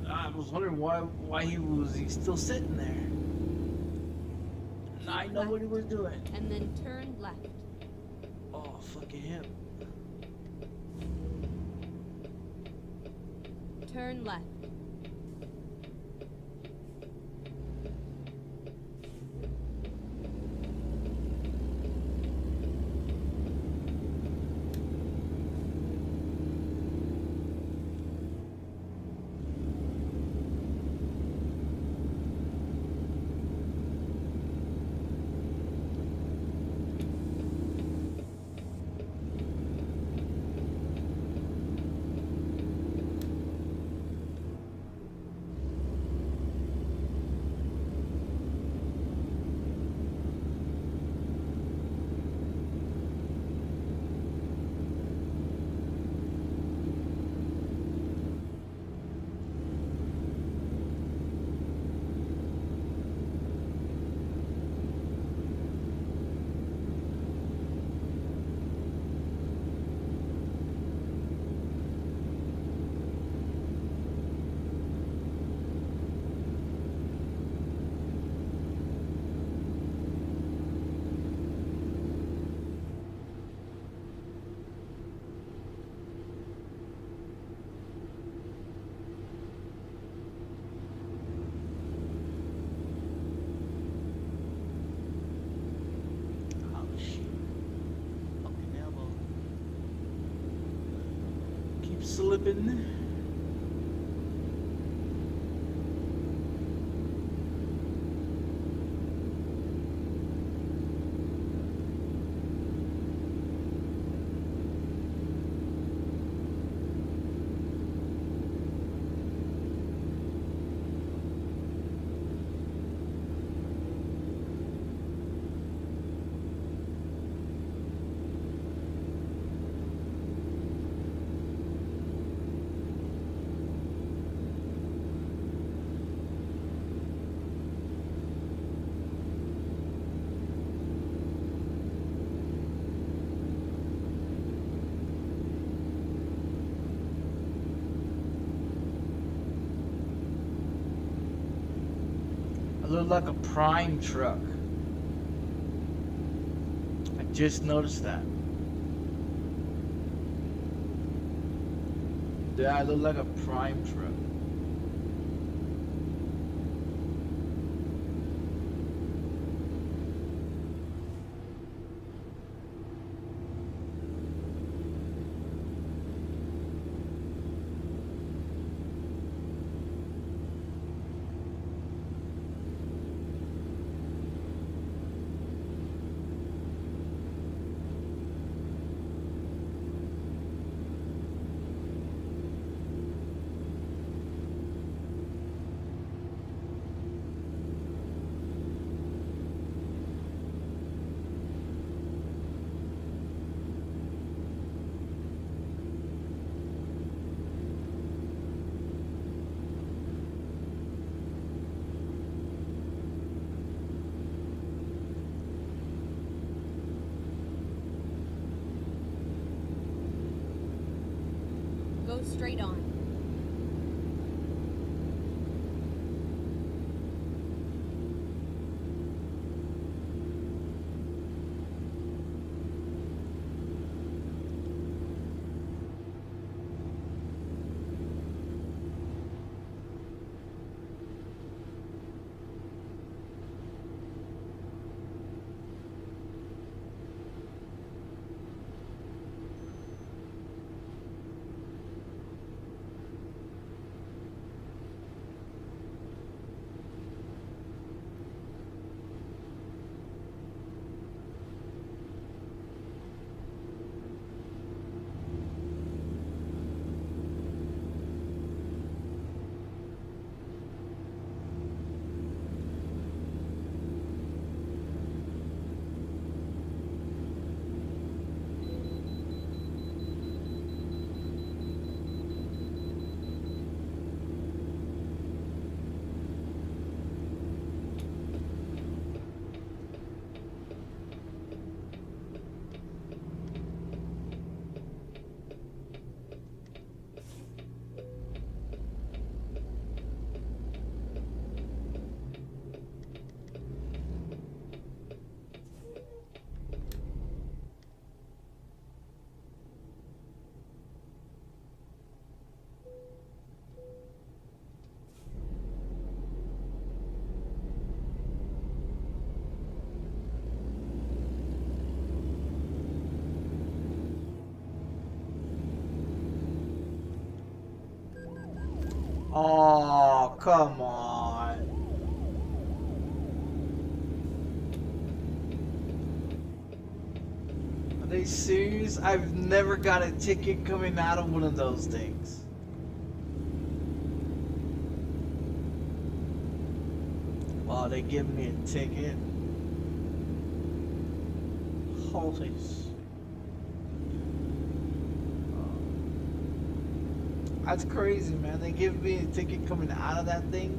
I was wondering why he's still sitting there. And I know what he was doing. And then turn left. Oh, fucking him. Turn left. Slipping. It looked like a prime truck. I just noticed that. Yeah, it looked like a prime truck. Go straight on. Oh, come on. Are they serious? I've never got a ticket coming out of one of those things. Wow, they give me a ticket. Holy shit. That's crazy, man. They give me a ticket coming out of that thing.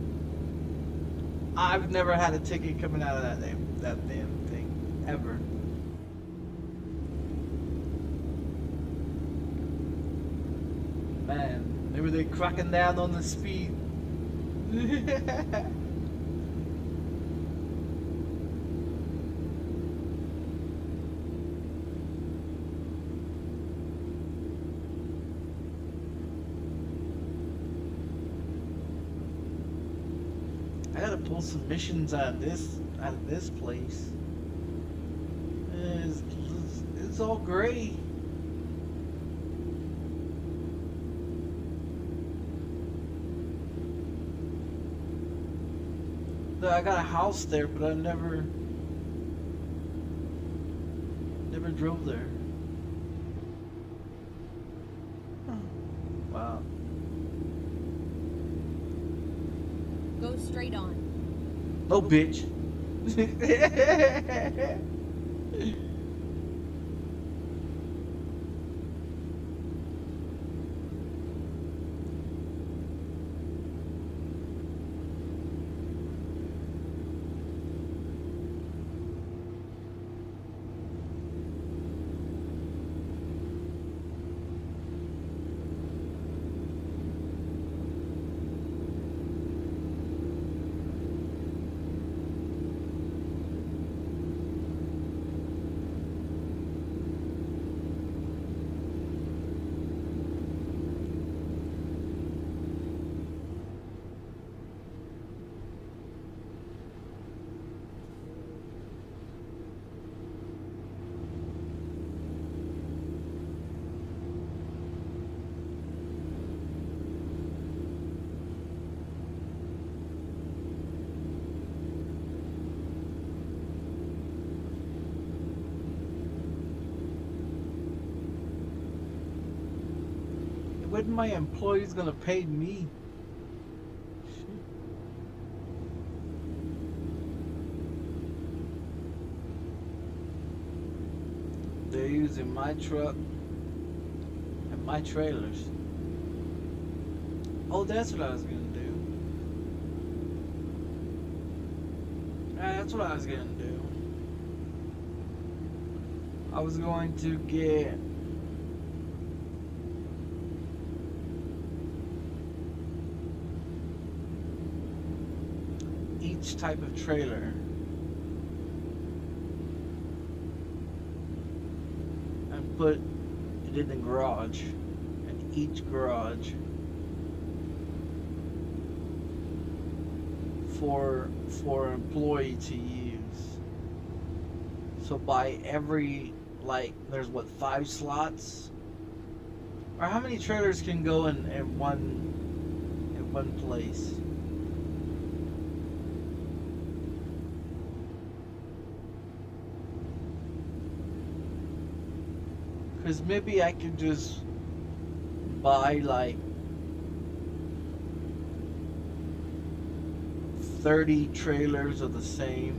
I've never had a ticket coming out of that damn thing ever. Man, maybe they're cracking down on the speed. I gotta pull some missions out of this place. It's all gray. I got a house there, but I never drove there. Wow. Go straight on. No, bitch. When my employee's gonna pay me? They're using my truck and my trailers. Oh, that's what I was gonna do. That's what I was gonna do. I was going to get each type of trailer and put it in the garage, and each garage for employee to use. So by every, like, there's what, 5 slots, or how many trailers can go in one place? Because maybe I could just buy like 30 trailers of the same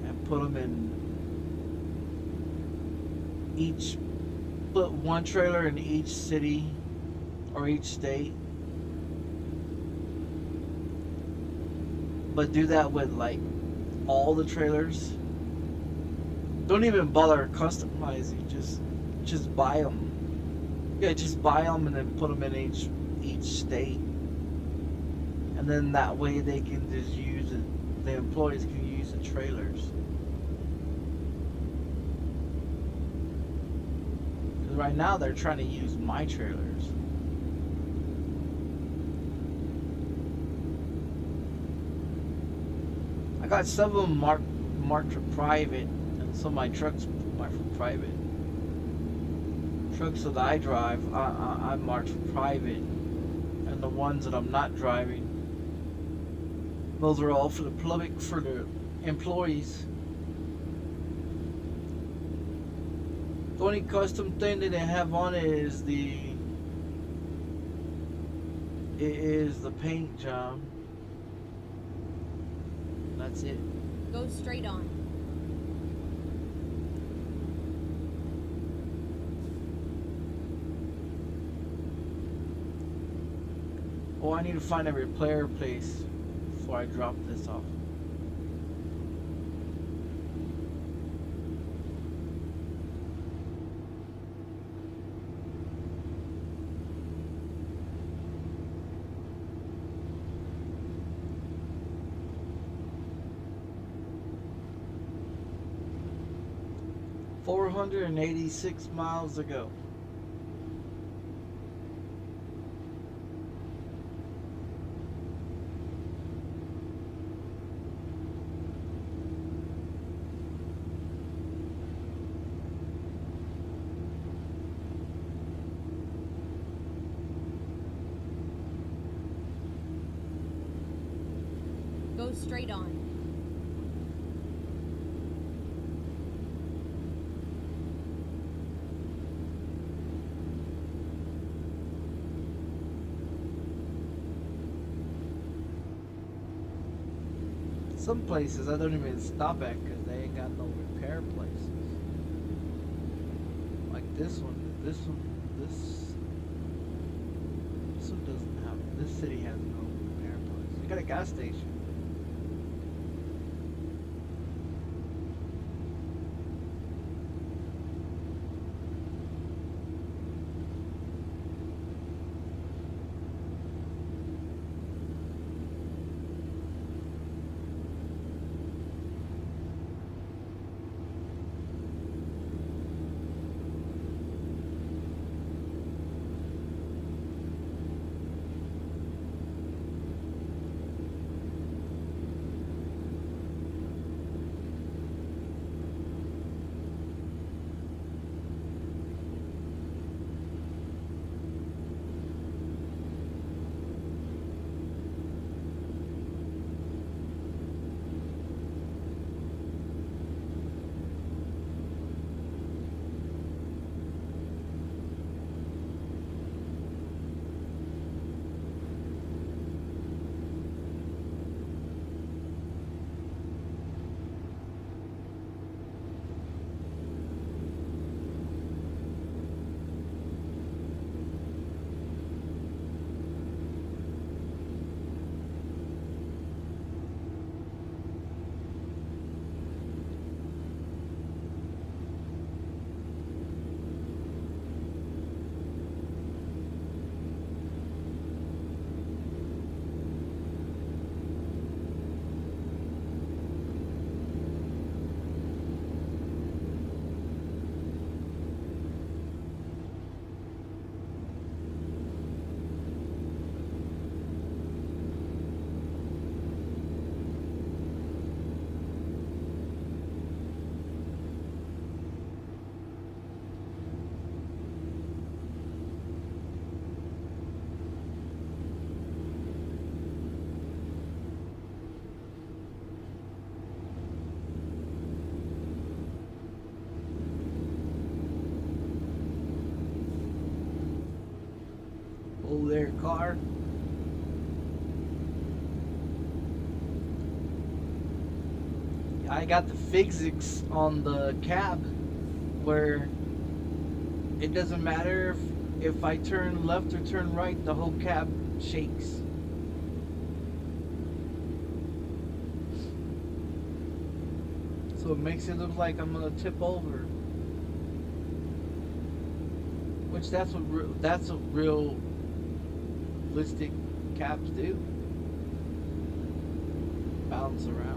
and put them in each, put one trailer in each city or each state, but do that with like all the trailers. Don't even bother customizing, just buy them. Yeah, just buy them and then put them in each state, and then that way they can just use it. The employees can use the trailers. Because right now they're trying to use my trailers. I got some of them marked for private, and some of my trucks marked for private. Trucks that I drive, I marked for private, and the ones that I'm not driving, those are all for the public, for the employees. The only custom thing that they have on it is the paint job. That's it. Go straight on. Oh, I need to find a repair place before I drop this off. $486 miles to go. Go straight on. Some places I don't even stop at because they ain't got no repair places. Like this one doesn't have, this city has no repair place. You got a gas station. their car. I got the physics on the cab where it doesn't matter if I turn left or turn right, the whole cab shakes. So it makes it look like I'm gonna tip over. Which that's what real realistic cabs do. Bounce around.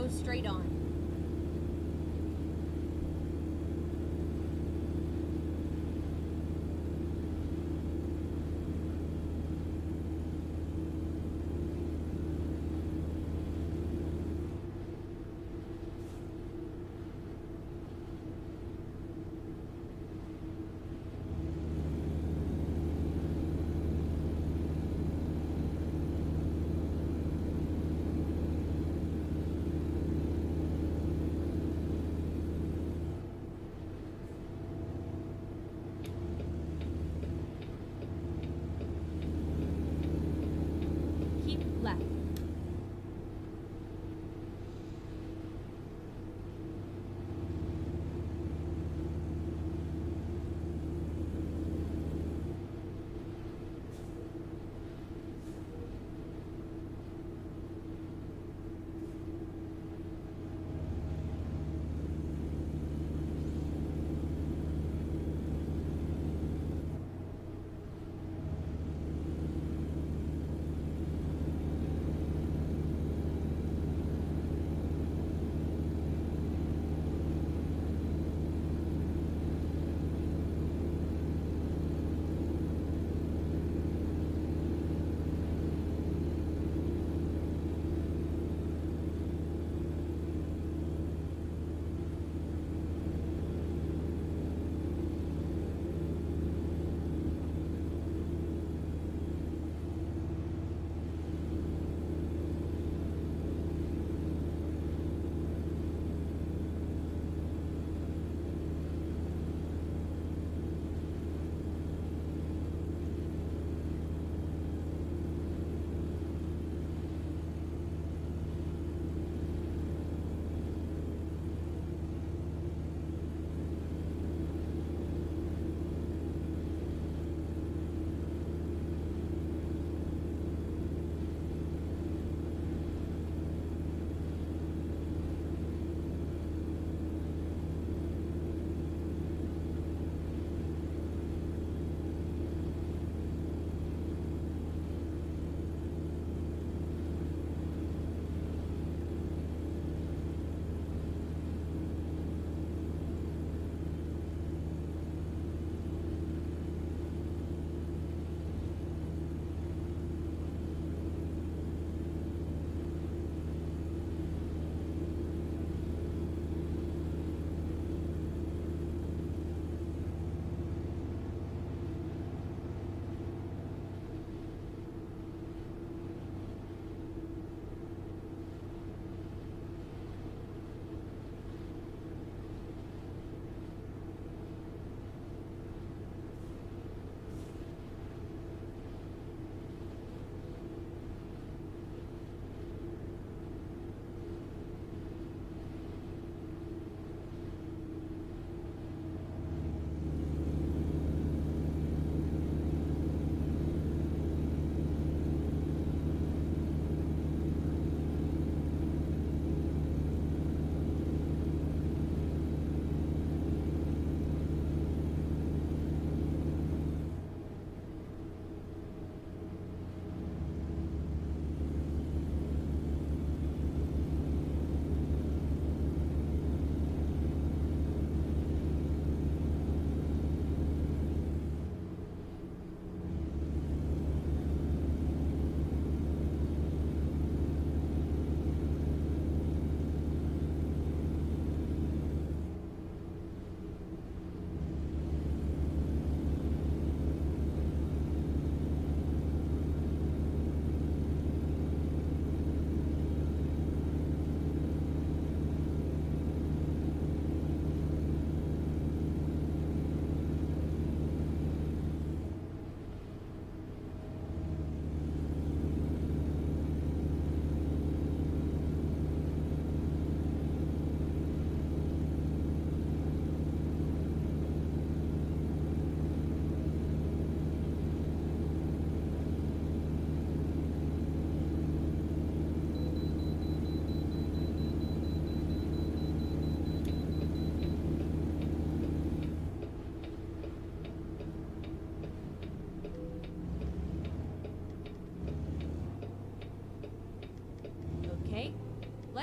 Go straight on. Keep left.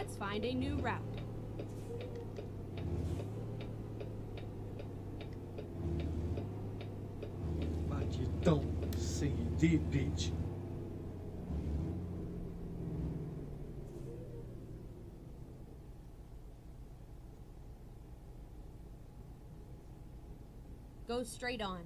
Let's find a new route. But you don't say you did, bitch. Go straight on.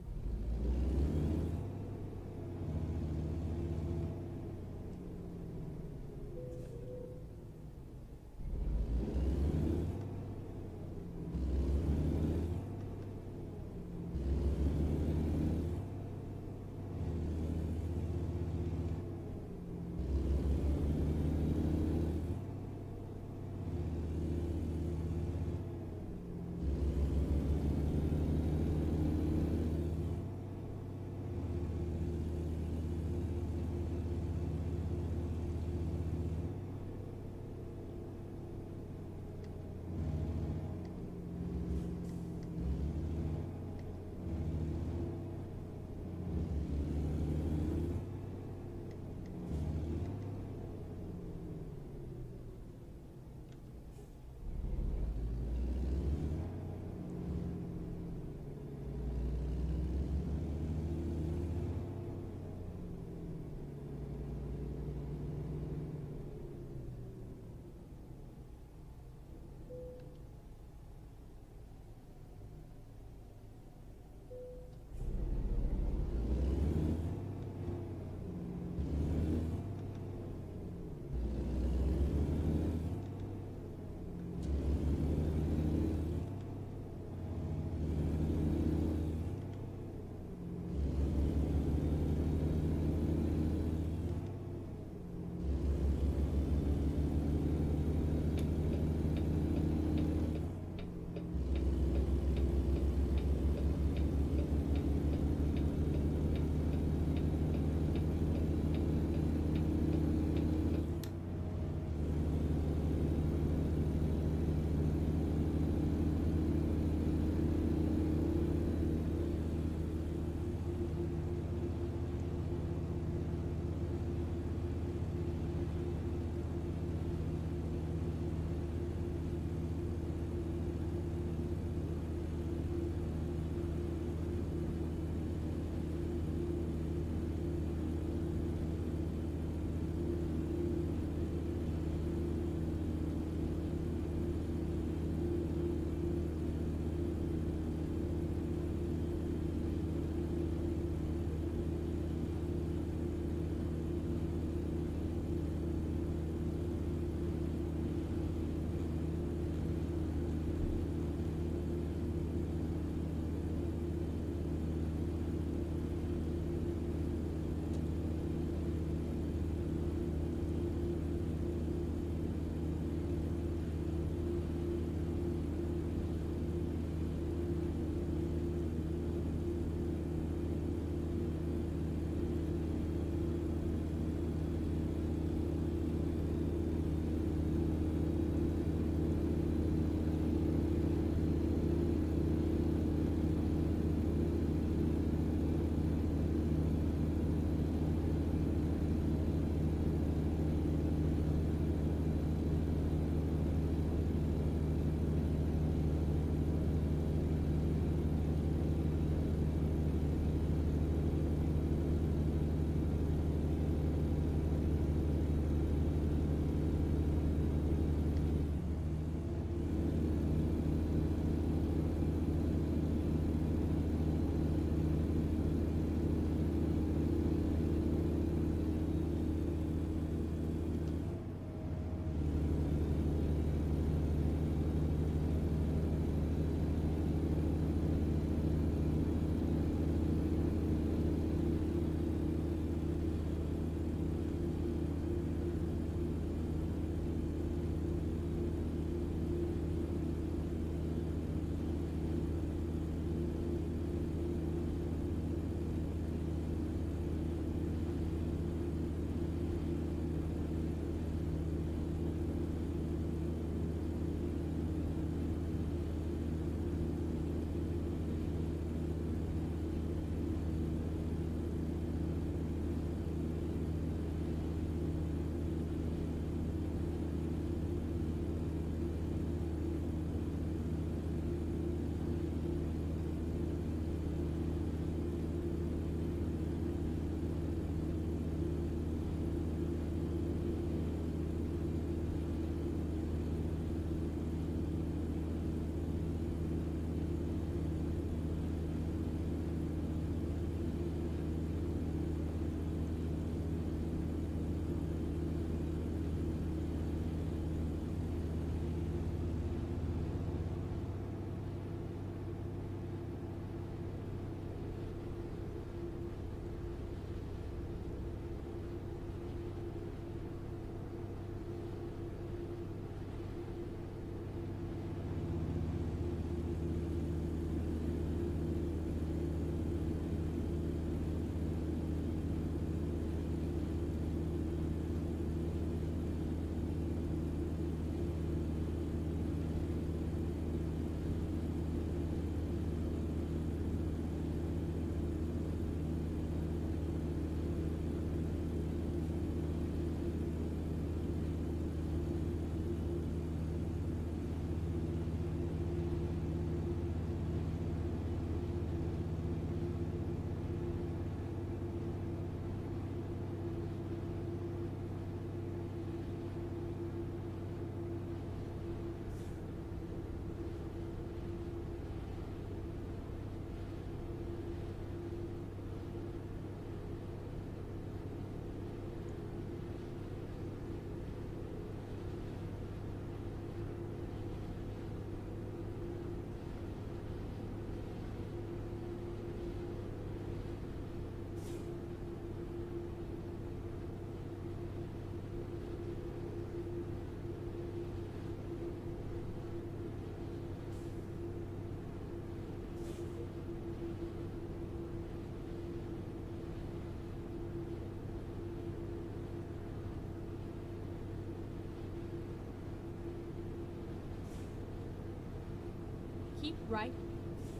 right,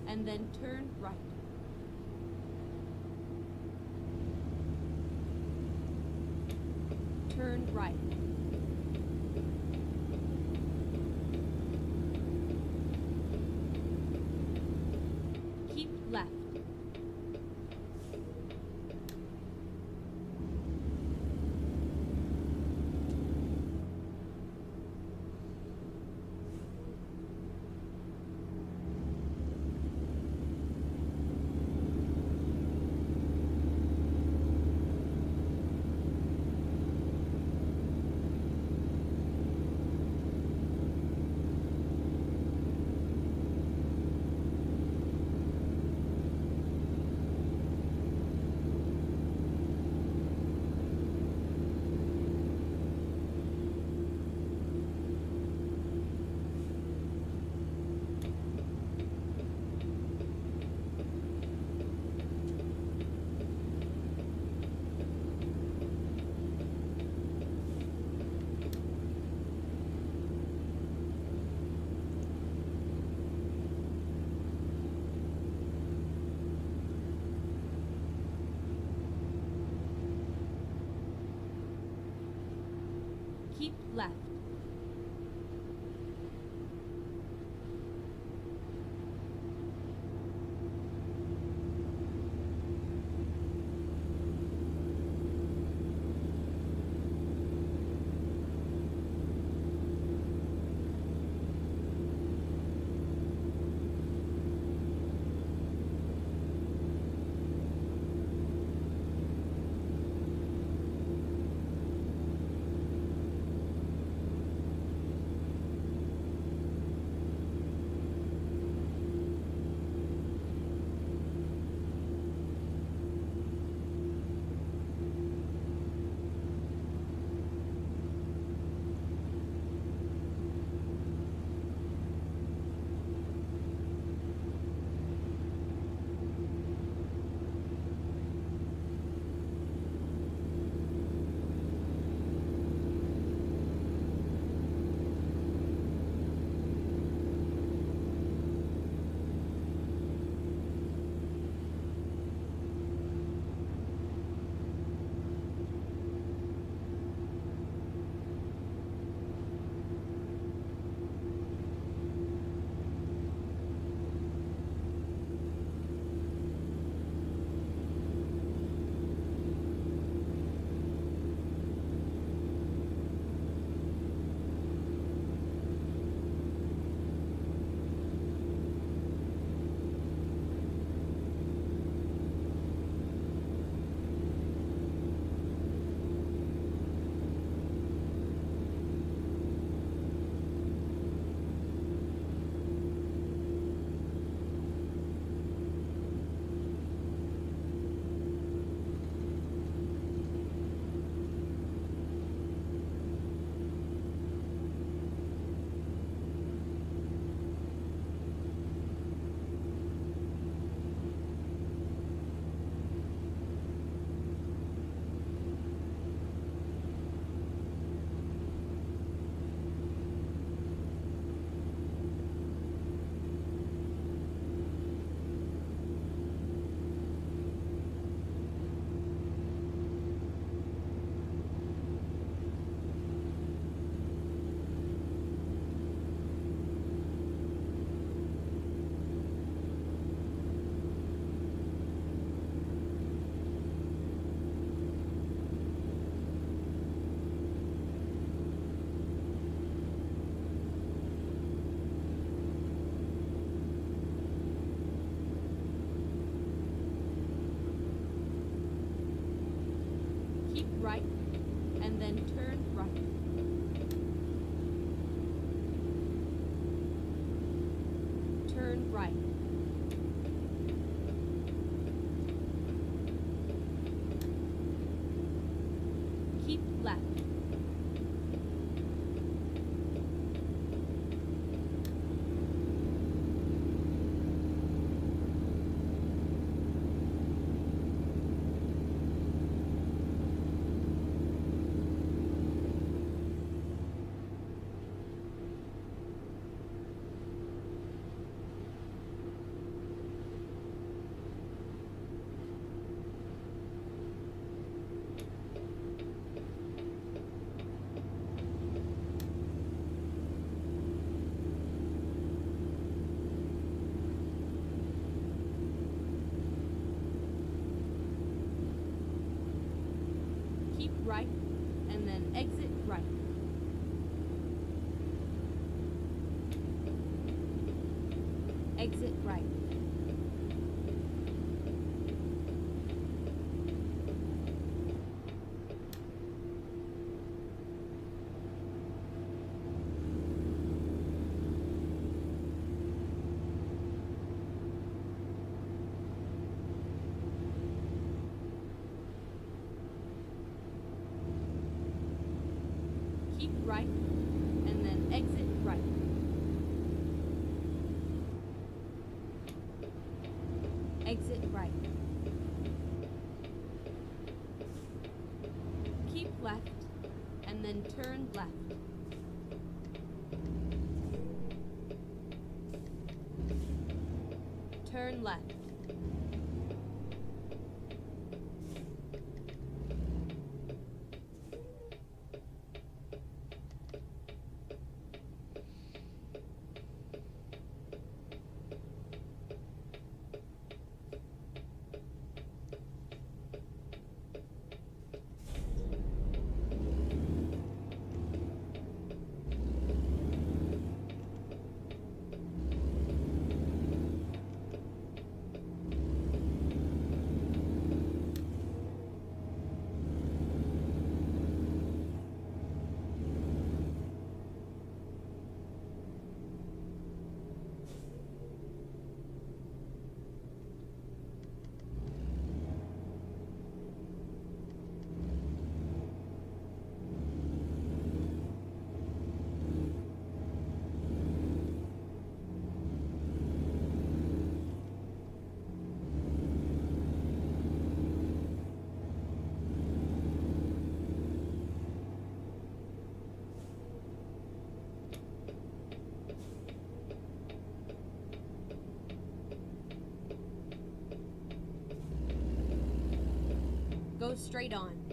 and then turn right. Turn right. Keep left. Keep left. Keep right, and then turn right. Turn right. Keep left. right, and then exit right. Exit right. Keep right, and then exit right. Exit right. Keep left, and then turn left. Turn left. Go straight on.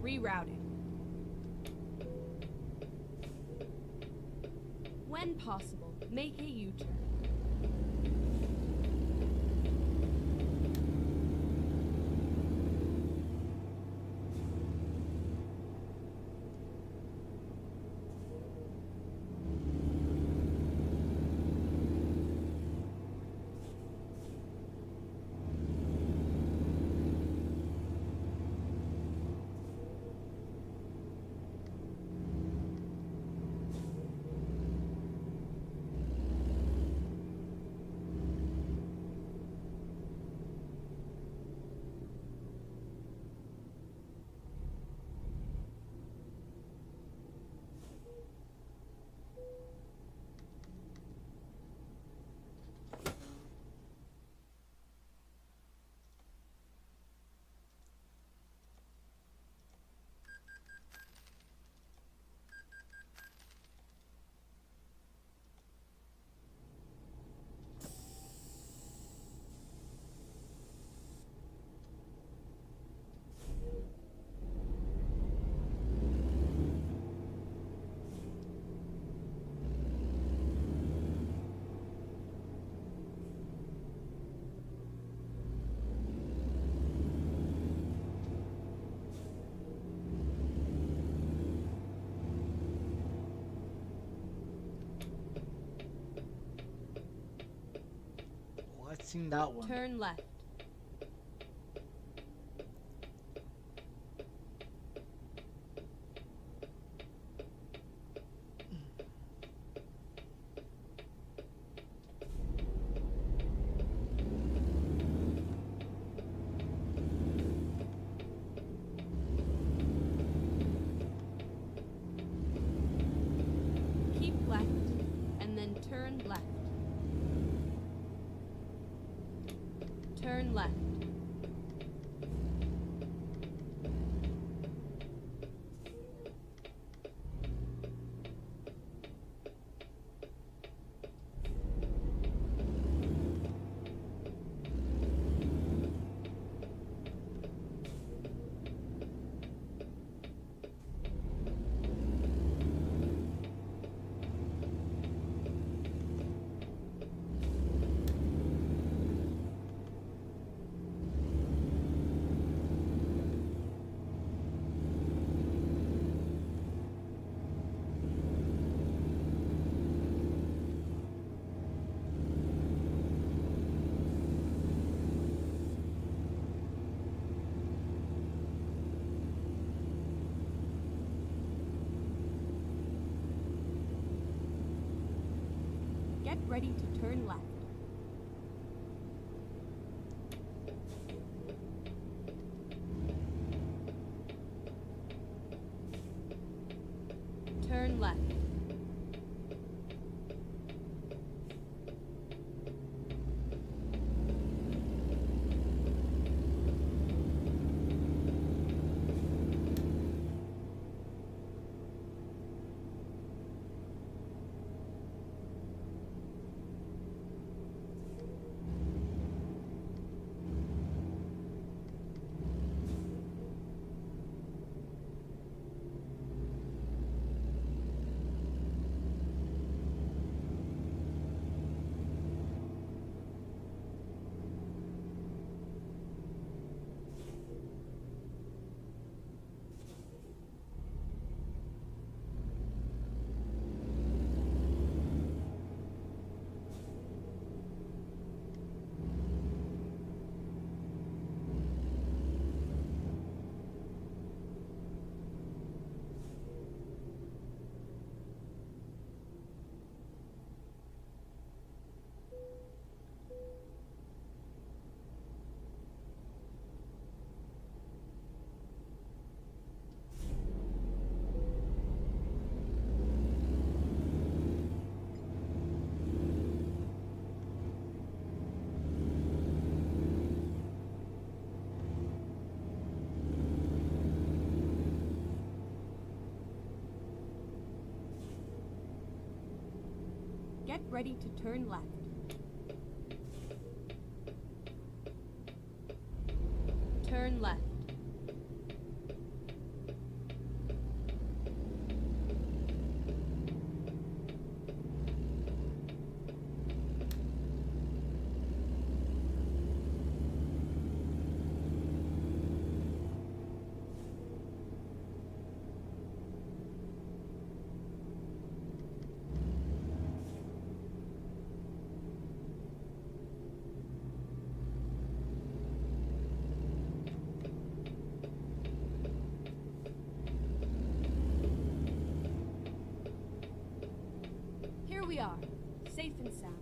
Rerouting. When possible, make a U-turn. seen that one. Turn left. Keep left, and then turn left. Turn left. Get ready to turn left. Turn left. Get ready to turn left. Turn left. Here we are, safe and sound.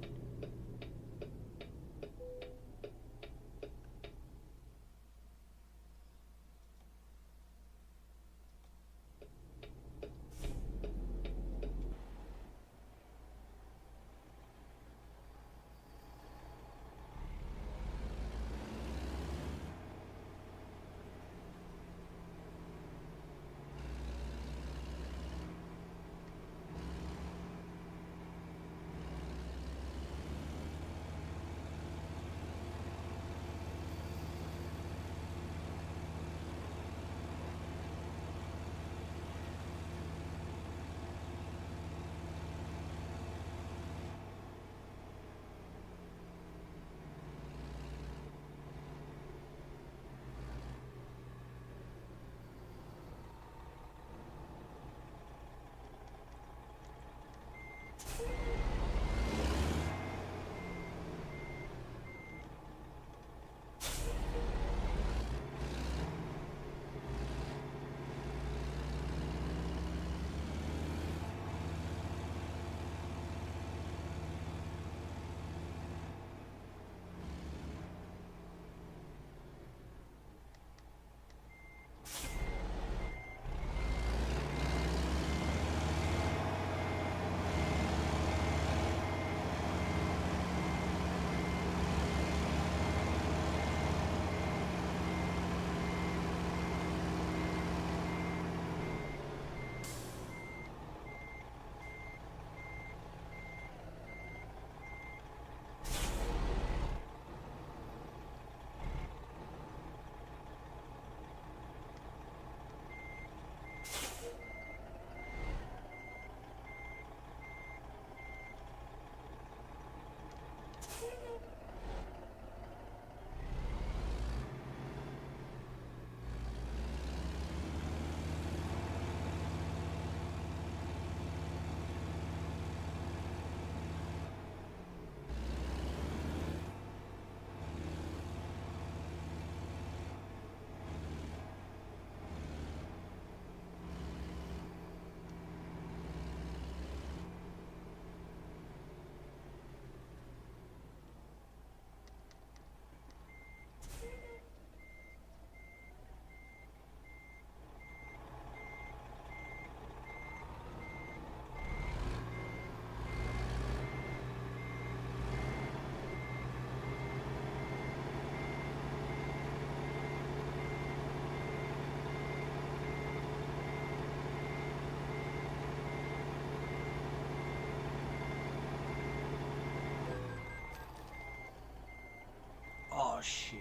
Oh shit.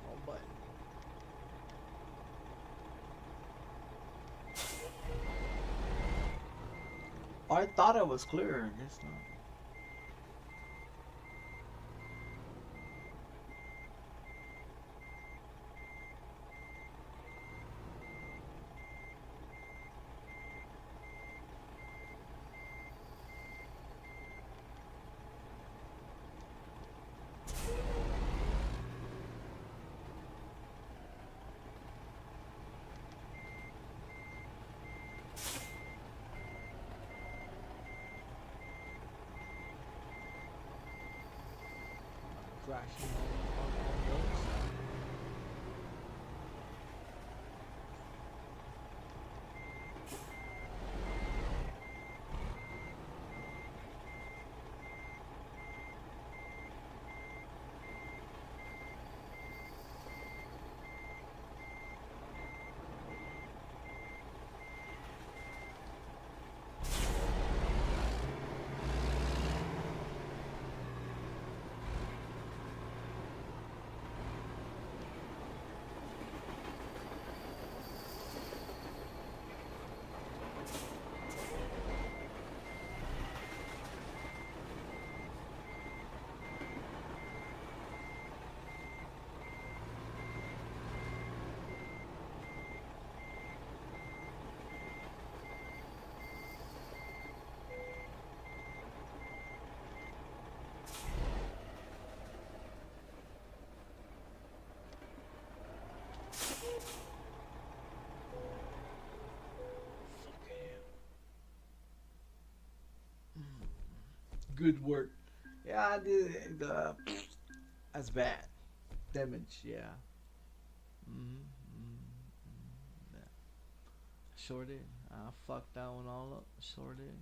Wrong button. I thought it was clear. I guess not. Crashing on those. Good work. Yeah, I did. That's bad. Damage, yeah. Yeah. Sure did. I fucked that one all up. Sure did.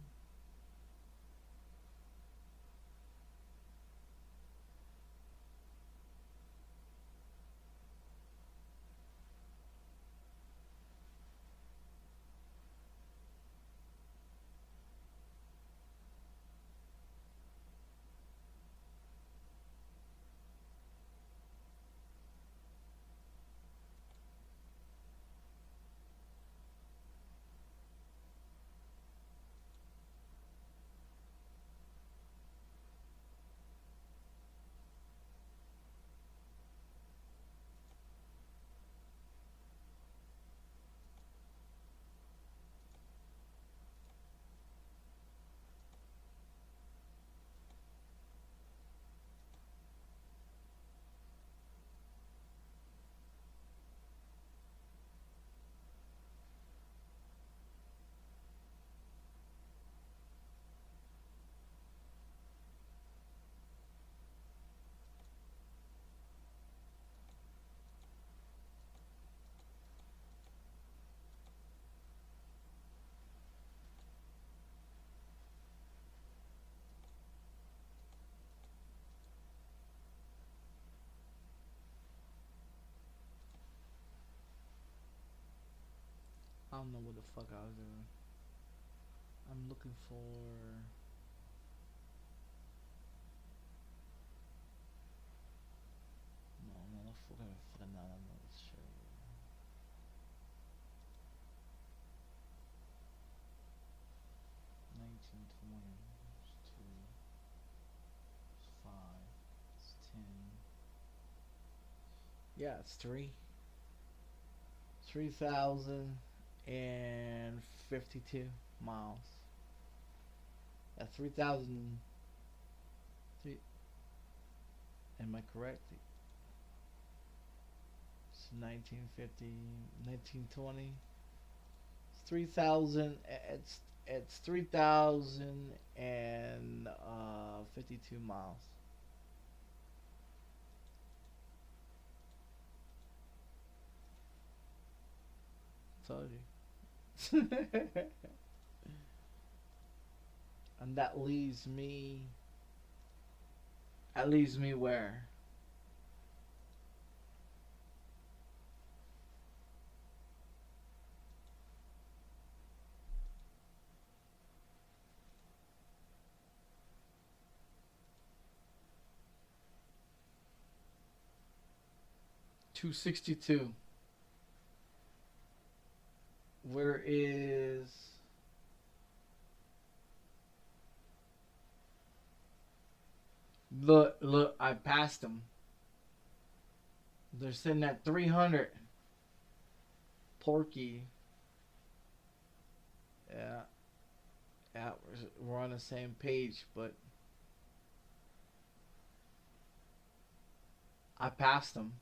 I don't know what the fuck I was doing. I'm looking for. No, I'm not fucking not on this shit. 1920. It's 2. It's 5. It's 10. Yeah, it's 3. 3,052 miles. That's 3,000. Am I correct? It's 1950, 1920. It's 3,000. It's 3,052 miles. Told you. And that leaves me. That leaves me where? 262. Where is... Look, I passed them. They're sitting at 300. Porky. Yeah. Yeah, we're on the same page, but I passed them.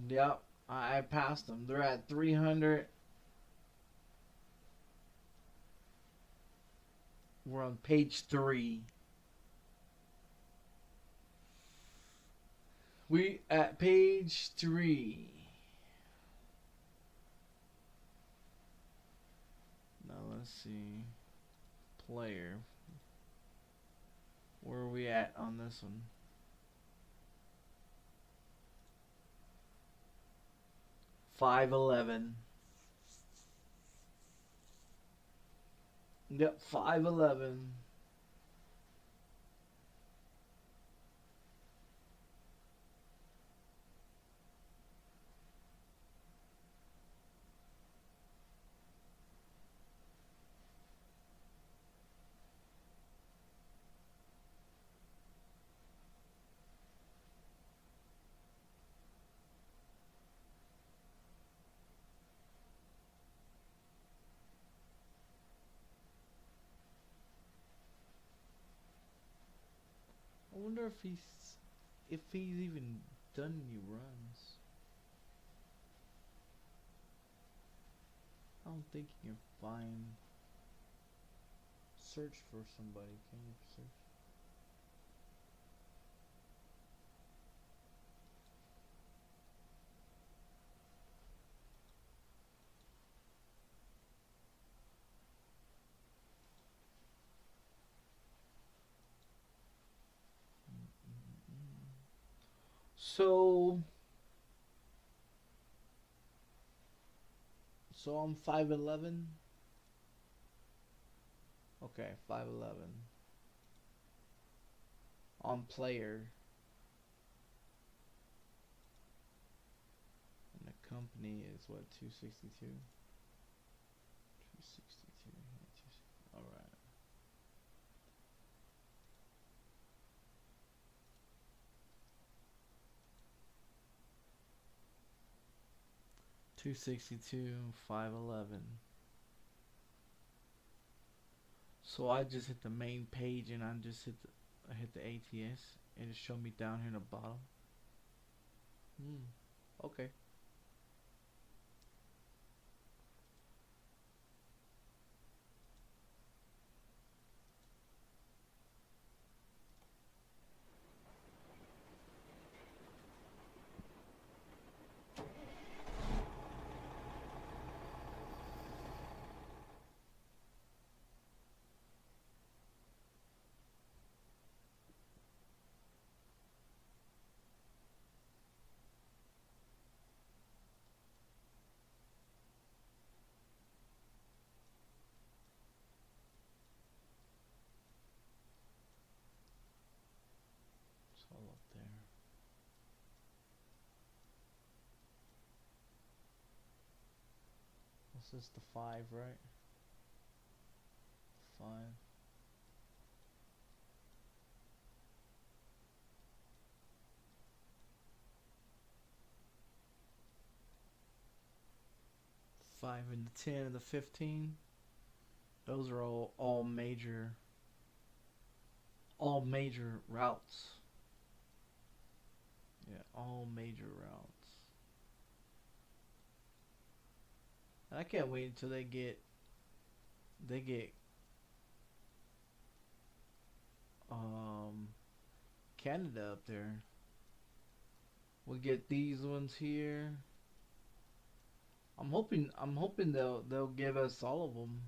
Yep, I passed them. They're at 300. We're on page 3. We at page 3. Now let's see. Player. Where are we at on this one? 511. Yep, 511. I wonder if he's even done any runs. I don't think you can find search for somebody. Can you search? So I'm 5'11". Okay, 5'11". On player. And the company is what, 262? 262. Alright. $262, 511. So I just hit the main page and I just hit the ATS and it showed me down here in the bottom. Okay. It's all up there. What's this, the 5, right? 5. Five and the 10 and the 15. Those are all major routes. Yeah, all major routes. And I can't wait until they get Canada up there. We'll get these ones here. I'm hoping they'll give us all of them.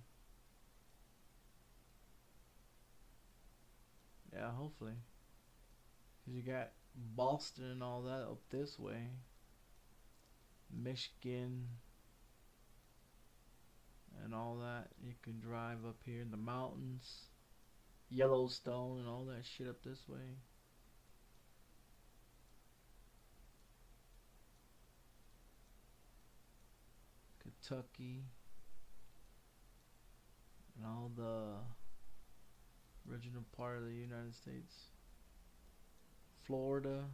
Yeah, hopefully. Cause you got Boston and all that up this way. Michigan and all that. You can drive up here in the mountains. Yellowstone and all that shit up this way. Kentucky, and all the original part of the United States. Florida,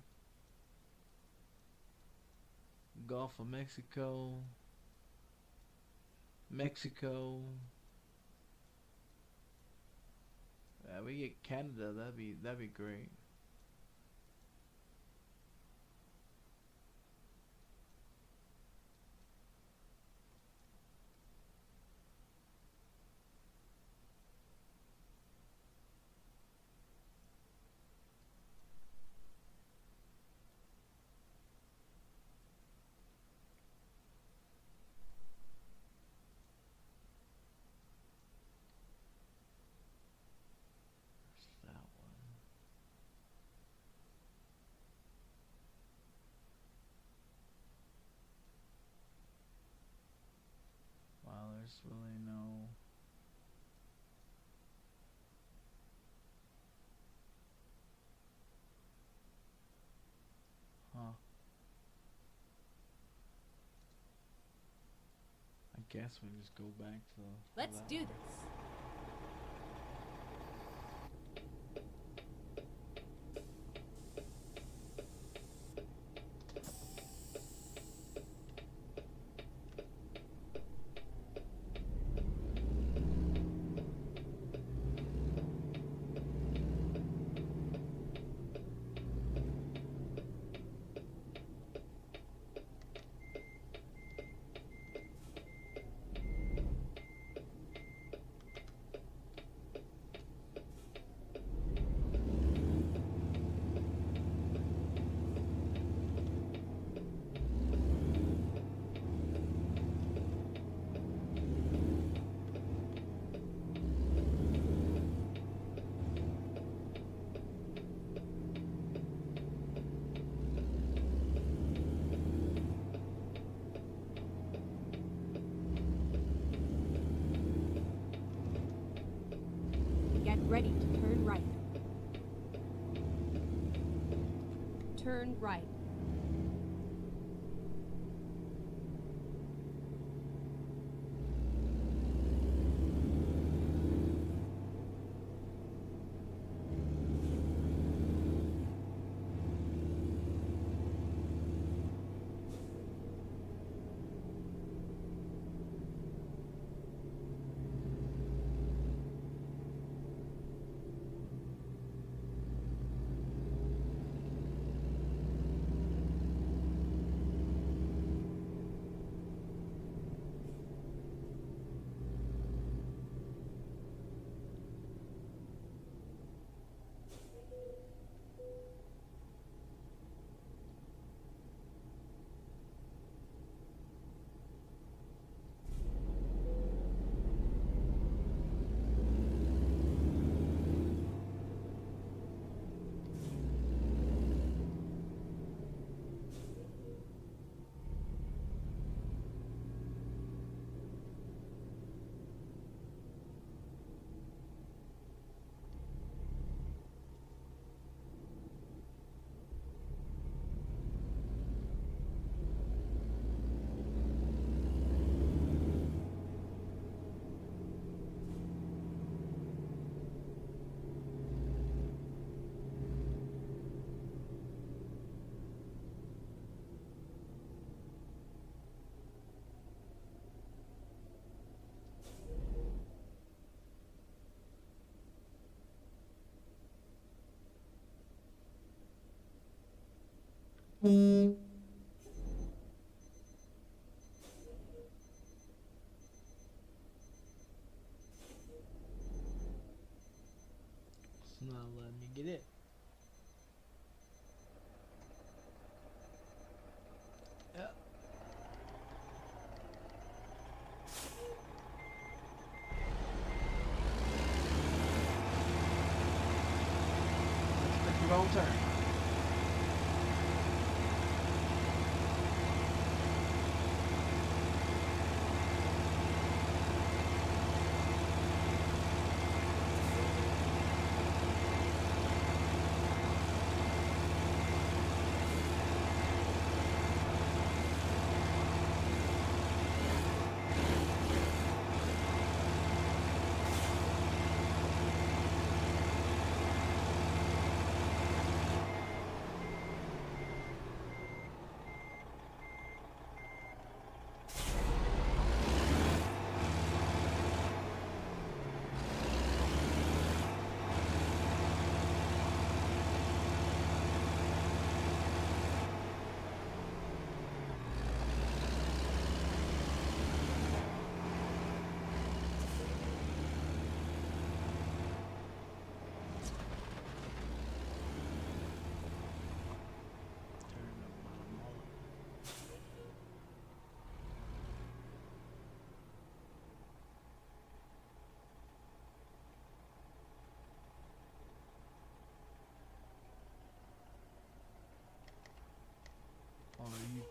Gulf of Mexico, Mexico. Yeah, we get Canada. That'd be great. That one. Wow, there's really no. Huh. I guess we just go back to. Let's that do one. this. Get ready to turn right. Turn right. It's not letting me get it. Yeah. Let's make the wrong turn.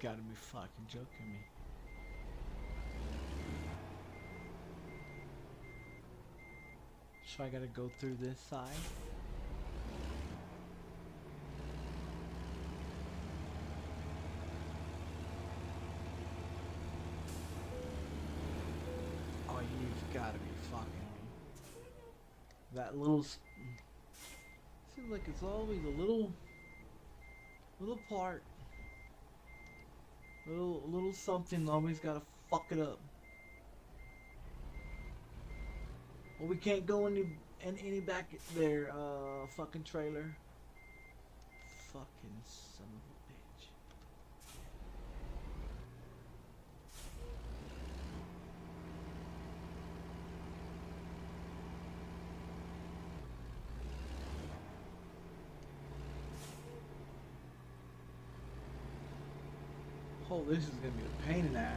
gotta be fucking joking me. So I gotta go through this side. Oh, you've gotta be fucking me. That little... Seems like it's always a little part. Little something always gotta fuck it up. Well, we can't go any back there, fucking trailer. Fucking son of a bitch. Oh, this is gonna be a pain in the ass.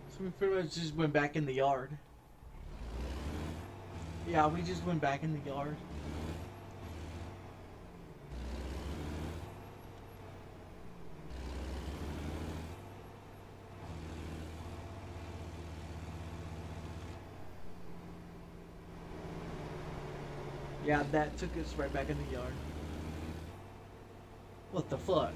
So we pretty much just went back in the yard. Yeah, we just went back in the yard. Yeah, that took us right back in the yard. What the fuck?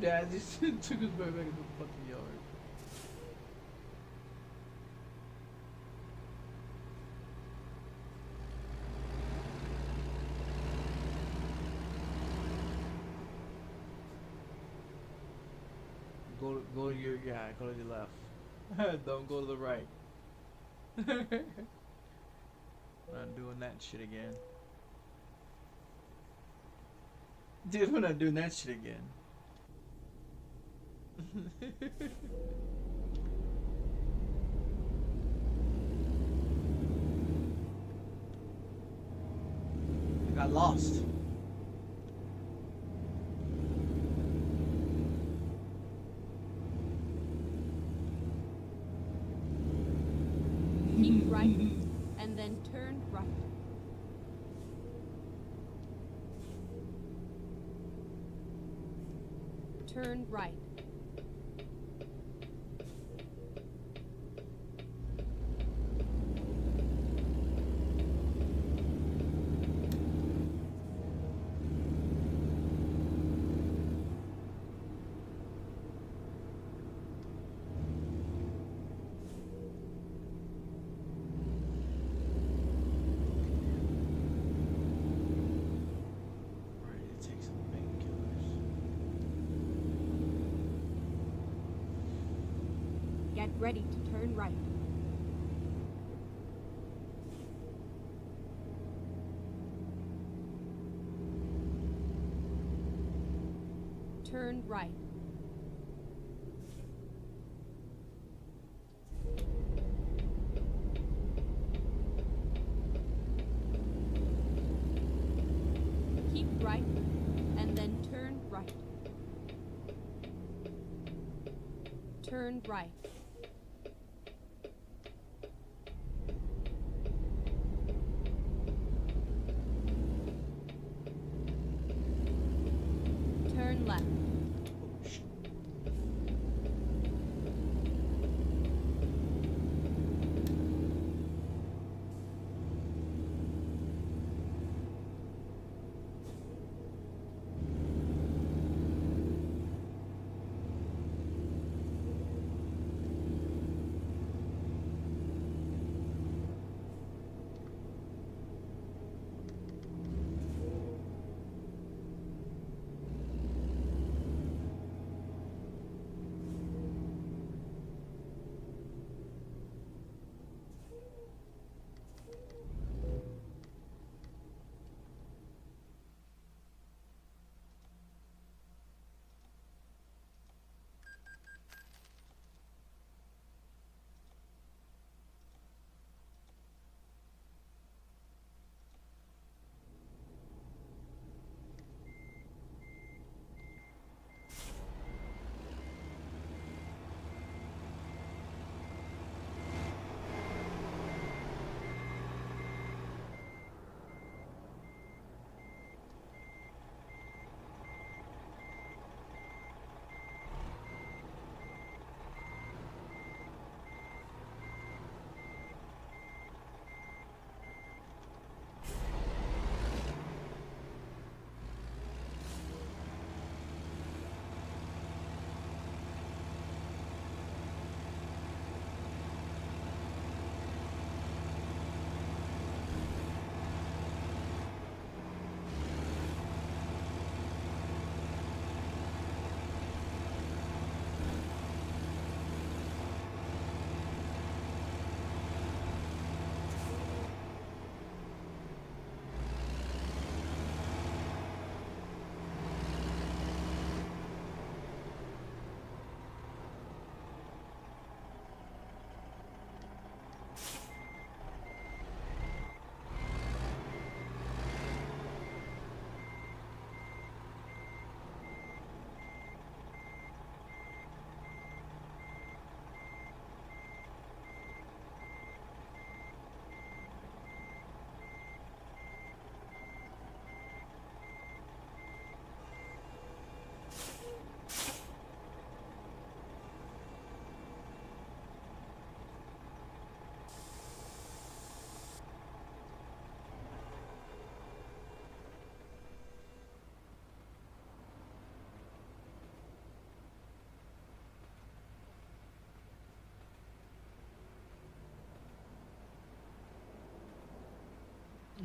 Yeah, this took us right back in the fucking yard. Go to your, yeah, go to your left. Don't go to the right. Not doing that shit again. Dude, we're not doing that shit again. I got lost. Keep right, and then turn right. Turn right. Get ready to turn right. Turn right. Keep right, and then turn right. Turn right. Turn left.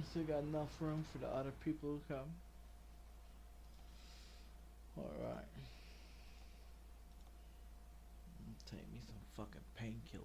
still got enough room for the other people to come. Alright. Take me some fucking painkillers.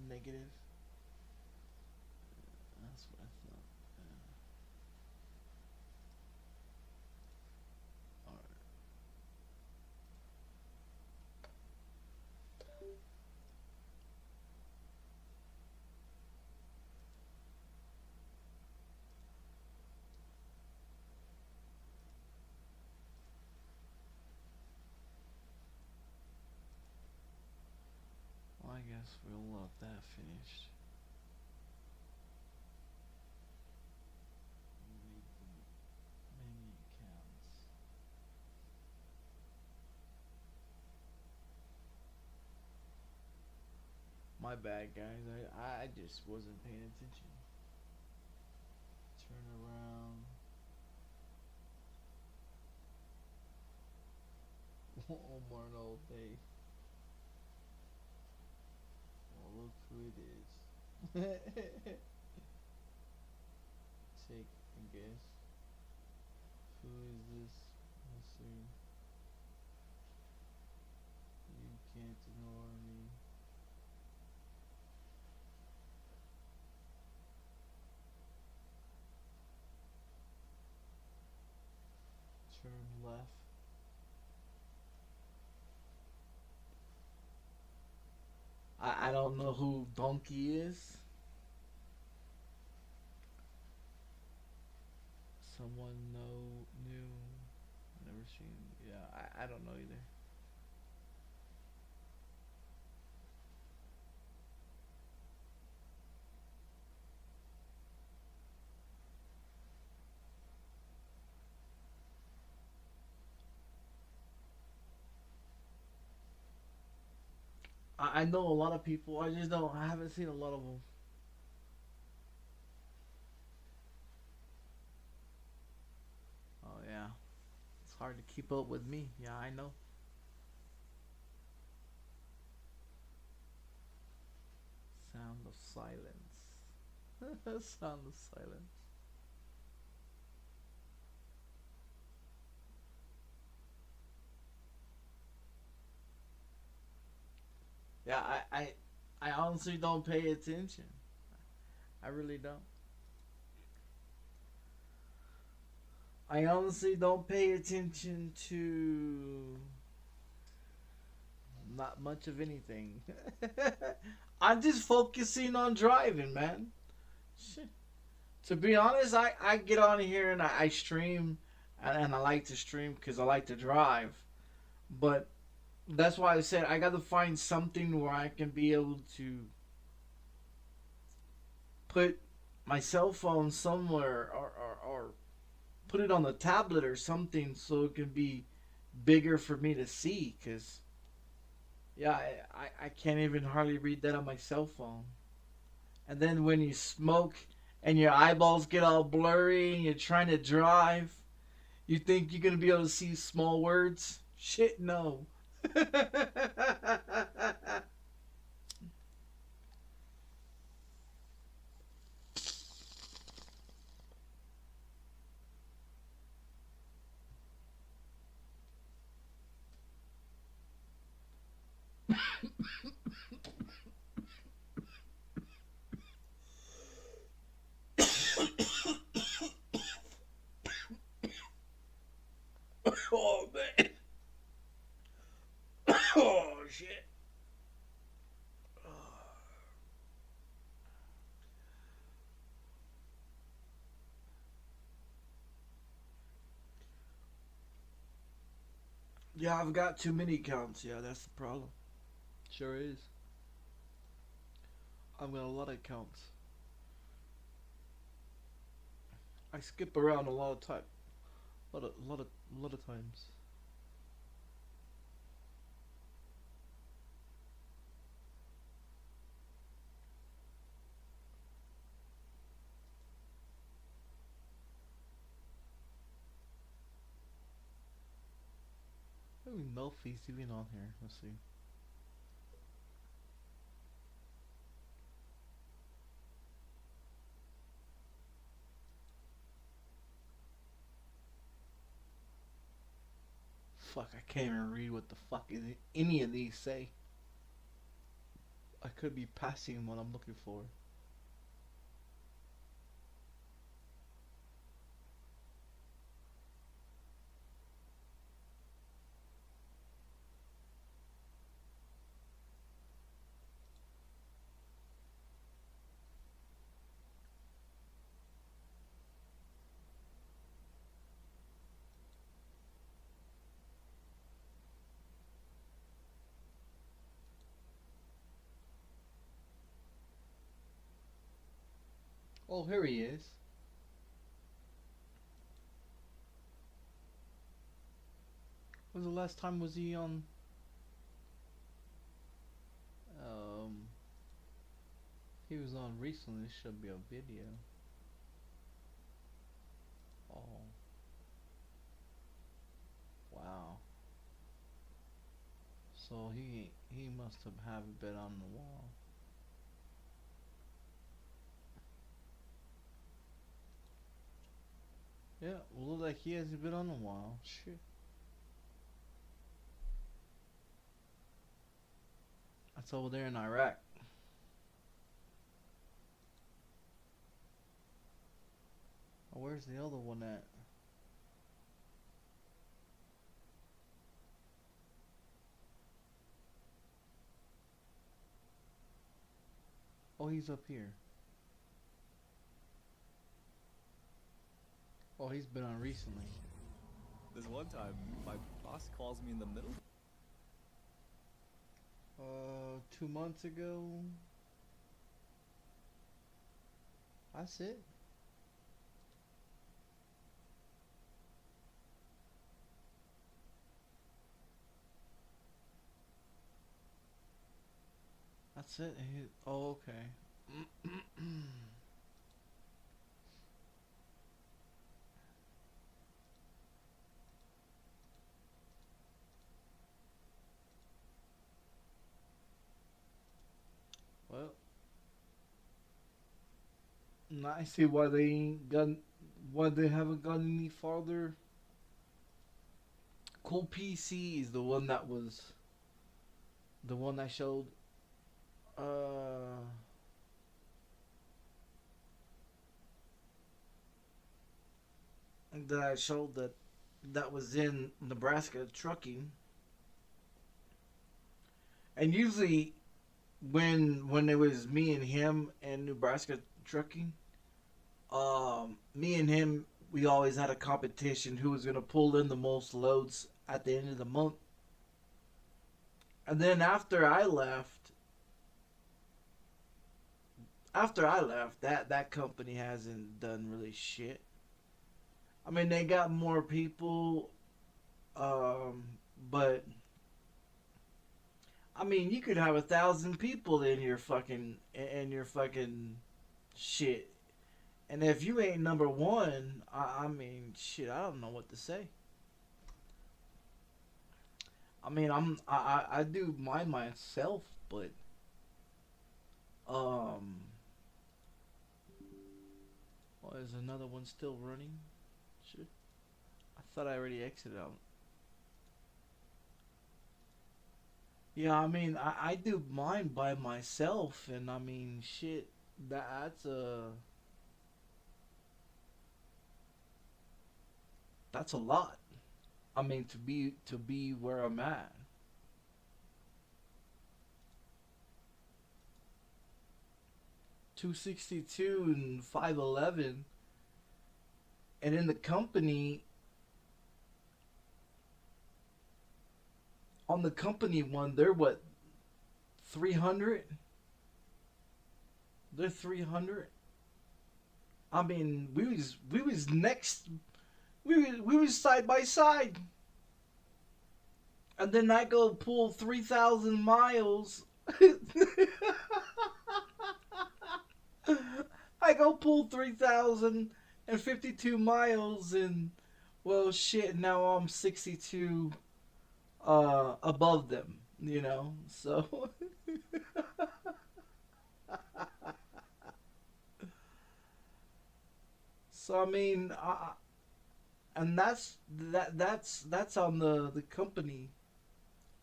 Negative. That's what I thought. Alright. Well, I guess we'll let that finished. Read the menu counts. My bad, guys. I just wasn't paying attention. Turn around. Omar all day. Well, look who it is. Take a guess. Who is this? Let's see. You can't ignore me. Turn left. I don't know who Donkey is. Someone new, never seen. Yeah, I don't know either. I know a lot of people. I haven't seen a lot of them. Oh yeah, it's hard to keep up with me. Yeah, I know. Sound of silence. Sound of silence. Yeah, I honestly don't pay attention. I really don't. I honestly don't pay attention to not much of anything. I'm just focusing on driving, man. Shit. To be honest, I get on here and I stream, and I like to stream because I like to drive. But that's why I said I got to find something where I can be able to put my cell phone somewhere, or put it on the tablet or something so it can be bigger for me to see. Because, yeah, I can't even hardly read that on my cell phone. And then when you smoke and your eyeballs get all blurry and you're trying to drive, you think you're going to be able to see small words? Shit, no. Oh, man. Oh, shit. Yeah, I've got too many accounts. Yeah, that's the problem. Sure is. I've got a lot of accounts. I skip around a lot of time. A lot of times. Maybe Melfi's even on here. Let's see. Fuck, I can't even read what the fuck any of these say. I could be passing what I'm looking for. Oh, here he is. When was the last time was he on? He was on recently. This should be a video. Oh. Wow. So he must have been on the wall. Yeah, well, look like he hasn't been on a while. Shit. That's over there in Iraq. Oh, where's the other one at? Oh, he's up here. Oh, he's been on recently. This one time, my boss calls me in the middle. 2 months ago. That's it. That's it. Oh, okay. Well, now I see why they ain't gone, why they haven't gone any farther. Cool PC is the one that was the one I showed. That I showed that was in Nebraska trucking. And usually when it was me and him and Nebraska trucking, me and him, we always had a competition who was gonna pull in the most loads at the end of the month. And then after I left, that company hasn't done really shit. I mean, they got more people, but I mean, you could have 1,000 people in your fucking shit, and if you ain't number one, I mean, shit, I don't know what to say. I mean, I do mine myself, but oh, there's another one still running. Shit, I thought I already exited out. Yeah, I mean, I do mine by myself, and I mean, shit, that's a lot. I mean, to be where I'm at. 262 and 511, and in the company, on the company one, they're what, 300? They're 300. I mean, we was next. We was side by side, and then I go pull 3,000 miles. I go pull 3,052 miles, and well, shit. Now I'm 62 above them. You know, so. So I mean, and that's on the company,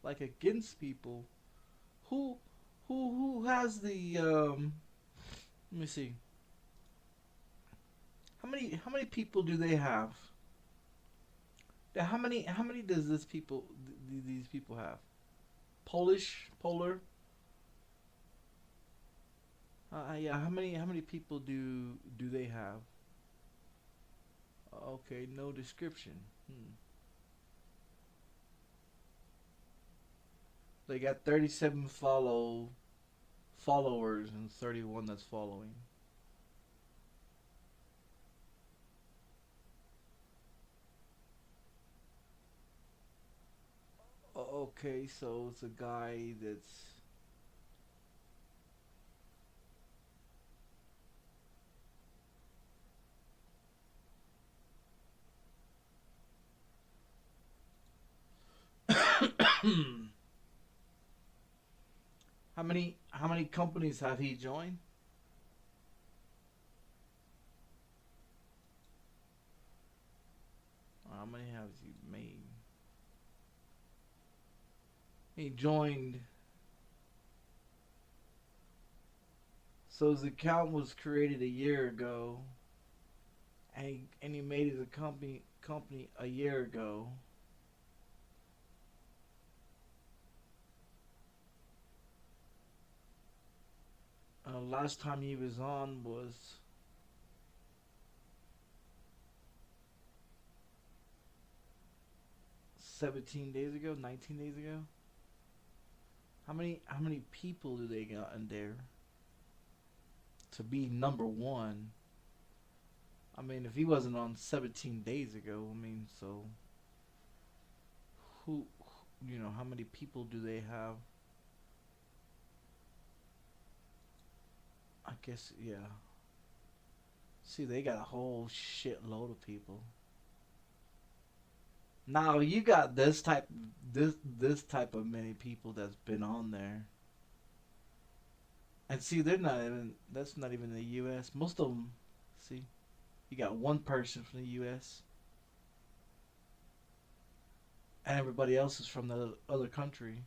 like against people who who has the let me see, how many people do they have? Yeah, how many does these people have? Polar. Yeah, how many people do they have? Okay, no description. They got 37 followers and 31 that's following. Okay, so it's a guy that's how many companies have he joined? How many has he made? He joined. So his account was created a year ago, and he made it a company a year ago. Last time he was on was 17 days ago, 19 days ago. How many people do they got in there to be number one? I mean, if he wasn't on 17 days ago, I mean, so who, how many people do they have? I guess, yeah. See, they got a whole shitload of people. Now you got this type of many people that's been on there, and see, they're not even. That's not even the U.S. Most of them. See, you got one person from the U.S. and everybody else is from the other country.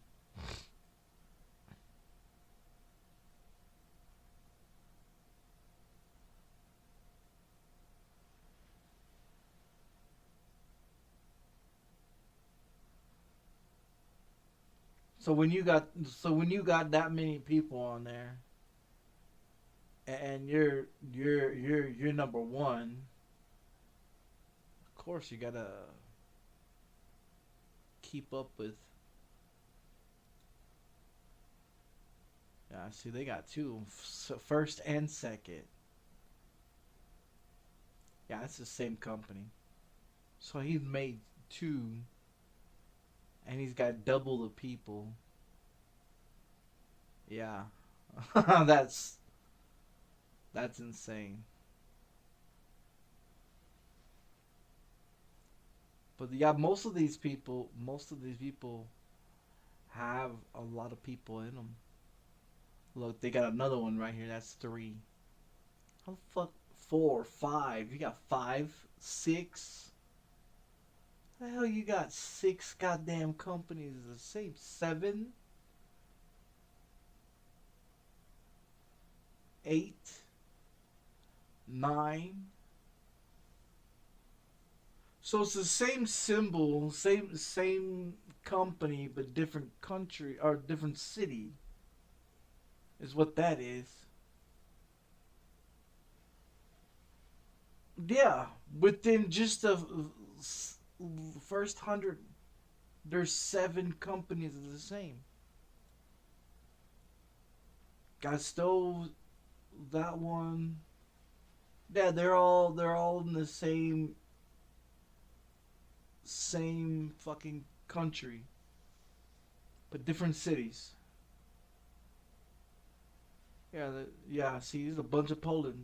So when you got that many people on there, and you're number one, of course you gotta keep up with. Yeah, see, they got two, first and second. Yeah, it's the same company. So he's made two, and he's got double the people. Yeah, that's that's insane. But yeah, most of these people have a lot of people in them. Look, they got another one right here. That's three. How the fuck? Four, five. You got five, six. The hell, you got six goddamn companies the same. Seven, eight, nine. So it's the same symbol, same company, but different country or different city. Is what that is. Yeah, within just the first 100, there's seven companies of the same. Got stove, that one, Yeah, they're all in the same fucking country, but different cities. Yeah, yeah. See, there's a bunch of Polars.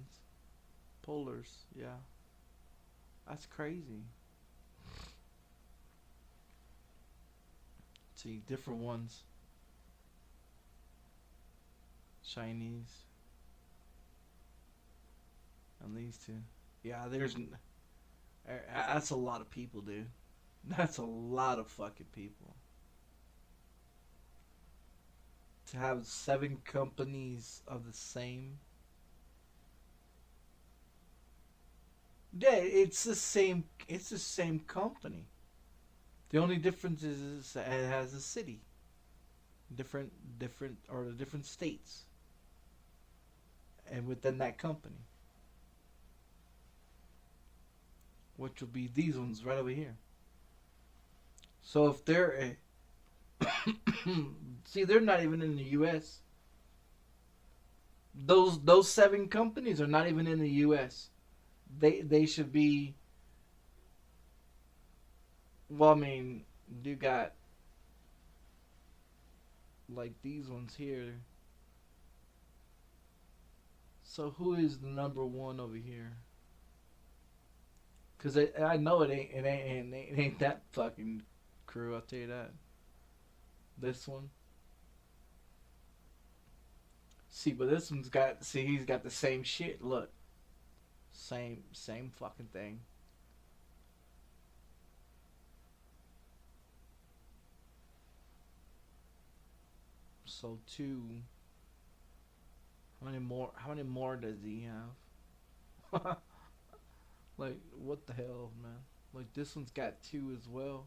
Yeah, that's crazy. See, different ones. Chinese and these two. Yeah, that's a lot of people, dude. That's a lot of fucking people. To have 7 companies of the same. Yeah, it's the same. It's the same company. The only difference is it has a city, different or the different states, and within that company, which will be these ones right over here. So if they're see, they're not even in the U.S. Those 7 companies are not even in the U.S. They should be. Well, I mean, you got like these ones here. So who is the number one over here? Cause I know it ain't that fucking crew. I'll tell you that. This one. See, but this one's got. See, he's got the same shit. Look, same fucking thing. So 2. How many more? How many more does he have? Like, what the hell, man? Like, this one's got 2 as well.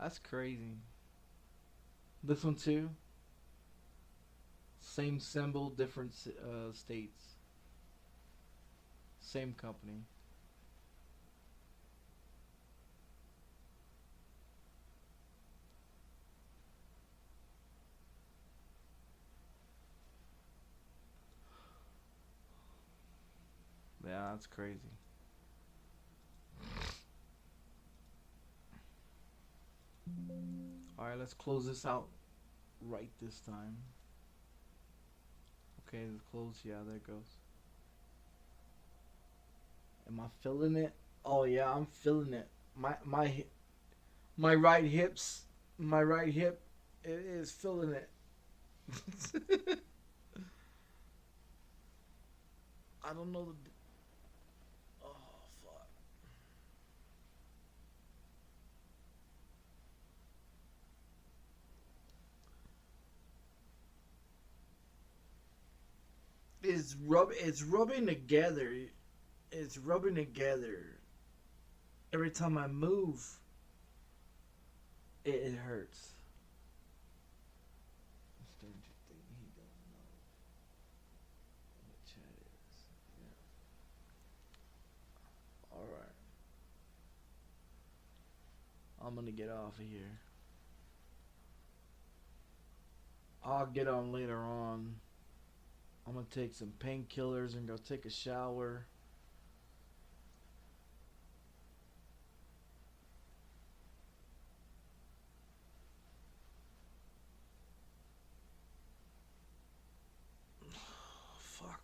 That's crazy. This one too. Same symbol, different states. Same company. Yeah, that's crazy. Alright, let's close this out right this time. Okay, it's close. Yeah, there it goes. Am I feeling it? Oh yeah, I'm feeling it. My right hips, my right hip, it is feeling it. I don't know the. Oh fuck. It's rubbing together. It's rubbing together. Every time I move, it hurts. Stranger thing he don't know what chat is. Yeah. Alright. I'm gonna get off of here. I'll get on later on. I'm gonna take some painkillers and go take a shower. Fuck.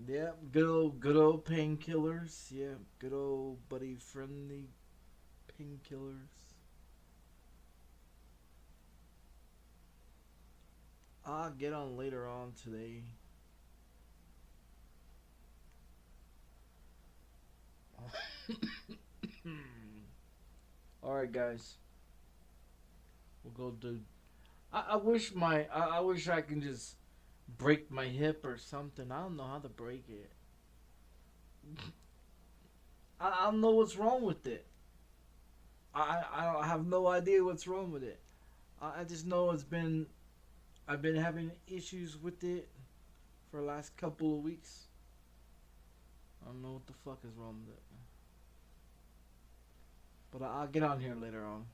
Yeah, good old painkillers. Yeah, good old buddy friendly painkillers. I'll get on later on today. Alright guys. We'll go do. I wish I can just break my hip or something. I don't know how to break it. I don't know what's wrong with it. I have no idea what's wrong with it. I just know I've been having issues with it for the last couple of weeks. I don't know what the fuck is wrong with it. But I'll get on here later on.